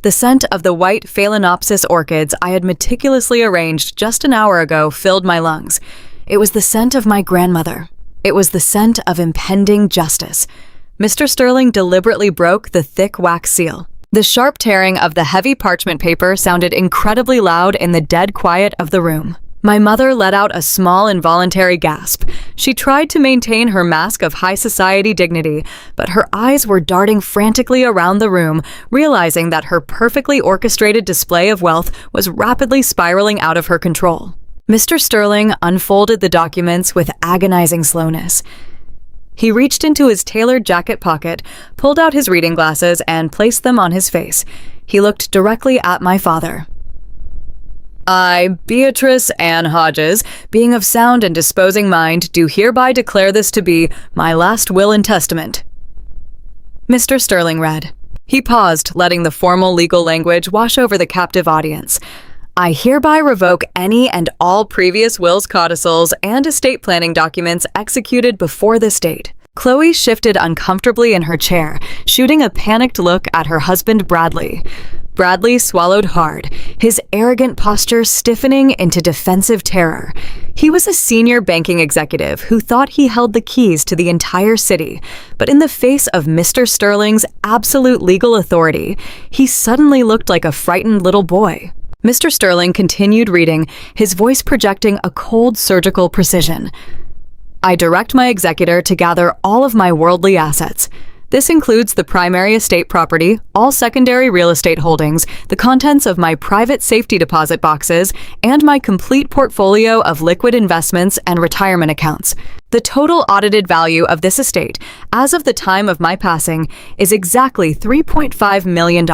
The scent of the white Phalaenopsis orchids I had meticulously arranged just an hour ago filled my lungs. It was the scent of my grandmother. It was the scent of impending justice. Mr. Sterling deliberately broke the thick wax seal. The sharp tearing of the heavy parchment paper sounded incredibly loud in the dead quiet of the room. My mother let out a small involuntary gasp. She tried to maintain her mask of high society dignity, but her eyes were darting frantically around the room, realizing that her perfectly orchestrated display of wealth was rapidly spiraling out of her control. Mr. Sterling unfolded the documents with agonizing slowness. He reached into his tailored jacket pocket, pulled out his reading glasses, and placed them on his face. He looked directly at my father. "I, Beatrice Ann Hodges, being of sound and disposing mind, do hereby declare this to be my last will and testament." Mr. Sterling read. He paused, letting the formal legal language wash over the captive audience. "I hereby revoke any and all previous wills, codicils, and estate planning documents executed before this date." Chloe shifted uncomfortably in her chair, shooting a panicked look at her husband Bradley. Bradley swallowed hard, his arrogant posture stiffening into defensive terror. He was a senior banking executive who thought he held the keys to the entire city, but in the face of Mr. Sterling's absolute legal authority, he suddenly looked like a frightened little boy. Mr. Sterling continued reading, his voice projecting a cold surgical precision. I direct my executor to gather all of my worldly assets. This includes the primary estate property, all secondary real estate holdings, the contents of my private safety deposit boxes, and my complete portfolio of liquid investments and retirement accounts. The total audited value of this estate, as of the time of my passing, is exactly $3.5 million.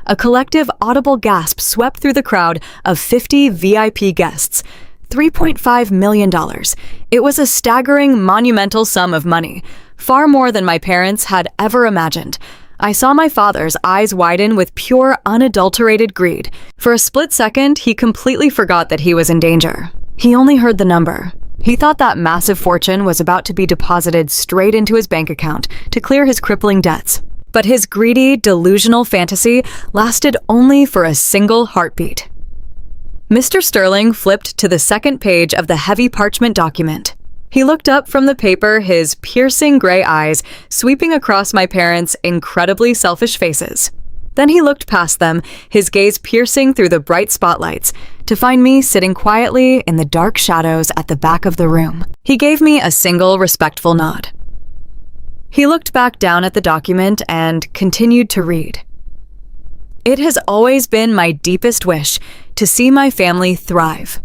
A collective audible gasp swept through the crowd of 50 VIP guests. $3.5 million. It was a staggering, monumental sum of money, far more than my parents had ever imagined. I saw my father's eyes widen with pure, unadulterated greed. For a split second, he completely forgot that he was in danger. He only heard the number. He thought that massive fortune was about to be deposited straight into his bank account to clear his crippling debts. But his greedy, delusional fantasy lasted only for a single heartbeat. Mr. Sterling flipped to the second page of the heavy parchment document. He looked up from the paper, his piercing gray eyes sweeping across my parents' incredibly selfish faces. Then he looked past them, his gaze piercing through the bright spotlights, to find me sitting quietly in the dark shadows at the back of the room. He gave me a single respectful nod. He looked back down at the document and continued to read. It has always been my deepest wish to see my family thrive.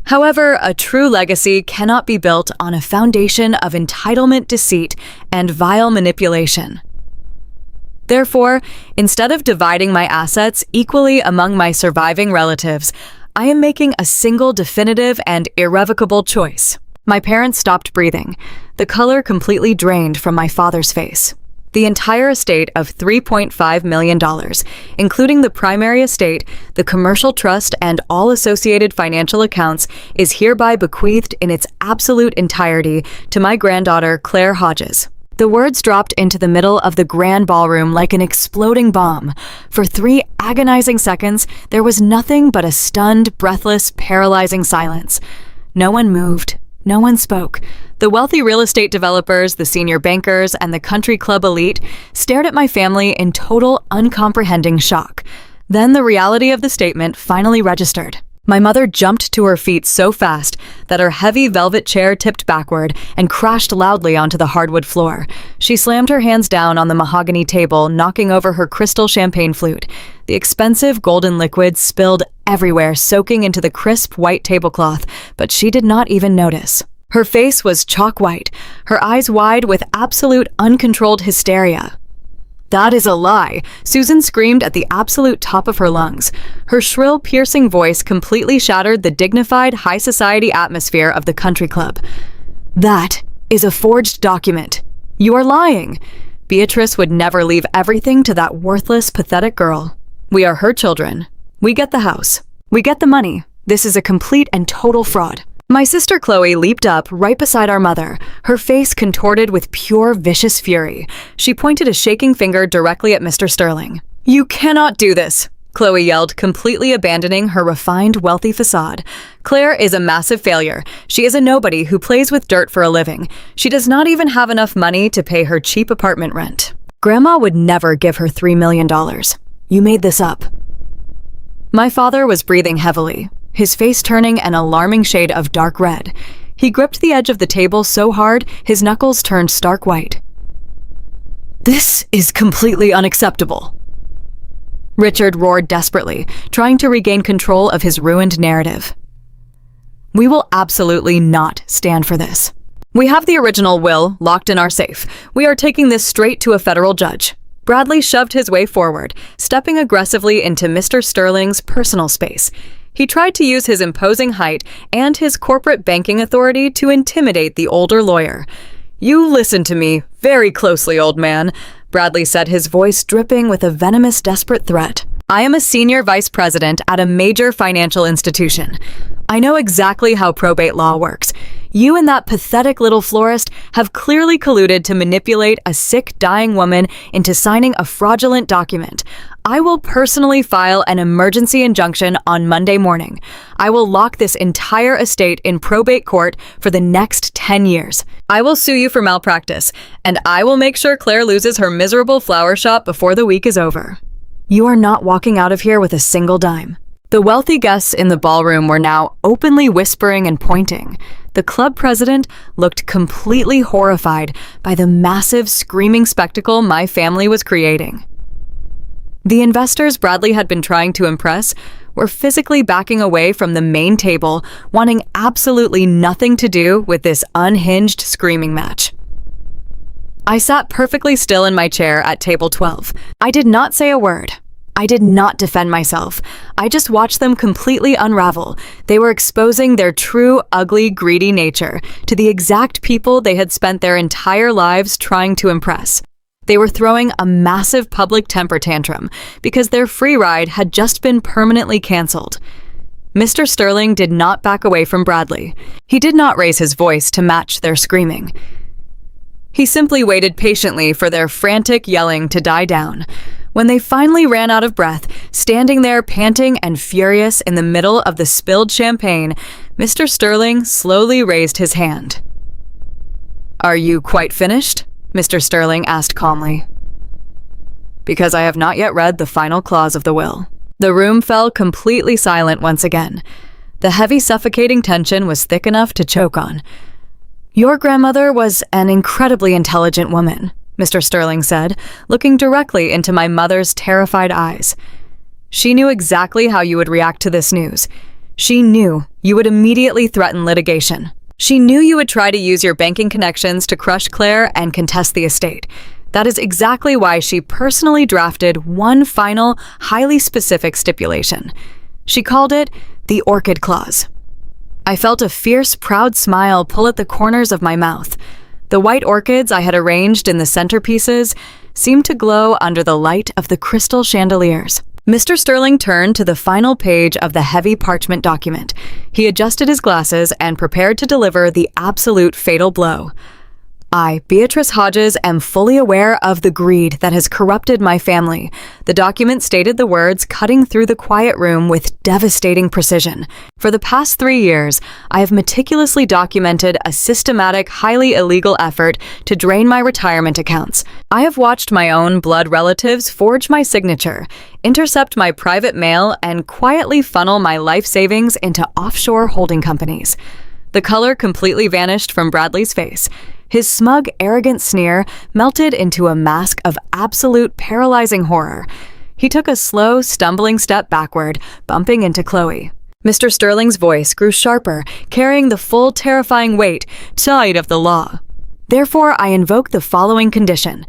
However, a true legacy cannot be built on a foundation of entitlement, deceit, and vile manipulation. Therefore, instead of dividing my assets equally among my surviving relatives, I am making a single definitive and irrevocable choice. My parents stopped breathing, the color completely drained from my father's face. The entire estate of $3.5 million, including the primary estate, the commercial trust, and all associated financial accounts, is hereby bequeathed in its absolute entirety to my granddaughter, Claire Hodges. The words dropped into the middle of the grand ballroom like an exploding bomb. For 3 agonizing seconds, there was nothing but a stunned, breathless, paralyzing silence. No one moved. No one spoke. The wealthy real estate developers, the senior bankers, and the country club elite stared at my family in total, uncomprehending shock. Then the reality of the statement finally registered. My mother jumped to her feet so fast that her heavy velvet chair tipped backward and crashed loudly onto the hardwood floor. She slammed her hands down on the mahogany table, knocking over her crystal champagne flute. The expensive golden liquid spilled everywhere, soaking into the crisp white tablecloth, but she did not even notice. Her face was chalk white, her eyes wide with absolute uncontrolled hysteria. "That is a lie," Susan screamed at the absolute top of her lungs. Her shrill, piercing voice completely shattered the dignified, high society atmosphere of the country club. "That is a forged document. You are lying. Beatrice would never leave everything to that worthless, pathetic girl. We are her children. We get the house. We get the money. This is a complete and total fraud." My sister Chloe leaped up right beside our mother, her face contorted with pure, vicious fury. She pointed a shaking finger directly at Mr. Sterling. "You cannot do this," Chloe yelled, completely abandoning her refined, wealthy facade. "Claire is a massive failure. She is a nobody who plays with dirt for a living. She does not even have enough money to pay her cheap apartment rent. Grandma would never give her $3 million. You made this up." My father was breathing heavily, his face turning an alarming shade of dark red. He gripped the edge of the table so hard, his knuckles turned stark white. "This is completely unacceptable," Richard roared desperately, trying to regain control of his ruined narrative. "We will absolutely not stand for this. We have the original will locked in our safe. We are taking this straight to a federal judge." Bradley shoved his way forward, stepping aggressively into Mr. Sterling's personal space. He tried to use his imposing height and his corporate banking authority to intimidate the older lawyer. "You listen to me very closely, old man," Bradley said, his voice dripping with a venomous, desperate threat. "I am a senior vice president at a major financial institution. I know exactly how probate law works. You and that pathetic little florist have clearly colluded to manipulate a sick, dying woman into signing a fraudulent document. I will personally file an emergency injunction on Monday morning. I will lock this entire estate in probate court for the next 10 years. I will sue you for malpractice, and I will make sure Claire loses her miserable flower shop before the week is over." You are not walking out of here with a single dime." The wealthy guests in the ballroom were now openly whispering and pointing. The club president looked completely horrified by the massive screaming spectacle my family was creating. The investors Bradley had been trying to impress were physically backing away from the main table, wanting absolutely nothing to do with this unhinged screaming match. I sat perfectly still in my chair at table 12. I did not say a word. I did not defend myself. I just watched them completely unravel. They were exposing their true, ugly, greedy nature to the exact people they had spent their entire lives trying to impress. They were throwing a massive public temper tantrum because their free ride had just been permanently canceled. Mr. Sterling did not back away from Bradley. He did not raise his voice to match their screaming. He simply waited patiently for their frantic yelling to die down. When they finally ran out of breath, standing there panting and furious in the middle of the spilled champagne, Mr. Sterling slowly raised his hand. "Are you quite finished?" Mr. Sterling asked calmly. "Because I have not yet read the final clause of the will." The room fell completely silent once again. The heavy, suffocating tension was thick enough to choke on. "Your grandmother was an incredibly intelligent woman," Mr. Sterling said, looking directly into my mother's terrified eyes. "She knew exactly how you would react to this news. She knew you would immediately threaten litigation. She knew you would try to use your banking connections to crush Claire and contest the estate. That is exactly why she personally drafted one final, highly specific stipulation. She called it the Orchid Clause." I felt a fierce, proud smile pull at the corners of my mouth. The white orchids I had arranged in the centerpieces seemed to glow under the light of the crystal chandeliers. Mr. Sterling turned to the final page of the heavy parchment document. He adjusted his glasses and prepared to deliver the absolute fatal blow. "I, Beatrice Hodges, am fully aware of the greed that has corrupted my family." The document stated the words cutting through the quiet room with devastating precision. "For the past 3 years, I have meticulously documented a systematic, highly illegal effort to drain my retirement accounts. I have watched my own blood relatives forge my signature, intercept my private mail, and quietly funnel my life savings into offshore holding companies." The color completely vanished from Bradley's face. His smug, arrogant sneer melted into a mask of absolute paralyzing horror. He took a slow, stumbling step backward, bumping into Chloe. Mr. Sterling's voice grew sharper, carrying the full, terrifying weight side of the law. "Therefore, I invoke the following condition.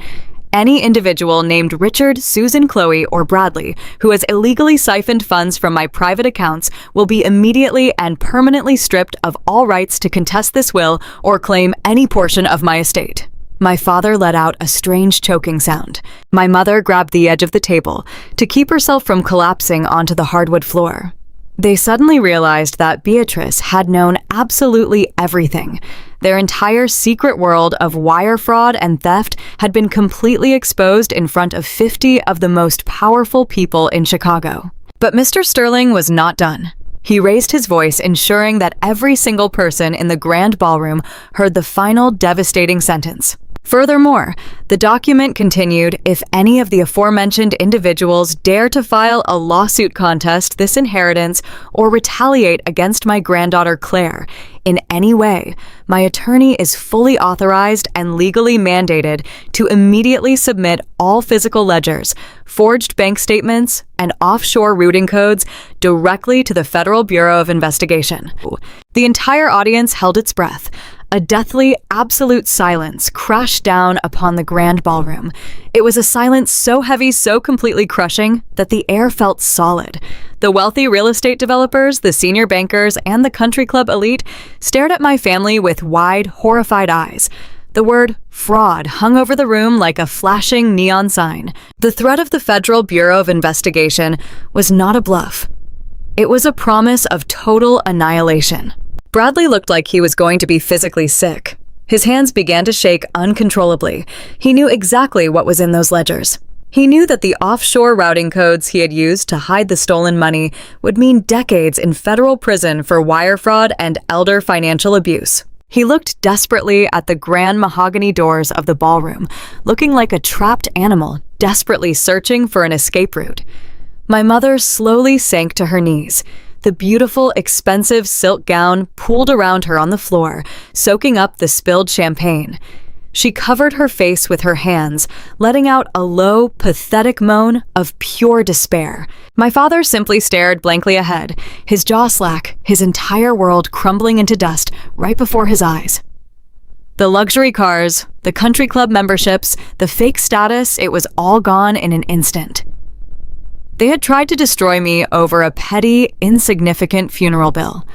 Any individual named Richard, Susan, Chloe, or Bradley who has illegally siphoned funds from my private accounts will be immediately and permanently stripped of all rights to contest this will or claim any portion of my estate." My father let out a strange choking sound. My mother grabbed the edge of the table to keep herself from collapsing onto the hardwood floor. They suddenly realized that Beatrice had known absolutely everything. Their entire secret world of wire fraud and theft had been completely exposed in front of 50 of the most powerful people in Chicago. But Mr. Sterling was not done. He raised his voice, ensuring that every single person in the grand ballroom heard the final devastating sentence. Furthermore, the document continued, "If any of the aforementioned individuals dare to file a lawsuit contest this inheritance or retaliate against my granddaughter Claire in any way, my attorney is fully authorized and legally mandated to immediately submit all physical ledgers, forged bank statements, and offshore routing codes directly to the Federal Bureau of Investigation." The entire audience held its breath. A deathly, absolute silence crashed down upon the grand ballroom. It was a silence so heavy, so completely crushing, that the air felt solid. The wealthy real estate developers, the senior bankers, and the country club elite stared at my family with wide, horrified eyes. The word fraud hung over the room like a flashing neon sign. The threat of the Federal Bureau of Investigation was not a bluff. It was a promise of total annihilation. Bradley looked like he was going to be physically sick. His hands began to shake uncontrollably. He knew exactly what was in those ledgers. He knew that the offshore routing codes he had used to hide the stolen money would mean decades in federal prison for wire fraud and elder financial abuse. He looked desperately at the grand mahogany doors of the ballroom, looking like a trapped animal desperately searching for an escape route. My mother slowly sank to her knees. The beautiful, expensive silk gown pooled around her on the floor, soaking up the spilled champagne. She covered her face with her hands, letting out a low, pathetic moan of pure despair. My father simply stared blankly ahead, his jaw slack, his entire world crumbling into dust right before his eyes. The luxury cars, the country club memberships, the fake status, it was all gone in an instant. They had tried to destroy me over a petty, insignificant funeral bill.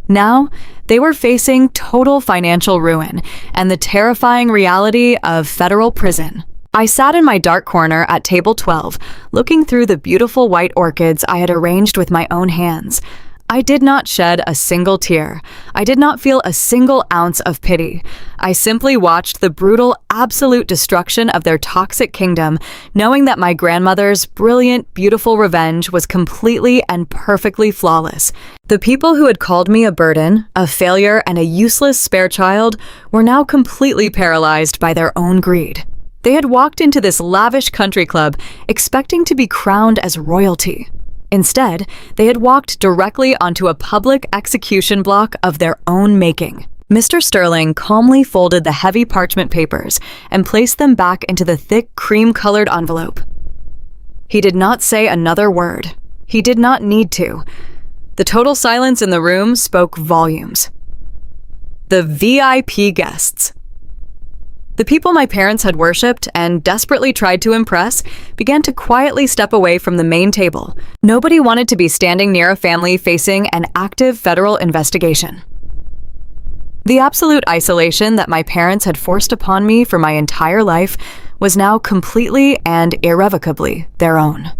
Now, they were facing total financial ruin and the terrifying reality of federal prison. I sat in my dark corner at table 12, looking through the beautiful white orchids I had arranged with my own hands. I did not shed a single tear. I did not feel a single ounce of pity. I simply watched the brutal, absolute destruction of their toxic kingdom, knowing that my grandmother's brilliant, beautiful revenge was completely and perfectly flawless. The people who had called me a burden, a failure, and a useless spare child were now completely paralyzed by their own greed. They had walked into this lavish country club expecting to be crowned as royalty. Instead, they had walked directly onto a public execution block of their own making. Mr. Sterling calmly folded the heavy parchment papers and placed them back into the thick cream-colored envelope. He did not say another word. He did not need to. The total silence in the room spoke volumes. The VIP guests. The people my parents had worshipped and desperately tried to impress began to quietly step away from the main table. Nobody wanted to be standing near a family facing an active federal investigation. The absolute isolation that my parents had forced upon me for my entire life was now completely and irrevocably their own.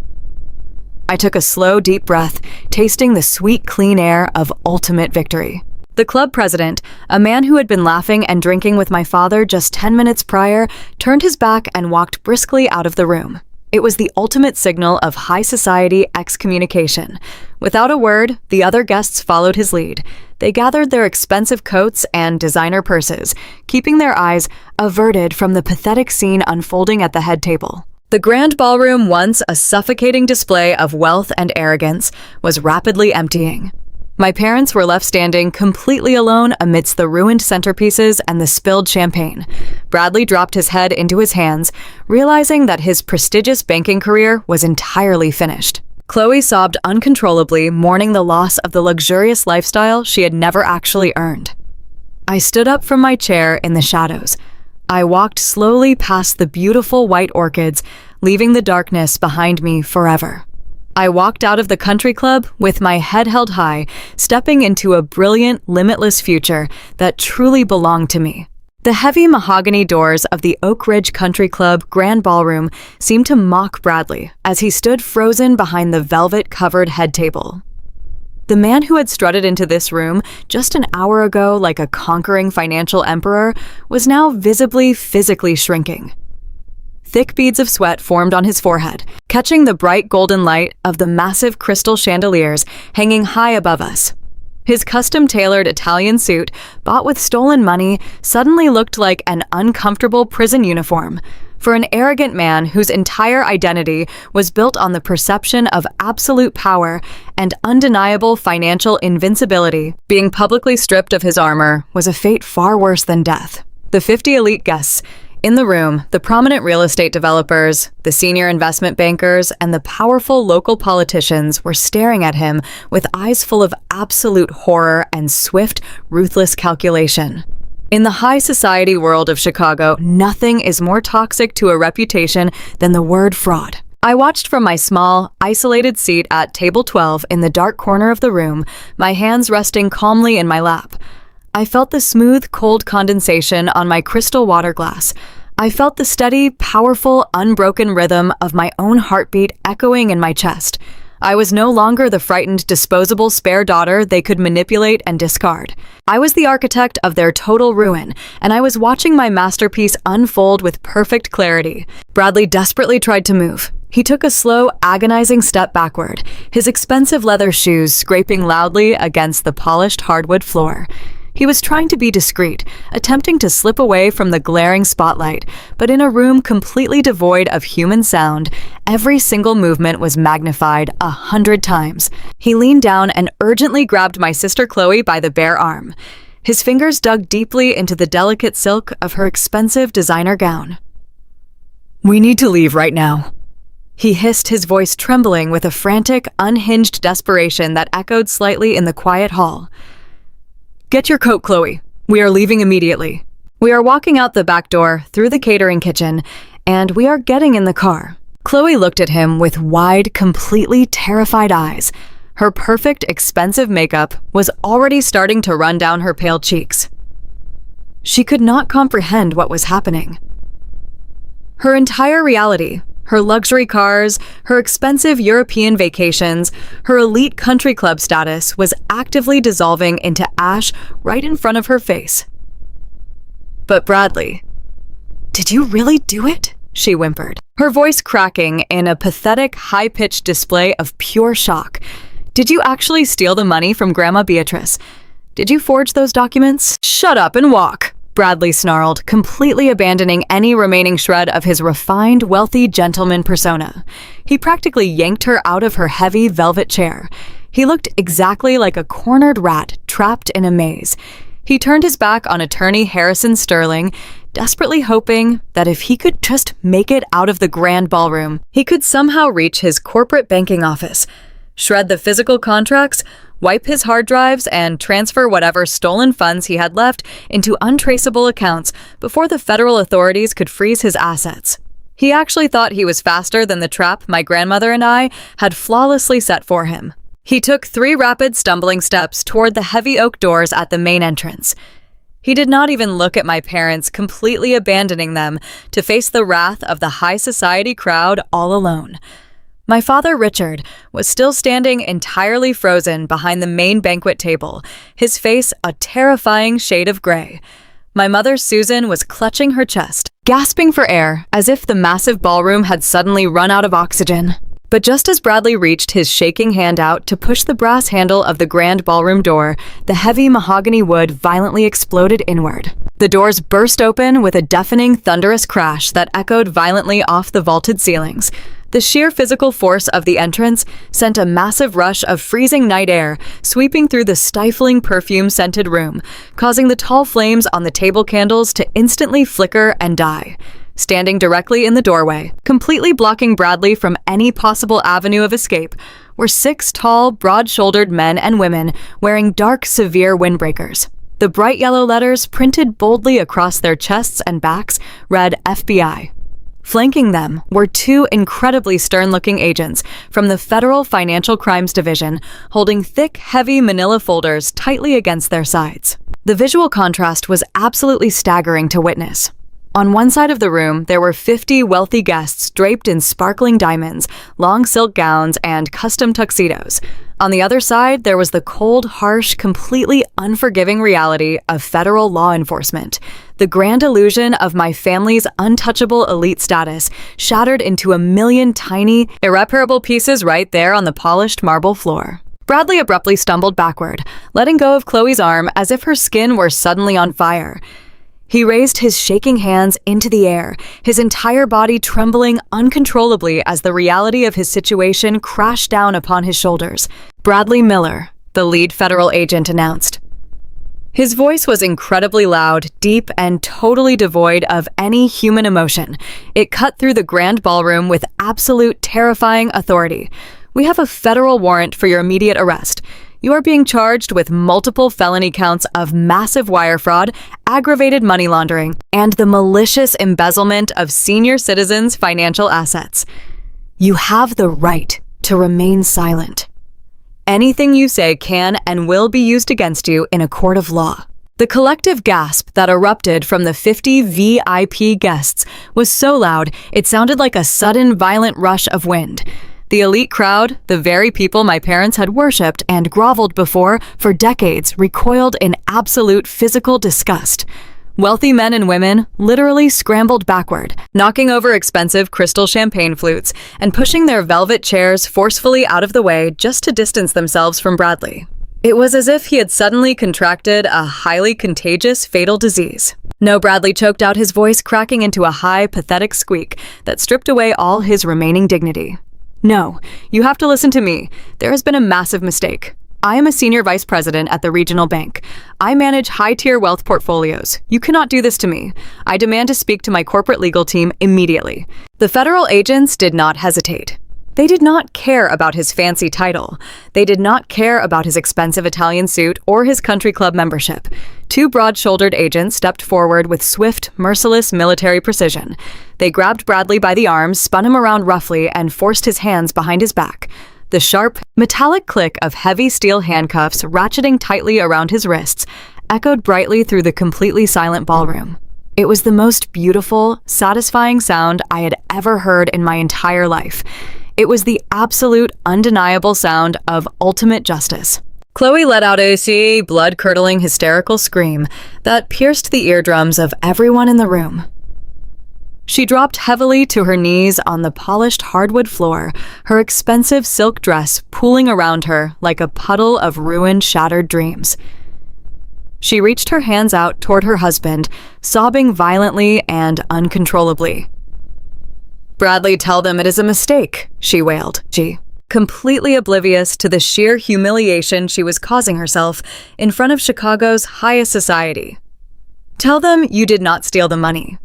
I took a slow, deep breath, tasting the sweet, clean air of ultimate victory. The club president, a man who had been laughing and drinking with my father just 10 minutes prior, turned his back and walked briskly out of the room. It was the ultimate signal of high society excommunication. Without a word, the other guests followed his lead. They gathered their expensive coats and designer purses, keeping their eyes averted from the pathetic scene unfolding at the head table. The grand ballroom, once a suffocating display of wealth and arrogance, was rapidly emptying. My parents were left standing completely alone amidst the ruined centerpieces and the spilled champagne. Bradley dropped his head into his hands, realizing that his prestigious banking career was entirely finished. Chloe sobbed uncontrollably, mourning the loss of the luxurious lifestyle she had never actually earned. I stood up from my chair in the shadows. I walked slowly past the beautiful white orchids, leaving the darkness behind me forever. I walked out of the country club with my head held high, stepping into a brilliant, limitless future that truly belonged to me. The heavy mahogany doors of the Oak Ridge Country Club Grand Ballroom seemed to mock Bradley as he stood frozen behind the velvet-covered head table. The man who had strutted into this room just an hour ago like a conquering financial emperor was now visibly, physically shrinking. Thick beads of sweat formed on his forehead, catching the bright golden light of the massive crystal chandeliers hanging high above us. His custom-tailored Italian suit, bought with stolen money, suddenly looked like an uncomfortable prison uniform. For an arrogant man whose entire identity was built on the perception of absolute power and undeniable financial invincibility, being publicly stripped of his armor was a fate far worse than death. The 50 elite guests in the room, the prominent real estate developers, the senior investment bankers, and the powerful local politicians were staring at him with eyes full of absolute horror and swift, ruthless calculation. In the high society world of Chicago, nothing is more toxic to a reputation than the word fraud. I watched from my small, isolated seat at table 12 in the dark corner of the room, my hands resting calmly in my lap. I felt the smooth, cold condensation on my crystal water glass. I felt the steady, powerful, unbroken rhythm of my own heartbeat echoing in my chest. I was no longer the frightened, disposable spare daughter they could manipulate and discard. I was the architect of their total ruin, and I was watching my masterpiece unfold with perfect clarity. Bradley desperately tried to move. He took a slow, agonizing step backward, his expensive leather shoes scraping loudly against the polished hardwood floor. He was trying to be discreet, attempting to slip away from the glaring spotlight, but in a room completely devoid of human sound, every single movement was magnified 100 times. He leaned down and urgently grabbed my sister Chloe by the bare arm. His fingers dug deeply into the delicate silk of her expensive designer gown. "We need to leave right now," he hissed, his voice trembling with a frantic, unhinged desperation that echoed slightly in the quiet hall. "Get your coat, Chloe. We are leaving immediately." We are walking out the back door, through the catering kitchen, and we are getting in the car. Chloe looked at him with wide, completely terrified eyes. Her perfect, expensive makeup was already starting to run down her pale cheeks. She could not comprehend what was happening. Her entire reality, her luxury cars, her expensive European vacations, her elite country club status was actively dissolving into ash right in front of her face. "But Bradley, did you really do it?" she whimpered, her voice cracking in a pathetic, high-pitched display of pure shock. "Did you actually steal the money from Grandma Beatrice? Did you forge those documents?" "Shut up and walk," Bradley snarled, completely abandoning any remaining shred of his refined, wealthy gentleman persona. He practically yanked her out of her heavy velvet chair. He looked exactly like a cornered rat trapped in a maze. He turned his back on attorney Harrison Sterling, desperately hoping that if he could just make it out of the grand ballroom, he could somehow reach his corporate banking office, shred the physical contracts, wipe his hard drives, and transfer whatever stolen funds he had left into untraceable accounts before the federal authorities could freeze his assets. He actually thought he was faster than the trap my grandmother and I had flawlessly set for him. He took 3 rapid, stumbling steps toward the heavy oak doors at the main entrance. He did not even look at my parents, completely abandoning them to face the wrath of the high society crowd all alone. My father, Richard, was still standing entirely frozen behind the main banquet table, his face a terrifying shade of gray. My mother, Susan, was clutching her chest, gasping for air as if the massive ballroom had suddenly run out of oxygen. But just as Bradley reached his shaking hand out to push the brass handle of the grand ballroom door, the heavy mahogany wood violently exploded inward. The doors burst open with a deafening, thunderous crash that echoed violently off the vaulted ceilings. The sheer physical force of the entrance sent a massive rush of freezing night air sweeping through the stifling perfume-scented room, causing the tall flames on the table candles to instantly flicker and die. Standing directly in the doorway, completely blocking Bradley from any possible avenue of escape, were 6 tall, broad-shouldered men and women wearing dark, severe windbreakers. The bright yellow letters printed boldly across their chests and backs read FBI. Flanking them were 2 incredibly stern-looking agents from the Federal Financial Crimes Division, holding thick, heavy manila folders tightly against their sides. The visual contrast was absolutely staggering to witness. On one side of the room, there were 50 wealthy guests draped in sparkling diamonds, long silk gowns, and custom tuxedos. On the other side, there was the cold, harsh, completely unforgiving reality of federal law enforcement. The grand illusion of my family's untouchable elite status shattered into a million tiny, irreparable pieces right there on the polished marble floor. Bradley abruptly stumbled backward, letting go of Chloe's arm as if her skin were suddenly on fire. He raised his shaking hands into the air, his entire body trembling uncontrollably as the reality of his situation crashed down upon his shoulders. "Bradley Miller," the lead federal agent announced. His voice was incredibly loud, deep, and totally devoid of any human emotion. It cut through the grand ballroom with absolute terrifying authority. "We have a federal warrant for your immediate arrest. You are being charged with multiple felony counts of massive wire fraud, aggravated money laundering, and the malicious embezzlement of senior citizens' financial assets. You have the right to remain silent. Anything you say can and will be used against you in a court of law." The collective gasp that erupted from the 50 VIP guests was so loud it sounded like a sudden, violent rush of wind. The elite crowd, the very people my parents had worshipped and groveled before for decades, recoiled in absolute physical disgust. Wealthy men and women literally scrambled backward, knocking over expensive crystal champagne flutes and pushing their velvet chairs forcefully out of the way just to distance themselves from Bradley. It was as if he had suddenly contracted a highly contagious, fatal disease. No, Bradley choked out, his voice cracking into a high, pathetic squeak that stripped away all his remaining dignity. No, you have to listen to me. There has been a massive mistake. I am a senior vice president at the regional bank. I manage high-tier wealth portfolios. You cannot do this to me. I demand to speak to my corporate legal team immediately. The federal agents did not hesitate. They did not care about his fancy title. They did not care about his expensive Italian suit or his country club membership. Two broad-shouldered agents stepped forward with swift, merciless military precision. They grabbed Bradley by the arms, spun him around roughly, and forced his hands behind his back. The sharp, metallic click of heavy steel handcuffs ratcheting tightly around his wrists echoed brightly through the completely silent ballroom. It was the most beautiful, satisfying sound I had ever heard in my entire life. It was the absolute, undeniable sound of ultimate justice. Chloe let out a blood-curdling, hysterical scream that pierced the eardrums of everyone in the room. She dropped heavily to her knees on the polished hardwood floor, her expensive silk dress pooling around her like a puddle of ruined, shattered dreams. She reached her hands out toward her husband, sobbing violently and uncontrollably. "Bradley, tell them it is a mistake," she wailed. Completely oblivious to the sheer humiliation she was causing herself in front of Chicago's highest society. "Tell them you did not steal the money.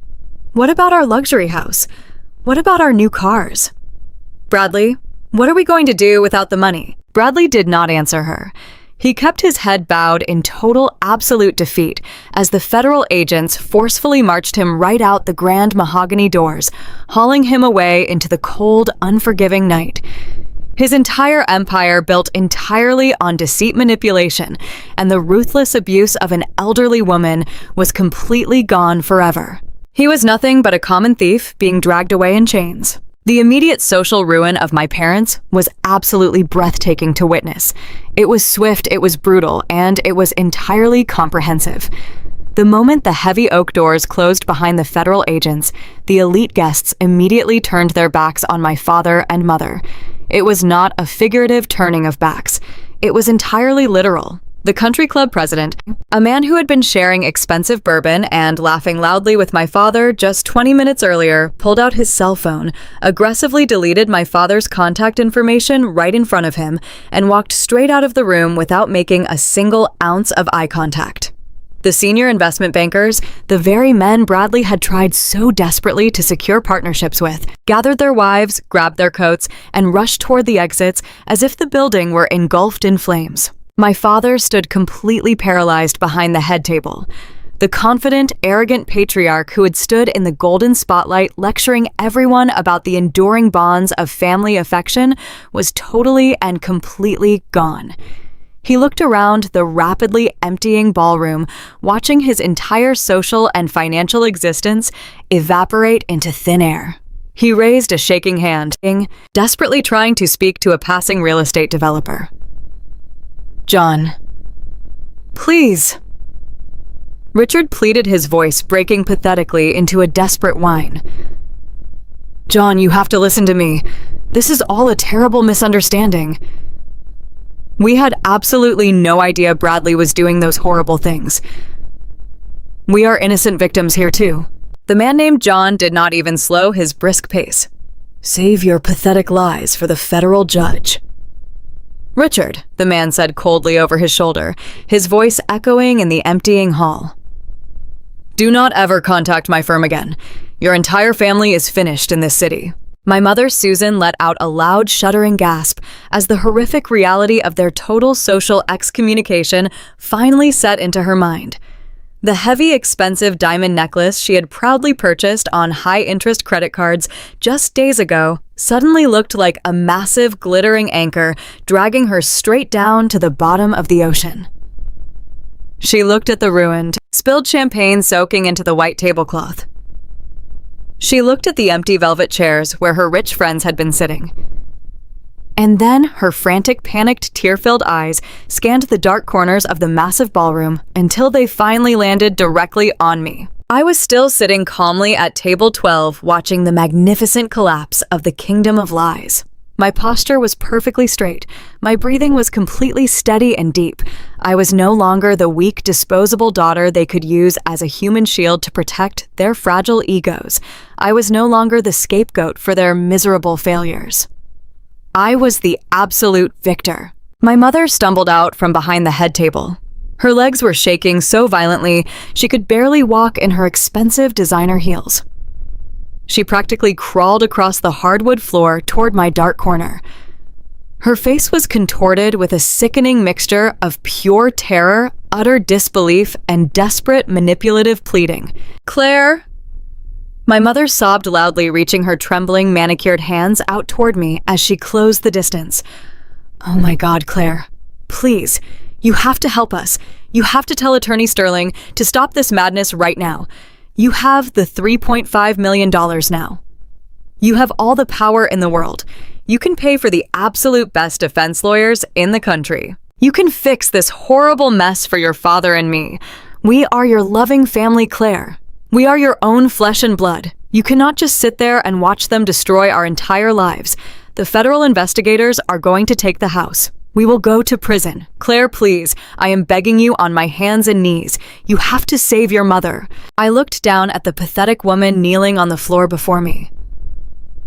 What about our luxury house? What about our new cars? Bradley, what are we going to do without the money?" Bradley did not answer her. He kept his head bowed in total, absolute defeat as the federal agents forcefully marched him right out the grand mahogany doors, hauling him away into the cold, unforgiving night. His entire empire built entirely on deceit, manipulation, and the ruthless abuse of an elderly woman was completely gone forever. He was nothing but a common thief being dragged away in chains. The immediate social ruin of my parents was absolutely breathtaking to witness. It was swift, it was brutal, and it was entirely comprehensive. The moment the heavy oak doors closed behind the federal agents, the elite guests immediately turned their backs on my father and mother. It was not a figurative turning of backs. It was entirely literal. The country club president, a man who had been sharing expensive bourbon and laughing loudly with my father just 20 minutes earlier, pulled out his cell phone, aggressively deleted my father's contact information right in front of him, and walked straight out of the room without making a single ounce of eye contact. The senior investment bankers, the very men Bradley had tried so desperately to secure partnerships with, gathered their wives, grabbed their coats, and rushed toward the exits as if the building were engulfed in flames. My father stood completely paralyzed behind the head table. The confident, arrogant patriarch who had stood in the golden spotlight lecturing everyone about the enduring bonds of family affection was totally and completely gone. He looked around the rapidly emptying ballroom, watching his entire social and financial existence evaporate into thin air. He raised a shaking hand, desperately trying to speak to a passing real estate developer. "John, please." Richard pleaded, his voice breaking pathetically into a desperate whine. "John, you have to listen to me. This is all a terrible misunderstanding. We had absolutely no idea Bradley was doing those horrible things. We are innocent victims here too." The man named John did not even slow his brisk pace. "Save your pathetic lies for the federal judge." "Richard," the man said coldly over his shoulder, his voice echoing in the emptying hall. "Do not ever contact my firm again. Your entire family is finished in this city." My mother, Susan, let out a loud, shuddering gasp as the horrific reality of their total social excommunication finally set into her mind. The heavy, expensive diamond necklace she had proudly purchased on high-interest credit cards just days ago suddenly looked like a massive, glittering anchor dragging her straight down to the bottom of the ocean. She looked at the ruined, spilled champagne soaking into the white tablecloth. She looked at the empty velvet chairs where her rich friends had been sitting. And then her frantic, panicked, tear-filled eyes scanned the dark corners of the massive ballroom until they finally landed directly on me. I was still sitting calmly at table 12, watching the magnificent collapse of the Kingdom of Lies. My posture was perfectly straight. My breathing was completely steady and deep. I was no longer the weak, disposable daughter they could use as a human shield to protect their fragile egos. I was no longer the scapegoat for their miserable failures. I was the absolute victor. My mother stumbled out from behind the head table. Her legs were shaking so violently she could barely walk in her expensive designer heels. She practically crawled across the hardwood floor toward my dark corner. Her face was contorted with a sickening mixture of pure terror, utter disbelief, and desperate manipulative pleading. "Claire!" My mother sobbed loudly, reaching her trembling, manicured hands out toward me as she closed the distance. "Oh my God, Claire. Please, you have to help us. You have to tell Attorney Sterling to stop this madness right now. You have the $3.5 million now. You have all the power in the world. You can pay for the absolute best defense lawyers in the country. You can fix this horrible mess for your father and me. We are your loving family, Claire. We are your own flesh and blood. You cannot just sit there and watch them destroy our entire lives. The federal investigators are going to take the house. We will go to prison. Claire, please, I am begging you on my hands and knees. You have to save your mother." I looked down at the pathetic woman kneeling on the floor before me.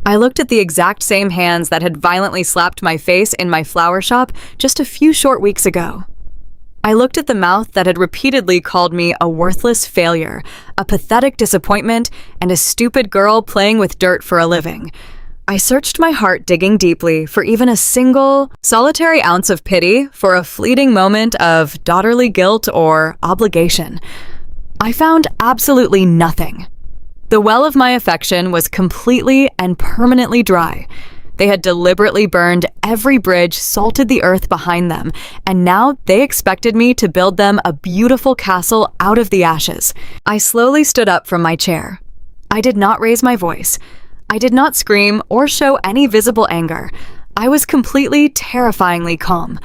I looked at the exact same hands that had violently slapped my face in my flower shop just a few short weeks ago. I looked at the mouth that had repeatedly called me a worthless failure, a pathetic disappointment, and a stupid girl playing with dirt for a living. I searched my heart, digging deeply for even a single, solitary ounce of pity, for a fleeting moment of daughterly guilt or obligation. I found absolutely nothing. The well of my affection was completely and permanently dry. They had deliberately burned every bridge, salted the earth behind them, and now they expected me to build them a beautiful castle out of the ashes. I slowly stood up from my chair. I did not raise my voice. I did not scream or show any visible anger. I was completely, terrifyingly calm.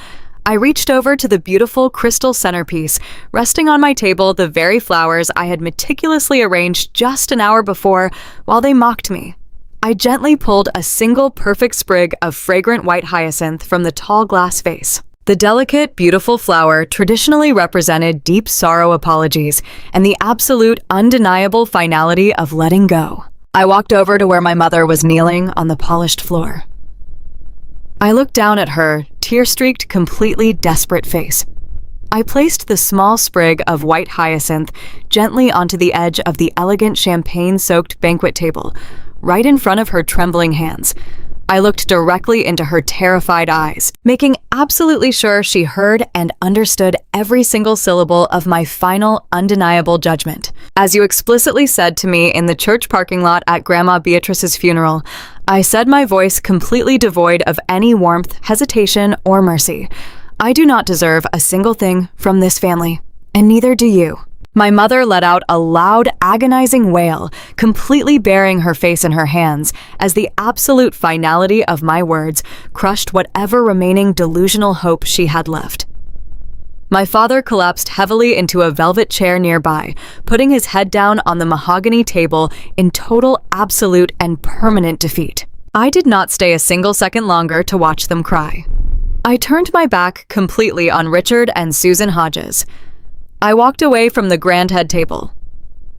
I reached over to the beautiful crystal centerpiece, resting on my table the very flowers I had meticulously arranged just an hour before while they mocked me. I gently pulled a single perfect sprig of fragrant white hyacinth from the tall glass vase. The delicate, beautiful flower traditionally represented deep sorrow apologies and the absolute, undeniable finality of letting go. I walked over to where my mother was kneeling on the polished floor. I looked down at her tear-streaked, completely desperate face. I placed the small sprig of white hyacinth gently onto the edge of the elegant champagne-soaked banquet table, right in front of her trembling hands. I looked directly into her terrified eyes, making absolutely sure she heard and understood every single syllable of my final, undeniable judgment. "As you explicitly said to me in the church parking lot at Grandma Beatrice's funeral," I said, my voice completely devoid of any warmth, hesitation, or mercy. "I do not deserve a single thing from this family, and neither do you." My mother let out a loud, agonizing wail, completely burying her face in her hands, as the absolute finality of my words crushed whatever remaining delusional hope she had left. My father collapsed heavily into a velvet chair nearby, putting his head down on the mahogany table in total, absolute, and permanent defeat. I did not stay a single second longer to watch them cry. I turned my back completely on Richard and Susan Hodges. I walked away from the grand head table.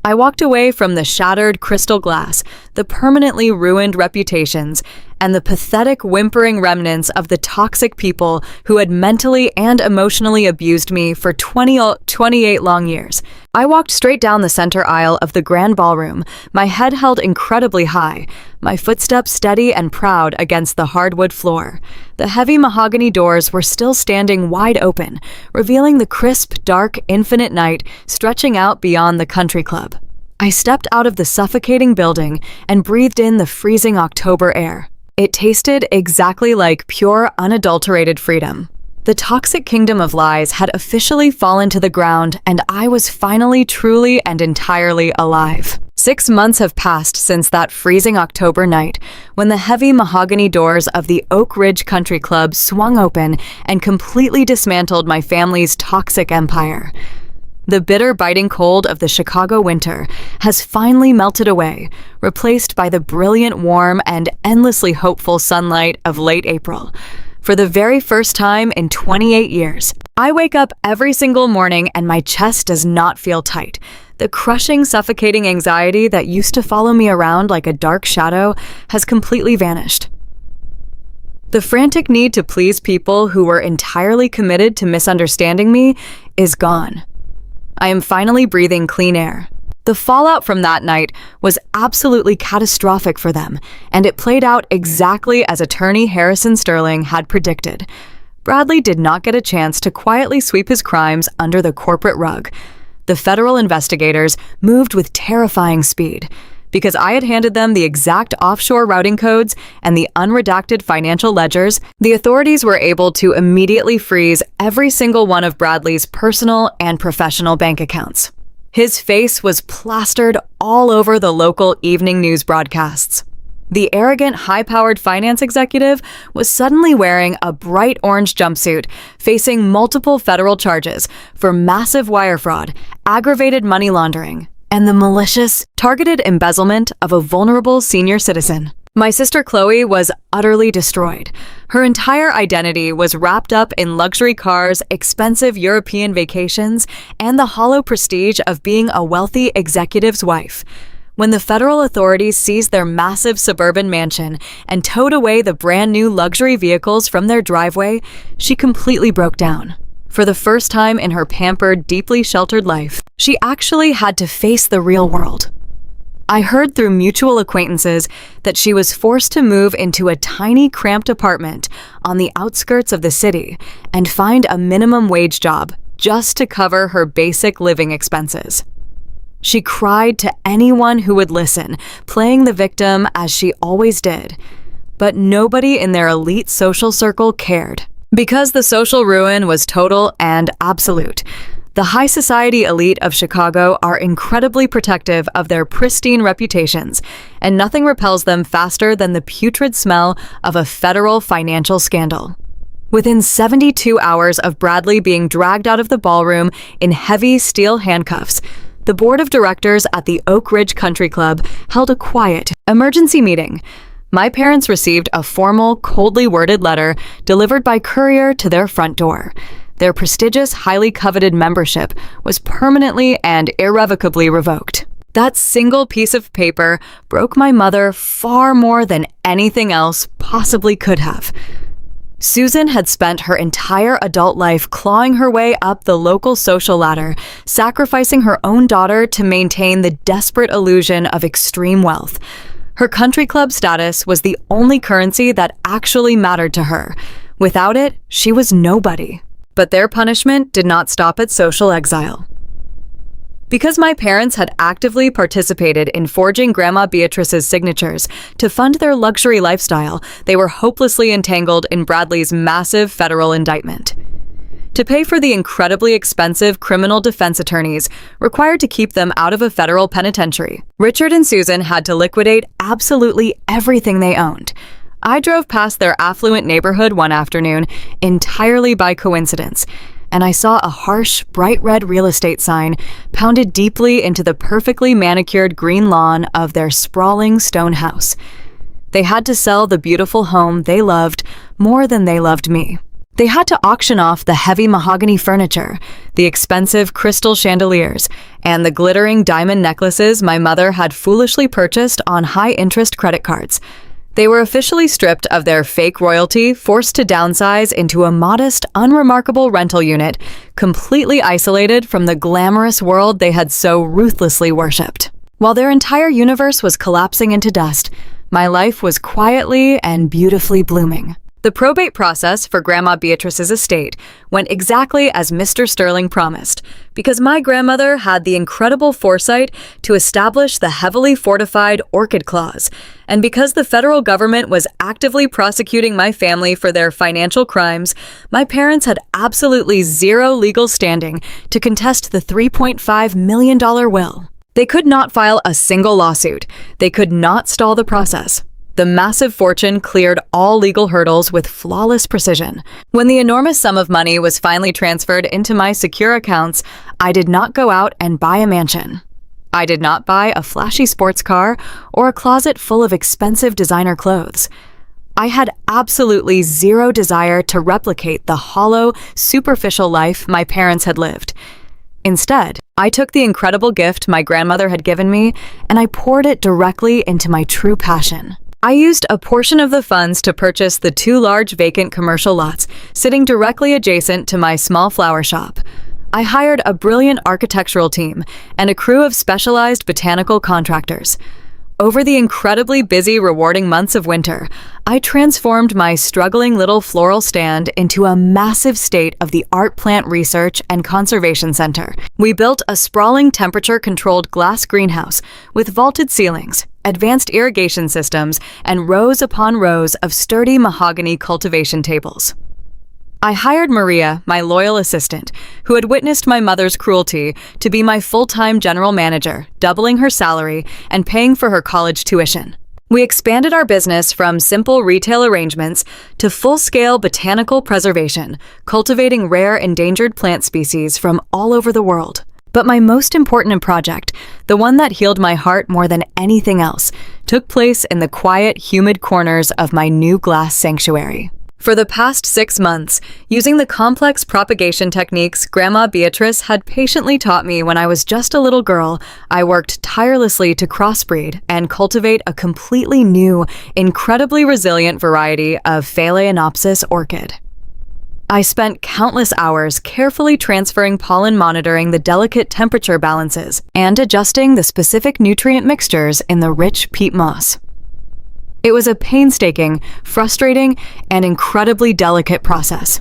I walked away from the shattered crystal glass, the permanently ruined reputations, and the pathetic, whimpering remnants of the toxic people who had mentally and emotionally abused me for 28 long years. I walked straight down the center aisle of the grand ballroom, my head held incredibly high, my footsteps steady and proud against the hardwood floor. The heavy mahogany doors were still standing wide open, revealing the crisp, dark, infinite night stretching out beyond the country club. I stepped out of the suffocating building and breathed in the freezing October air. It tasted exactly like pure, unadulterated freedom. The toxic kingdom of lies had officially fallen to the ground, and I was finally, truly, and entirely alive. 6 months have passed since that freezing October night, when the heavy mahogany doors of the Oak Ridge Country Club swung open and completely dismantled my family's toxic empire. The bitter, biting cold of the Chicago winter has finally melted away, replaced by the brilliant, warm, and endlessly hopeful sunlight of late April. For the very first time in 28 years, I wake up every single morning and my chest does not feel tight. The crushing, suffocating anxiety that used to follow me around like a dark shadow has completely vanished. The frantic need to please people who were entirely committed to misunderstanding me is gone. I am finally breathing clean air. The fallout from that night was absolutely catastrophic for them, and it played out exactly as attorney Harrison Sterling had predicted. Bradley did not get a chance to quietly sweep his crimes under the corporate rug. The federal investigators moved with terrifying speed. Because I had handed them the exact offshore routing codes and the unredacted financial ledgers, the authorities were able to immediately freeze every single one of Bradley's personal and professional bank accounts. His face was plastered all over the local evening news broadcasts. The arrogant, high-powered finance executive was suddenly wearing a bright orange jumpsuit, facing multiple federal charges for massive wire fraud, aggravated money laundering, and the malicious, targeted embezzlement of a vulnerable senior citizen. My sister Chloe was utterly destroyed. Her entire identity was wrapped up in luxury cars, expensive European vacations, and the hollow prestige of being a wealthy executive's wife. When the federal authorities seized their massive suburban mansion and towed away the brand new luxury vehicles from their driveway, she completely broke down. For the first time in her pampered, deeply sheltered life, she actually had to face the real world. I heard through mutual acquaintances that she was forced to move into a tiny, cramped apartment on the outskirts of the city and find a minimum wage job just to cover her basic living expenses. She cried to anyone who would listen, playing the victim as she always did. But nobody in their elite social circle cared. Because the social ruin was total and absolute, the high society elite of Chicago are incredibly protective of their pristine reputations, and nothing repels them faster than the putrid smell of a federal financial scandal. Within 72 hours of Bradley being dragged out of the ballroom in heavy steel handcuffs, the board of directors at the Oak Ridge Country Club held a quiet, emergency meeting. My parents received a formal, coldly worded letter delivered by courier to their front door. Their prestigious, highly coveted membership was permanently and irrevocably revoked. That single piece of paper broke my mother far more than anything else possibly could have. Susan had spent her entire adult life clawing her way up the local social ladder, sacrificing her own daughter to maintain the desperate illusion of extreme wealth. Her country club status was the only currency that actually mattered to her. Without it, she was nobody. But their punishment did not stop at social exile. Because my parents had actively participated in forging Grandma Beatrice's signatures to fund their luxury lifestyle, they were hopelessly entangled in Bradley's massive federal indictment. To pay for the incredibly expensive criminal defense attorneys required to keep them out of a federal penitentiary, Richard and Susan had to liquidate absolutely everything they owned. I drove past their affluent neighborhood one afternoon entirely by coincidence, and I saw a harsh, bright red real estate sign pounded deeply into the perfectly manicured green lawn of their sprawling stone house. They had to sell the beautiful home they loved more than they loved me. They had to auction off the heavy mahogany furniture, the expensive crystal chandeliers, and the glittering diamond necklaces my mother had foolishly purchased on high-interest credit cards. They were officially stripped of their fake royalty, forced to downsize into a modest, unremarkable rental unit, completely isolated from the glamorous world they had so ruthlessly worshipped. While their entire universe was collapsing into dust, my life was quietly and beautifully blooming. The probate process for Grandma Beatrice's estate went exactly as Mr. Sterling promised, because my grandmother had the incredible foresight to establish the heavily fortified Orchid clause, and because the federal government was actively prosecuting my family for their financial crimes, my parents had absolutely zero legal standing to contest the $3.5 million will. They could not file a single lawsuit. They could not stall the process. The massive fortune cleared all legal hurdles with flawless precision. When the enormous sum of money was finally transferred into my secure accounts, I did not go out and buy a mansion. I did not buy a flashy sports car or a closet full of expensive designer clothes. I had absolutely zero desire to replicate the hollow, superficial life my parents had lived. Instead, I took the incredible gift my grandmother had given me and I poured it directly into my true passion. I used a portion of the funds to purchase the 2 large vacant commercial lots sitting directly adjacent to my small flower shop. I hired a brilliant architectural team and a crew of specialized botanical contractors. Over the incredibly busy, rewarding months of winter, I transformed my struggling little floral stand into a massive state-of-the-art plant research and conservation center. We built a sprawling temperature-controlled glass greenhouse with vaulted ceilings, advanced irrigation systems, and rows upon rows of sturdy mahogany cultivation tables. I hired Maria, my loyal assistant, who had witnessed my mother's cruelty, to be my full-time general manager, doubling her salary and paying for her college tuition. We expanded our business from simple retail arrangements to full-scale botanical preservation, cultivating rare endangered plant species from all over the world. But my most important project, the one that healed my heart more than anything else, took place in the quiet, humid corners of my new glass sanctuary. For the past 6 months, using the complex propagation techniques Grandma Beatrice had patiently taught me when I was just a little girl, I worked tirelessly to crossbreed and cultivate a completely new, incredibly resilient variety of Phalaenopsis orchid. I spent countless hours carefully transferring pollen, monitoring the delicate temperature balances, and adjusting the specific nutrient mixtures in the rich peat moss. It was a painstaking, frustrating, and incredibly delicate process.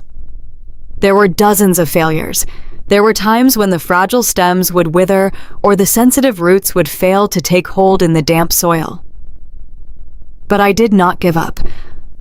There were dozens of failures. There were times when the fragile stems would wither or the sensitive roots would fail to take hold in the damp soil. But I did not give up.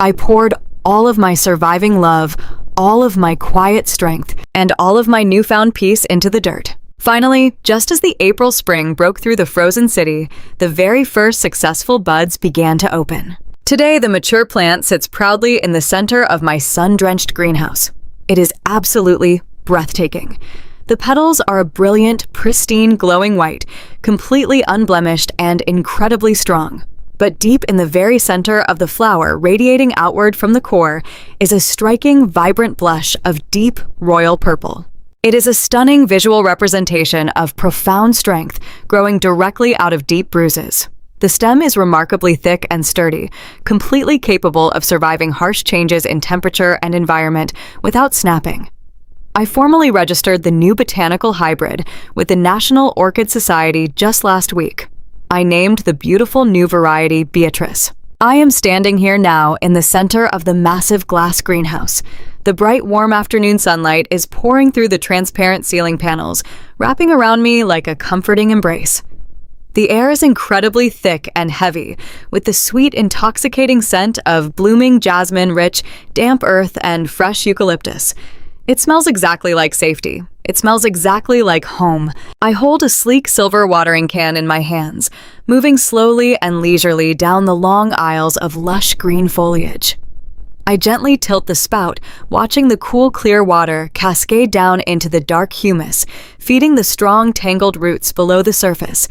I poured all of my surviving love, all of my quiet strength, and all of my newfound peace into the dirt. Finally, just as the April spring broke through the frozen city, the very first successful buds began to open. Today, the mature plant sits proudly in the center of my sun-drenched greenhouse. It is absolutely breathtaking. The petals are a brilliant, pristine, glowing white, completely unblemished and incredibly strong. But deep in the very center of the flower, radiating outward from the core, is a striking, vibrant blush of deep royal purple. It is a stunning visual representation of profound strength growing directly out of deep bruises. The stem is remarkably thick and sturdy, completely capable of surviving harsh changes in temperature and environment without snapping. I formally registered the new botanical hybrid with the National Orchid Society just last week. I named the beautiful new variety Beatrice. I am standing here now in the center of the massive glass greenhouse. The bright, warm afternoon sunlight is pouring through the transparent ceiling panels, wrapping around me like a comforting embrace. The air is incredibly thick and heavy, with the sweet, intoxicating scent of blooming jasmine-rich, damp earth and fresh eucalyptus. It smells exactly like safety. It smells exactly like home. I hold a sleek silver watering can in my hands, moving slowly and leisurely down the long aisles of lush green foliage. I gently tilt the spout, watching the cool, clear water cascade down into the dark humus, feeding the strong, tangled roots below the surface.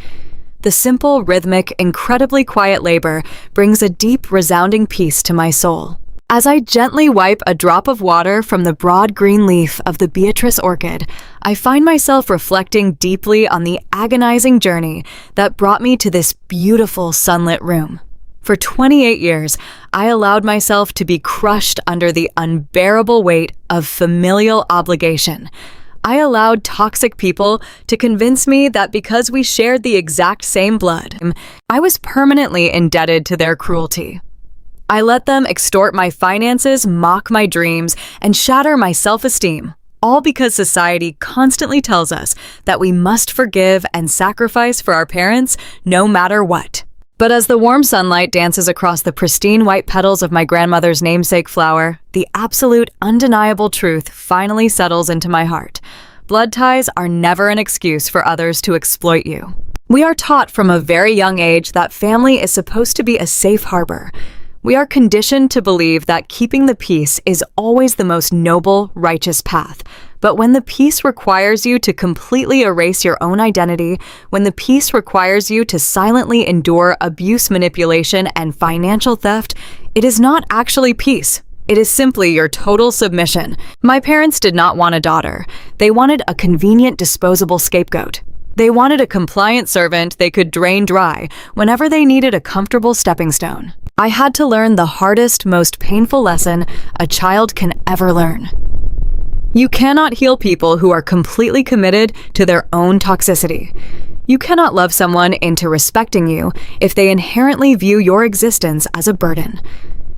The simple, rhythmic, incredibly quiet labor brings a deep, resounding peace to my soul. As I gently wipe a drop of water from the broad green leaf of the Beatrice orchid, I find myself reflecting deeply on the agonizing journey that brought me to this beautiful sunlit room. For 28 years, I allowed myself to be crushed under the unbearable weight of familial obligation. I allowed toxic people to convince me that because we shared the exact same blood, I was permanently indebted to their cruelty. I let them extort my finances, mock my dreams, and shatter my self-esteem, all because society constantly tells us that we must forgive and sacrifice for our parents no matter what. But as the warm sunlight dances across the pristine white petals of my grandmother's namesake flower, the absolute, undeniable truth finally settles into my heart. Blood ties are never an excuse for others to exploit you. We are taught from a very young age that family is supposed to be a safe harbor. We are conditioned to believe that keeping the peace is always the most noble, righteous path. But when the peace requires you to completely erase your own identity, when the peace requires you to silently endure abuse, manipulation, and financial theft, it is not actually peace. It is simply your total submission. My parents did not want a daughter. They wanted a convenient, disposable scapegoat. They wanted a compliant servant they could drain dry whenever they needed a comfortable stepping stone. I had to learn the hardest, most painful lesson a child can ever learn. You cannot heal people who are completely committed to their own toxicity. You cannot love someone into respecting you if they inherently view your existence as a burden.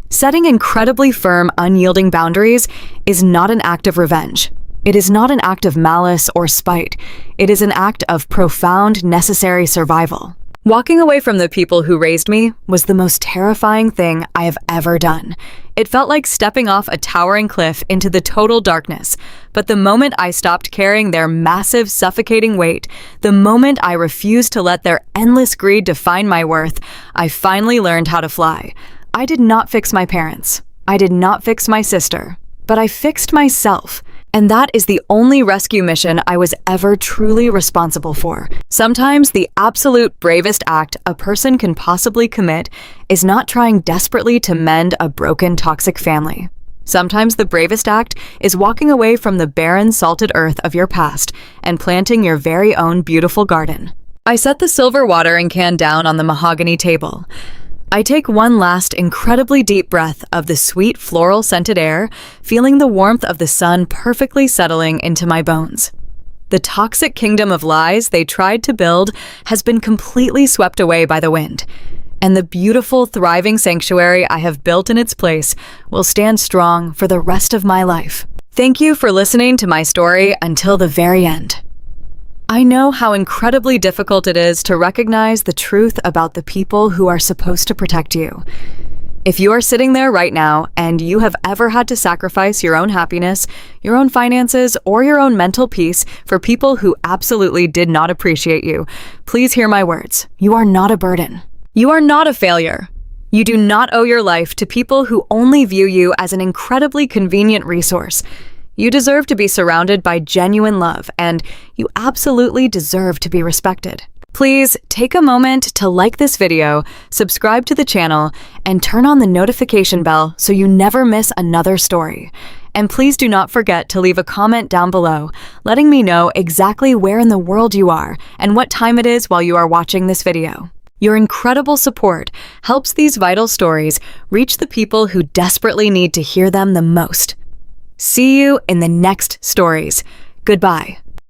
Setting incredibly firm, unyielding boundaries is not an act of revenge. It is not an act of malice or spite. It is an act of profound, necessary survival. Walking away from the people who raised me was the most terrifying thing I have ever done. It felt like stepping off a towering cliff into the total darkness. But the moment I stopped carrying their massive, suffocating weight, the moment I refused to let their endless greed define my worth, I finally learned how to fly. I did not fix my parents. I did not fix my sister. But I fixed myself. And that is the only rescue mission I was ever truly responsible for. Sometimes the absolute bravest act a person can possibly commit is not trying desperately to mend a broken, toxic family. Sometimes the bravest act is walking away from the barren, salted earth of your past and planting your very own beautiful garden. I set the silver watering can down on the mahogany table. I take one last incredibly deep breath of the sweet floral scented air, feeling the warmth of the sun perfectly settling into my bones. The toxic kingdom of lies they tried to build has been completely swept away by the wind, and the beautiful, thriving sanctuary I have built in its place will stand strong for the rest of my life. Thank you for listening to my story until the very end. I know how incredibly difficult it is to recognize the truth about the people who are supposed to protect you. If you are sitting there right now and you have ever had to sacrifice your own happiness, your own finances, or your own mental peace for people who absolutely did not appreciate you, please hear my words. You are not a burden. You are not a failure. You do not owe your life to people who only view you as an incredibly convenient resource. You deserve to be surrounded by genuine love, and you absolutely deserve to be respected. Please take a moment to like this video, subscribe to the channel, and turn on the notification bell so you never miss another story. And please do not forget to leave a comment down below, letting me know exactly where in the world you are and what time it is while you are watching this video. Your incredible support helps these vital stories reach the people who desperately need to hear them the most. See you in the next stories. Goodbye.